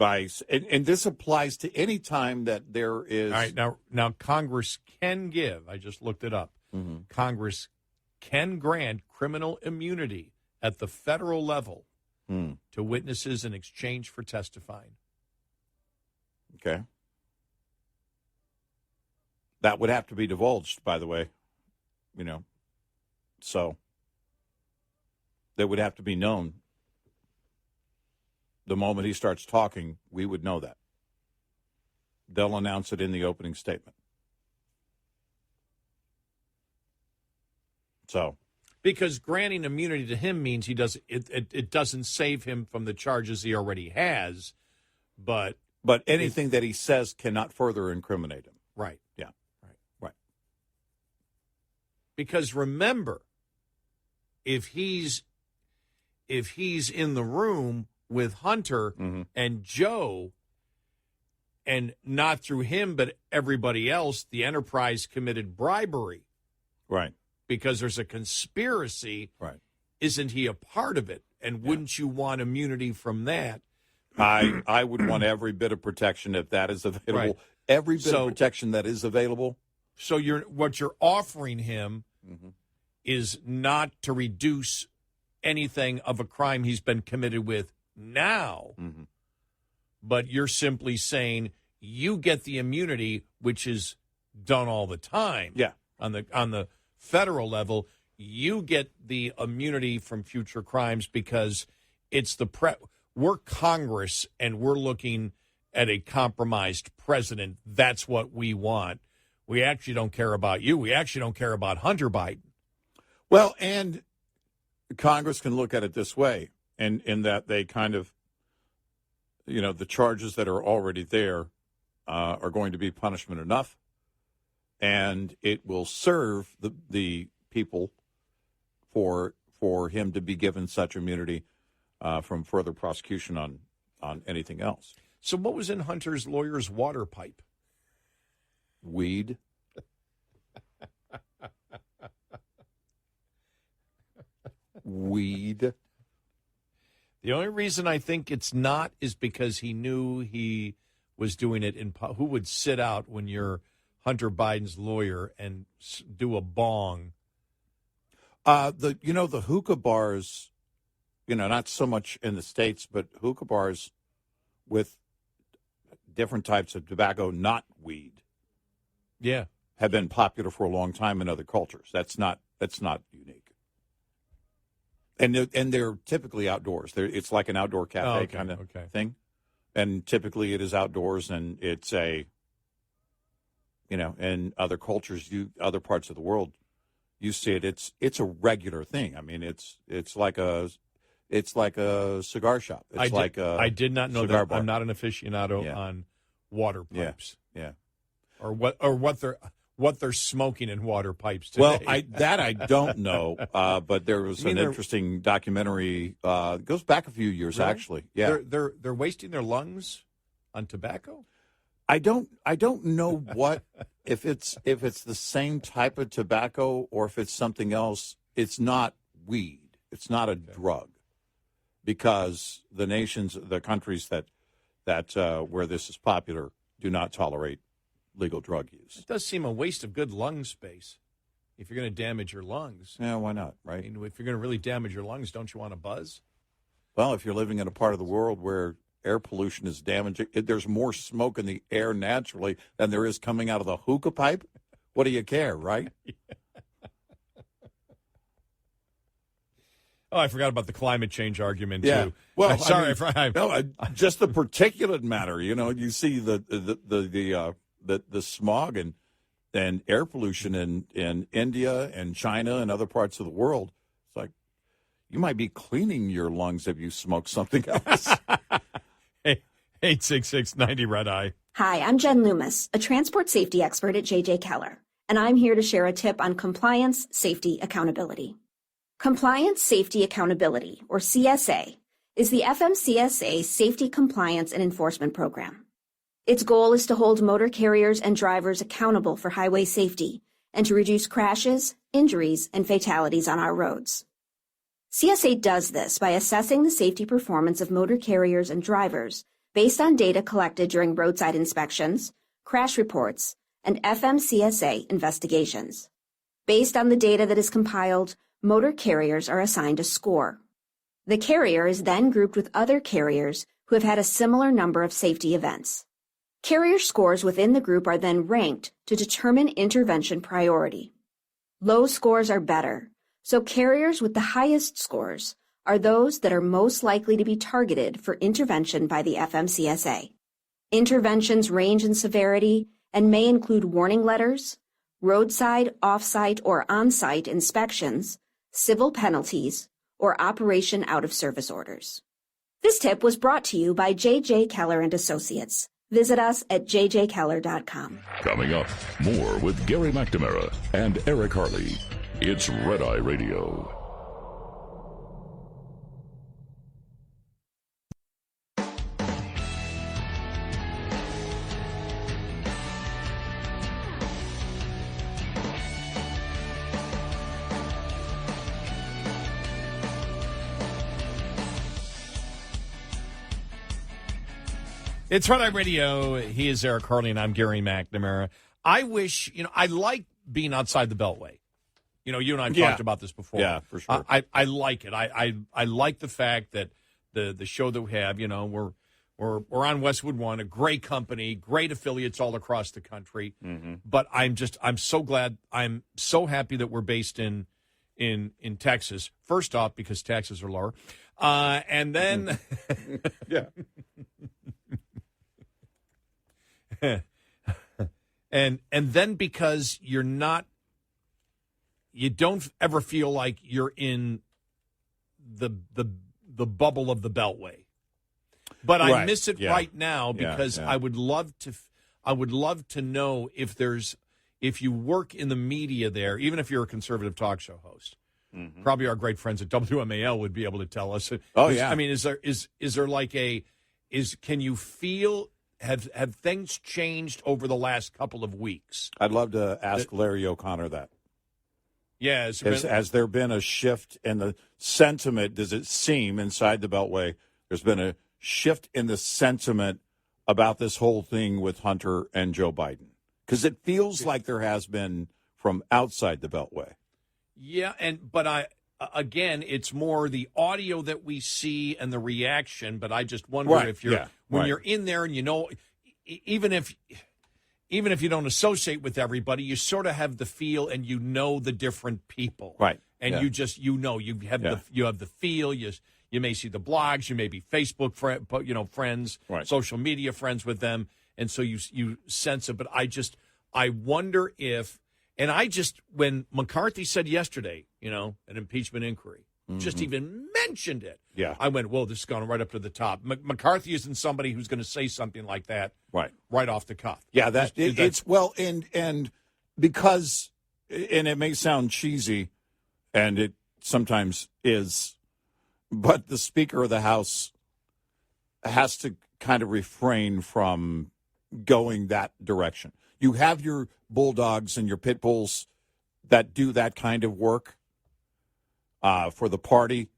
And this applies to any time that there is. All right, now Congress can give, I just looked it up, Congress can grant criminal immunity at the federal level to witnesses in exchange for testifying. Okay. That would have to be divulged, by the way, so that would have to be known. The moment he starts talking, we would know that. They'll announce it in the opening statement. So, because granting immunity to him means it doesn't save him from the charges he already has, but anything that he says cannot further incriminate him. Right. Yeah. Right. Because remember, if he's in the room with Hunter and Joe, and not through him but everybody else, the enterprise committed bribery. Right. Because there's a conspiracy. Right. Isn't he a part of it? And wouldn't you want immunity from that? I would want every bit of protection if that is available. Right. Every bit of protection that is available. So what you're offering him is not to reduce anything of a crime he's been committed with now, but you're simply saying you get the immunity, which is done all the time. Yeah. On the federal level, you get the immunity from future crimes because it's we're Congress and we're looking at a compromised president. That's what we want. We actually don't care about you. We actually don't care about Hunter Biden. Well, and Congress can look at it this way, in that they kind of the charges that are already there are going to be punishment enough, and it will serve the people for him to be given such immunity from further prosecution on anything else. So what was in Hunter's lawyer's water pipe? Weed. Weed. The only reason I think it's not is because he knew he was doing it who would sit out when you're Hunter Biden's lawyer and do a bong? The hookah bars, not so much in the States, but hookah bars with different types of tobacco, not weed. Yeah. Have been popular for a long time in other cultures. That's not unique. And they're typically outdoors. It's like an outdoor cafe kind of thing. And typically it is outdoors, and it's in other cultures, other parts of the world, you see it. It's a regular thing. I mean, it's like a cigar shop. I did not know that. Bar. I'm not an aficionado on water pipes. Yeah. Or what they're smoking in water pipes today. Well, I don't know, but there was an interesting documentary. It goes back a few years, really? Actually. Yeah, they're wasting their lungs on tobacco. I don't know what if it's the same type of tobacco or if it's something else. It's not weed. It's not a drug, because the countries that where this is popular do not tolerate legal drug use. It does seem a waste of good lung space if you're going to damage your lungs. Yeah, why not, right? I mean, if you're going to really damage your lungs, don't you want to buzz? Well, if you're living in a part of the world where air pollution is damaging, there's more smoke in the air naturally than there is coming out of the hookah pipe. What do you care, right? Oh, I forgot about the climate change argument, yeah. too. Well, sorry. Just the particulate matter. You see the smog and air pollution in India and China and other parts of the world. It's like you might be cleaning your lungs if you smoke something else. Hey, 866-90 Red Eye. Hi, I'm Jen Loomis, a transport safety expert at J.J. Keller, and I'm here to share a tip on compliance, safety, accountability. Compliance, Safety, Accountability, or CSA, is the FMCSA Safety, Compliance, and Enforcement Program. Its goal is to hold motor carriers and drivers accountable for highway safety and to reduce crashes, injuries, and fatalities on our roads. CSA does this by assessing the safety performance of motor carriers and drivers based on data collected during roadside inspections, crash reports, and FMCSA investigations. Based on the data that is compiled, motor carriers are assigned a score. The carrier is then grouped with other carriers who have had a similar number of safety events. Carrier scores within the group are then ranked to determine intervention priority. Low scores are better, so carriers with the highest scores are those that are most likely to be targeted for intervention by the FMCSA. Interventions range in severity and may include warning letters, roadside, off-site, or on-site inspections, civil penalties, or operation out-of-service orders. This tip was brought to you by J.J. Keller & Associates. Visit us at jjkeller.com. Coming up, more with Gary McNamara and Eric Harley. It's Red Eye Radio. It's Red Eye Radio. He is Eric Harley, and I'm Gary McNamara. I wish, I like being outside the Beltway. You and I have talked about this before. Yeah, for sure. I like it. I like the fact that the show that we have, we're on Westwood One, a great company, great affiliates all across the country. Mm-hmm. But I'm so glad, I'm so happy that we're based in Texas. First off, because taxes are lower, and then yeah. and then because you don't ever feel like you're in the bubble of the Beltway. But I Right. miss it Yeah. right now because Yeah. I would love to know if you work in the media there, even if you're a conservative talk show host. Mm-hmm. Probably our great friends at WMAL would be able to tell us. Oh, yeah. I mean, is there like can you feel have things changed over the last couple of weeks? I'd love to ask Larry O'Connor that. Yeah, Has there been a shift in the sentiment? Does it seem inside the Beltway there's been a shift in the sentiment about this whole thing with Hunter and Joe Biden? Because it feels like there has been from outside the Beltway. Yeah, but again, it's more the audio that we see and the reaction. But I just wonder if you're in there and even if you don't associate with everybody, you sort of have the feel and the different people, right? And you just you have the feel. You may see the blogs, you may be Facebook friends, right. social media friends with them, and so you sense it. But I wonder if. And when McCarthy said yesterday, an impeachment inquiry, just even mentioned it, I went, whoa, this is going right up to the top. McCarthy isn't somebody who's going to say something like that right off the cuff. Yeah, and because, and it may sound cheesy, and it sometimes is, but the Speaker of the House has to kind of refrain from going that direction. You have your bulldogs and your pit bulls that do that kind of work for the party.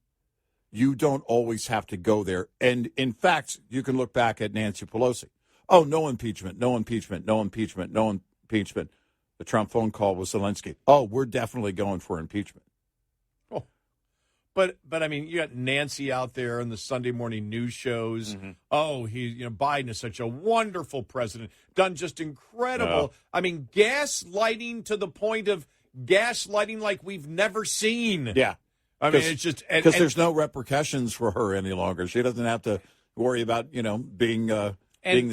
You don't always have to go there. And, in fact, you can look back at Nancy Pelosi. Oh, no impeachment, no impeachment, no impeachment, no impeachment. The Trump phone call with Zelensky. Oh, we're definitely going for impeachment. But I mean, you got Nancy out there in the Sunday morning news shows. Mm-hmm. Oh, Biden is such a wonderful president, done just incredible. I mean, gaslighting to the point of gaslighting like we've never seen. Yeah, I mean, it's just because there's no repercussions for her any longer. She doesn't have to worry about being the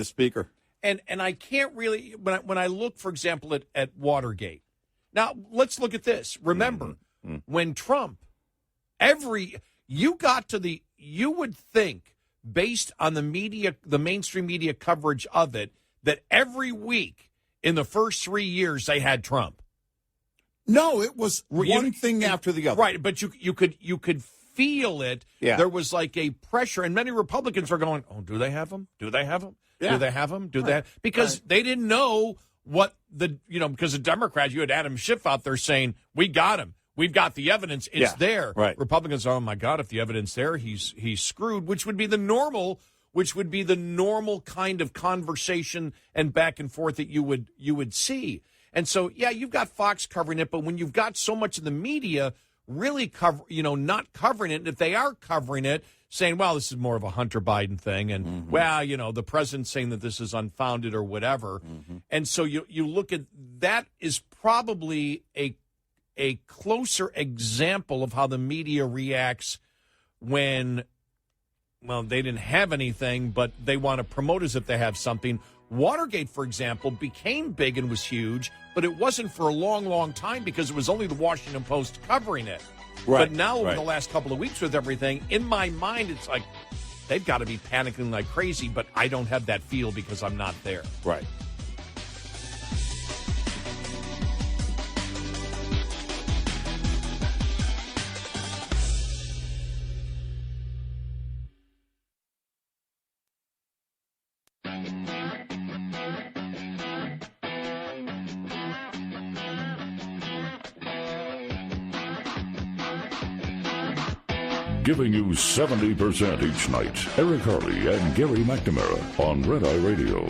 speaker. And I can't really when I look, for example, at Watergate. Now let's look at this. Remember when Trump. You would think, based on the media, the mainstream media coverage of it, that every week in the first 3 years they had Trump. No, it was one thing after the other. Right, but you could feel it. Yeah. There was like a pressure, and many Republicans are going, "Oh, do they have him? Do they have him? Yeah. Do they have him? Do they?" Because they didn't know what because the Democrats, you had Adam Schiff out there saying, "We got him. We've got the evidence. It's there." Right. Republicans, oh my God, if the evidence there, he's screwed, which would be the normal kind of conversation and back and forth that you would see. And so, you've got Fox covering it, but when you've got so much of the media really not covering it, and if they are covering it, saying, well, this is more of a Hunter Biden thing, and the president's saying that this is unfounded or whatever. Mm-hmm. And so you look at that is probably a closer example of how the media reacts when, they didn't have anything, but they want to promote as if they have something. Watergate, for example, became big and was huge, but it wasn't for a long, long time because it was only the Washington Post covering it. Right. But now, over the last couple of weeks with everything, in my mind, it's like they've got to be panicking like crazy, but I don't have that feel because I'm not there. Right. Giving you 70% each night. Eric Harley and Gary McNamara on Red Eye Radio.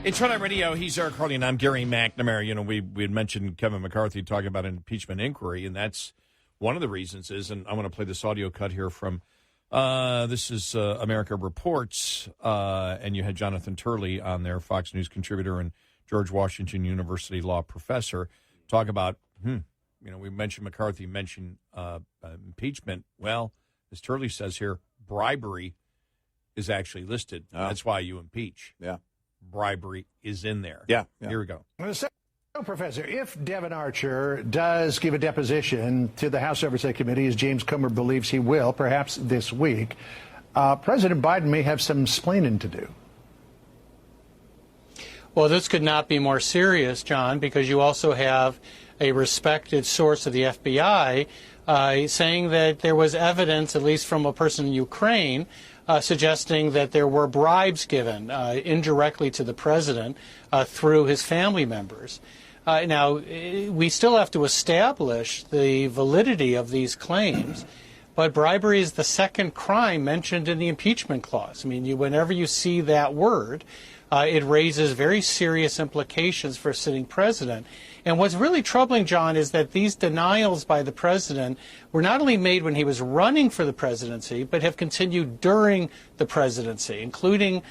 It's Red Eye Radio. He's Eric Harley, and I'm Gary McNamara. We had mentioned Kevin McCarthy talking about an impeachment inquiry, and that's one of the reasons is, and I want to play this audio cut here from, this is America Reports, and you had Jonathan Turley on there, Fox News contributor and George Washington University law professor, talk about, we mentioned McCarthy, mentioned impeachment. Well, as Turley says here, bribery is actually listed. That's why you impeach. Yeah. Bribery is in there. Yeah. Here we go. So, Professor, if Devin Archer does give a deposition to the House Oversight Committee, as James Comer believes he will, perhaps this week, President Biden may have some splaining to do. Well, this could not be more serious, John, because you also have a respected source of the FBI saying that there was evidence, at least from a person in Ukraine, suggesting that there were bribes given indirectly to the president through his family members. Now, we still have to establish the validity of these claims, but bribery is the second crime mentioned in the impeachment clause. I mean, whenever you see that word, it raises very serious implications for a sitting president. And what's really troubling, John, is that these denials by the president were not only made when he was running for the presidency, but have continued during the presidency, including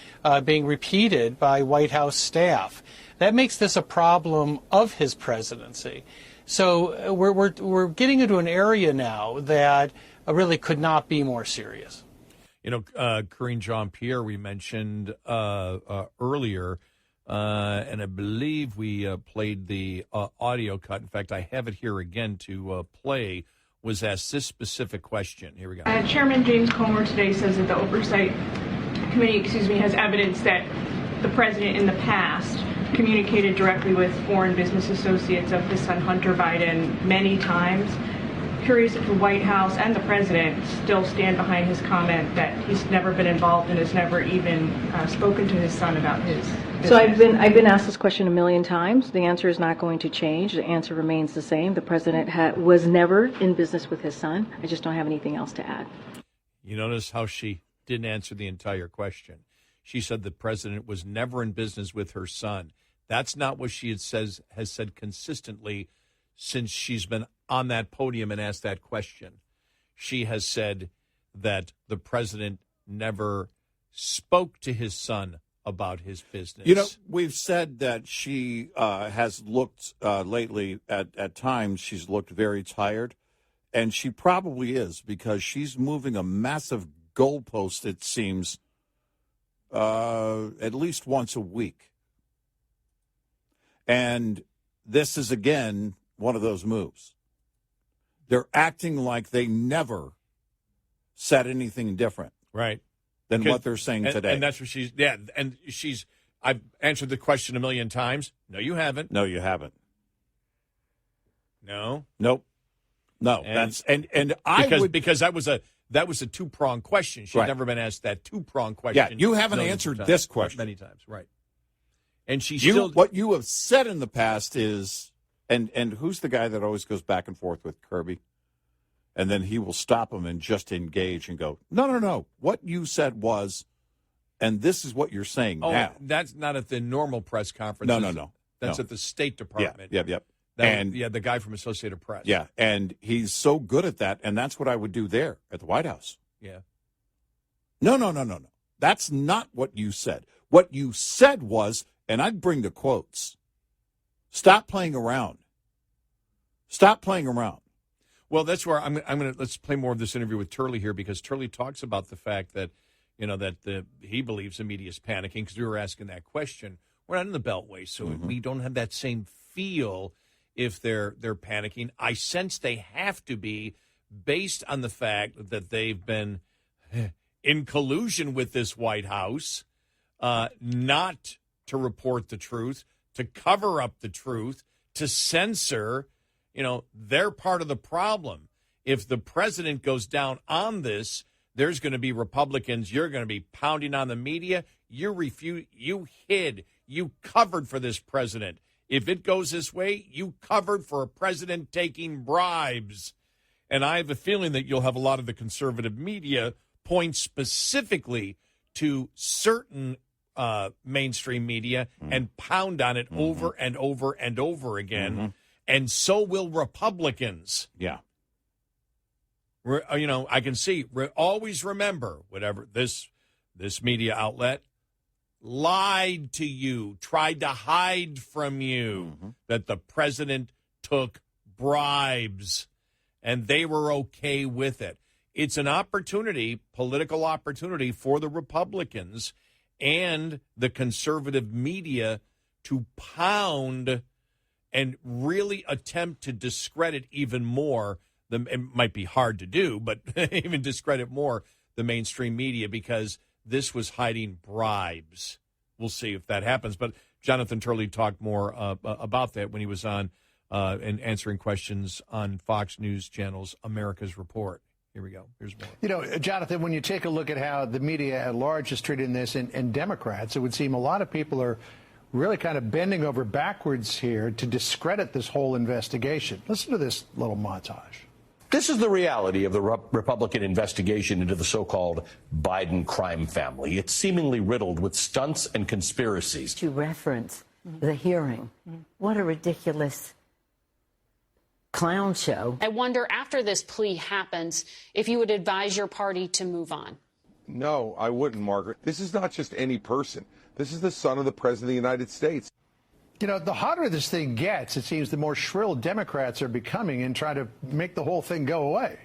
being repeated by White House staff. That makes this a problem of his presidency. So we're getting into an area now that really could not be more serious. You know, Karine Jean-Pierre, we mentioned earlier, and I believe we played the audio cut. In fact, I have it here again to play, was asked this specific question. Here we go. Chairman James Comer today says that the Oversight Committee, has evidence that the president in the past communicated directly with foreign business associates of his son Hunter Biden many times. Curious if the White House and the president still stand behind his comment that he's never been involved and has never even spoken to his son about his business. So I've been asked this question a million times. The answer is not going to change. The answer remains the same. The president was never in business with his son. I just don't have anything else to add. You notice how she didn't answer the entire question. She said the president was never in business with her son. That's not what she has said consistently since she's been on that podium and asked that question. She has said that the president never spoke to his son about his business. You know, we've said that she has looked lately, at times, she's looked very tired. And she probably is, because she's moving a massive goalpost, it seems, at least once a week. And this is, again, one of those moves. They're acting like they never said anything different, right, than what they're saying today. And that's what I've answered the question a million times. No, you haven't. No, you haven't. No. Nope. No. Because that was a two-pronged question. She's never been asked that two-pronged question. Yeah, you haven't answered this question many times, right? And what you have said in the past is. And who's the guy that always goes back and forth with Kirby? And then he will stop him and just engage and go, no. What you said was, and this is what you're saying now. That's not at the normal press conference. No. That's at the State Department. Yep. The guy from Associated Press. Yeah, and he's so good at that, and that's what I would do there at the White House. Yeah. No. That's not what you said. What you said was, and I'd bring the quotes, stop playing around. Stop playing around. Well, that's where I'm going to let's play more of this interview with Turley here, because Turley talks about the fact that, he believes the media is panicking, because we were asking that question. We're not in the Beltway, so we don't have that same feel if they're panicking. I sense they have to be, based on the fact that they've been in collusion with this White House, not to report the truth, to cover up the truth, to censor. They're part of the problem. If the president goes down on this, there's going to be Republicans. You're going to be pounding on the media. You covered for this president. If it goes this way, you covered for a president taking bribes. And I have a feeling that you'll have a lot of the conservative media point specifically to certain mainstream media and pound on it over and over and over again. And so will Republicans. Yeah. I can see, always remember, whatever this media outlet lied to you, tried to hide from you that the president took bribes, and they were okay with it. It's an opportunity, political opportunity, for the Republicans and the conservative media to pound and really attempt to discredit even more. It might be hard to do, but even discredit more the mainstream media because this was hiding bribes. We'll see if that happens. But Jonathan Turley talked more about that when he was on and answering questions on Fox News Channel's America's Report. Here we go. Here's more. You know, Jonathan, when you take a look at how the media at large is treating this and Democrats, it would seem a lot of people are really kind of bending over backwards here to discredit this whole investigation. Listen to this little montage. This is the reality of the Republican investigation into the so-called Biden crime family. It's seemingly riddled with stunts and conspiracies. To reference the hearing. What a ridiculous clown show. I wonder, after this plea happens, if you would advise your party to move on. No, I wouldn't, Margaret. This is not just any person. This is the son of the President of the United States. You know, the hotter this thing gets, it seems the more shrill Democrats are becoming in trying to make the whole thing go away.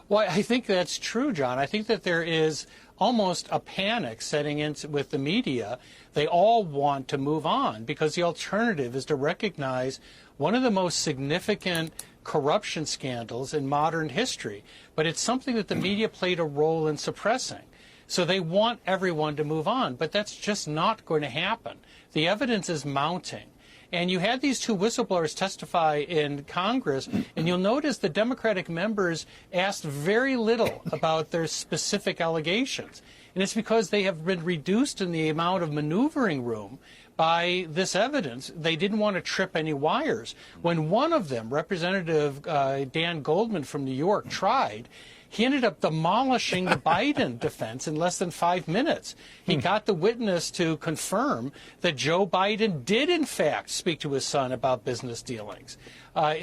Well, I think that's true, John. I think that there is almost a panic setting in with the media. They all want to move on because the alternative is to recognize one of the most significant corruption scandals in modern history. But it's something that the media played a role in suppressing. So they want everyone to move on, but that's just not going to happen. The evidence is mounting. And you had these two whistleblowers testify in Congress, and you'll notice the Democratic members asked very little about their specific allegations. And it's because they have been reduced in the amount of maneuvering room by this evidence. They didn't want to trip any wires. When one of them, Representative Dan Goldman from New York, tried, he ended up demolishing the Biden defense in less than 5 minutes. He got the witness to confirm that Joe Biden did, in fact, speak to his son about business dealings.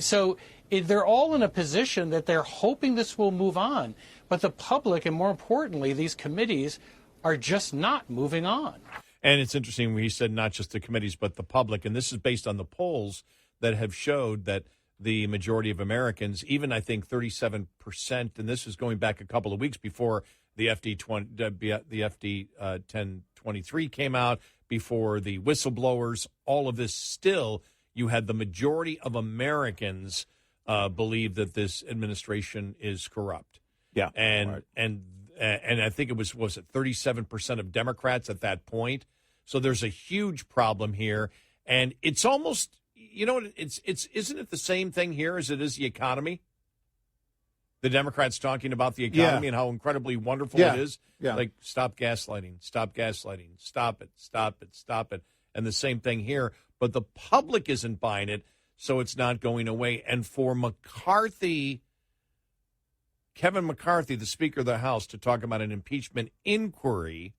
So they're all in a position that they're hoping this will move on. But the public, and more importantly, these committees, are just not moving on. And it's interesting when he said not just the committees, but the public. And this is based on the polls that have showed that the majority of Americans, even I think 37%, and this is going back a couple of weeks before the FD 1023 came out, before the whistleblowers, all of this, still you had the majority of Americans believe that this administration is corrupt. Yeah, and I think it was it 37% of Democrats at that point. So there's a huge problem here, and it's almost. You know, isn't it the same thing here as it is the economy? The Democrats talking about the economy and how incredibly wonderful it is. Yeah. Like, stop gaslighting, stop gaslighting, stop it, stop it, stop it. And the same thing here. But the public isn't buying it, so it's not going away. And for McCarthy, Kevin McCarthy, the Speaker of the House, to talk about an impeachment inquiry,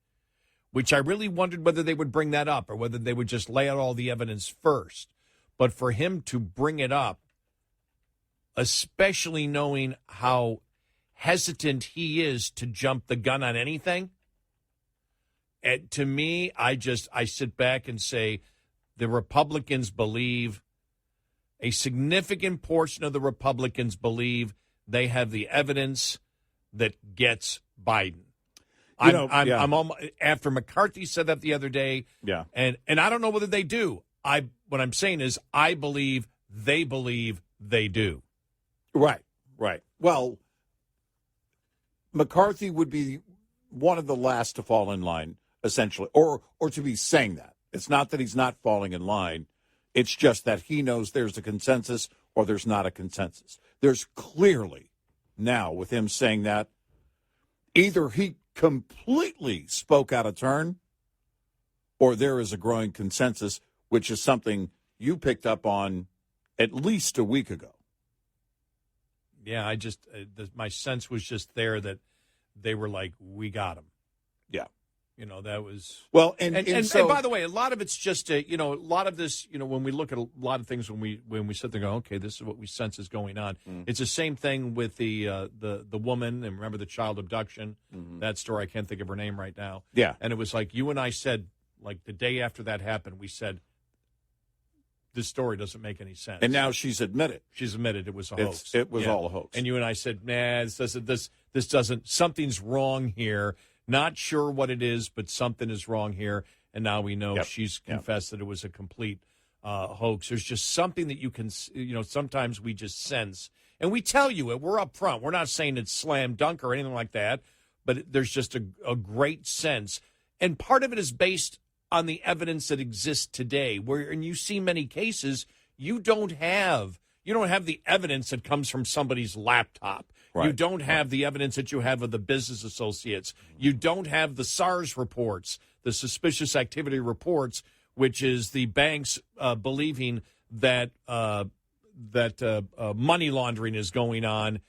which I really wondered whether they would bring that up or whether they would just lay out all the evidence first. But for him to bring it up, especially knowing how hesitant he is to jump the gun on anything, to me, I sit back and say the Republicans believe, a significant portion of the Republicans believe they have the evidence that gets Biden. I'm almost, after McCarthy said that the other day, and I don't know whether they do. What I'm saying is I believe they do. Right. Well, McCarthy would be one of the last to fall in line, essentially, or to be saying that. It's not that he's not falling in line. It's just that he knows there's a consensus or there's not a consensus. There's clearly now, with him saying that, either he completely spoke out of turn or there is a growing consensus, which is something you picked up on at least a week ago. Yeah, my sense was just there that they were like, we got him. Yeah. You know, that was... Well, and by the way, a lot of it's just, a lot of this, when we look at a lot of things, when we sit there and go, okay, this is what we sense is going on. It's the same thing with the woman, and remember the child abduction, that story, I can't think of her name right now. Yeah. And it was like you and I said, like the day after that happened, we said, this story doesn't make any sense. And now she's admitted. She's admitted it was a hoax. It was all a hoax. And you and I said, nah, this doesn't, something's wrong here. Not sure what it is, but something is wrong here. And now we know she's confessed that it was a complete hoax. There's just something that you can, sometimes we just sense. And we tell you it. We're up front. We're not saying it's slam dunk or anything like that, but there's just a great sense. And part of it is based on the evidence that exists today, and you see many cases, you don't have the evidence that comes from somebody's laptop. Right. You don't have the evidence that you have of the business associates. You don't have the SARS reports, the suspicious activity reports, which is the banks believing that money laundering is going on,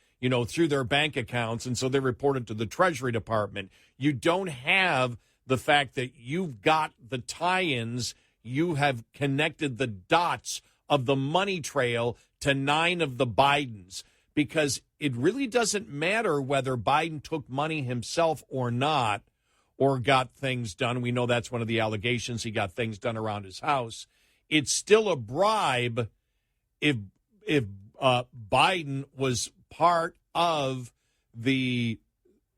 through their bank accounts, and so they report it to the Treasury Department. You don't have the fact that you've got the tie-ins, you have connected the dots of the money trail to 9 of the Bidens, because it really doesn't matter whether Biden took money himself or not, or got things done. We know that's one of the allegations. He got things done around his house. It's still a bribe if Biden was part of the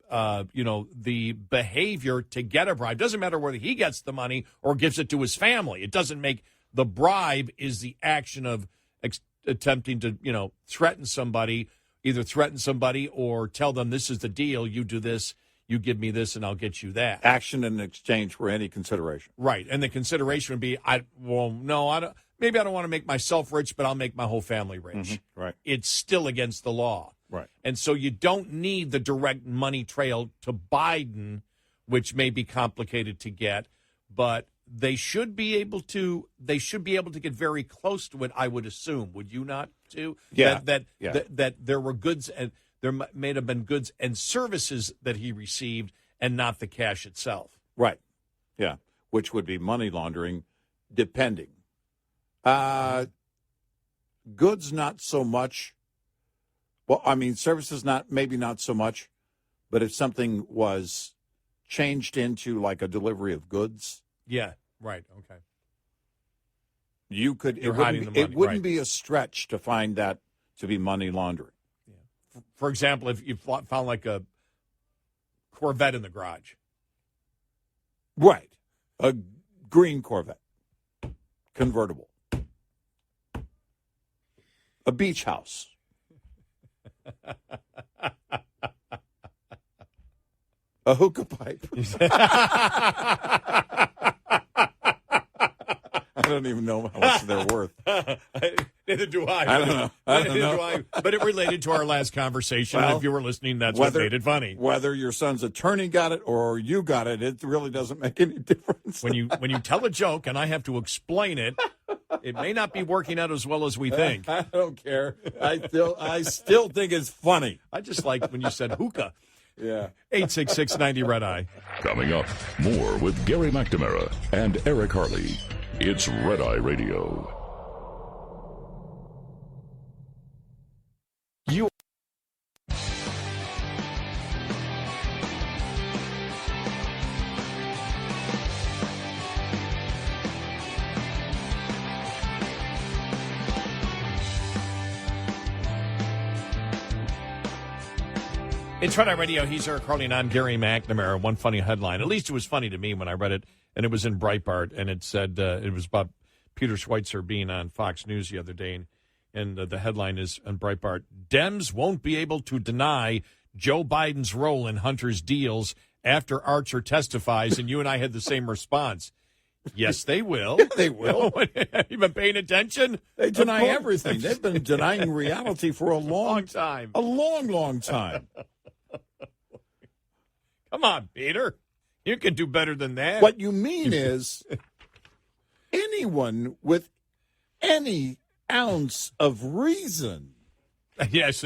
the behavior to get a bribe. Doesn't matter whether he gets the money or gives it to his family. It doesn't make the bribe is the action of attempting to, threaten somebody, either threaten somebody or tell them this is the deal. You do this, you give me this, and I'll get you that. Action in exchange for any consideration. Right. And the consideration would be, I don't want to make myself rich, but I'll make my whole family rich. Mm-hmm. Right. It's still against the law. Right. And so you don't need the direct money trail to Biden, which may be complicated to get, but they should be able to get very close to it, I would assume. Would you not too? Yeah. That there were goods, and there may have been goods and services that he received and not the cash itself. Right. Yeah. Which would be money laundering, depending. Goods, not so much. Well, I mean, services, maybe not so much, but if something was changed into like a delivery of goods. Yeah, right, okay. You could, it wouldn't be a stretch to find that to be money laundering. Yeah. For example, if you found like a Corvette in the garage. Right. A green Corvette. Convertible. A beach house. A hookah pipe. I don't even know how much they're worth. Neither do I. I don't know. Neither do I. But it related to our last conversation. Well, if you were listening, that's what made it funny. Whether your son's attorney got it or you got it, it really doesn't make any difference. When you tell a joke and I have to explain it, it may not be working out as well as we think. I don't care. I still think it's funny. I just like when you said hookah. Yeah. 866-90 Red Eye. Coming up, more with Gary McNamara and Eric Harley. It's Red Eye Radio. It's Red Eye Radio. He's Eric Harley, and I'm Gary McNamara. One funny headline. At least it was funny to me when I read it, and it was in Breitbart, and it said it was about Peter Schweitzer being on Fox News the other day, and the headline is on Breitbart, Dems won't be able to deny Joe Biden's role in Hunter's deals after Archer testifies, and you and I had the same response. Yes, they will. Yeah, they will. Have you been paying attention? They deny everything. They've been denying reality for a long time. A long, long time. Come on, Peter. You can do better than that. What you mean is anyone with any ounce of reason yes.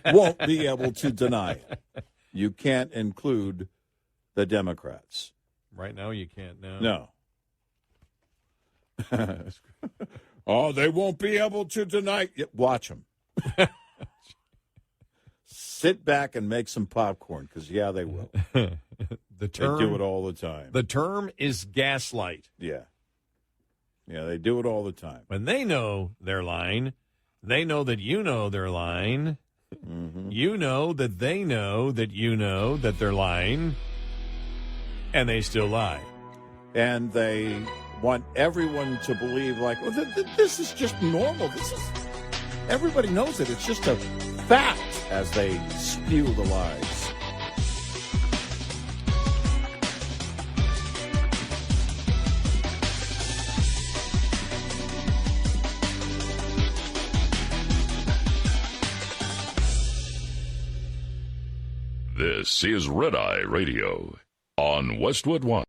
won't be able to deny it. You can't include the Democrats. Right now you can't, No. Oh, they won't be able to deny it. Watch them. Sit back and make some popcorn, because, yeah, they will. They do it all the time. The term is gaslight. Yeah. Yeah, they do it all the time. When they know they're lying, they know that you know they're lying. Mm-hmm. You know that they know that you know that they're lying, and they still lie. And they want everyone to believe like, well, this is just normal. Everybody knows it. It's just a fact as they spew the lies. This is Red Eye Radio on Westwood One.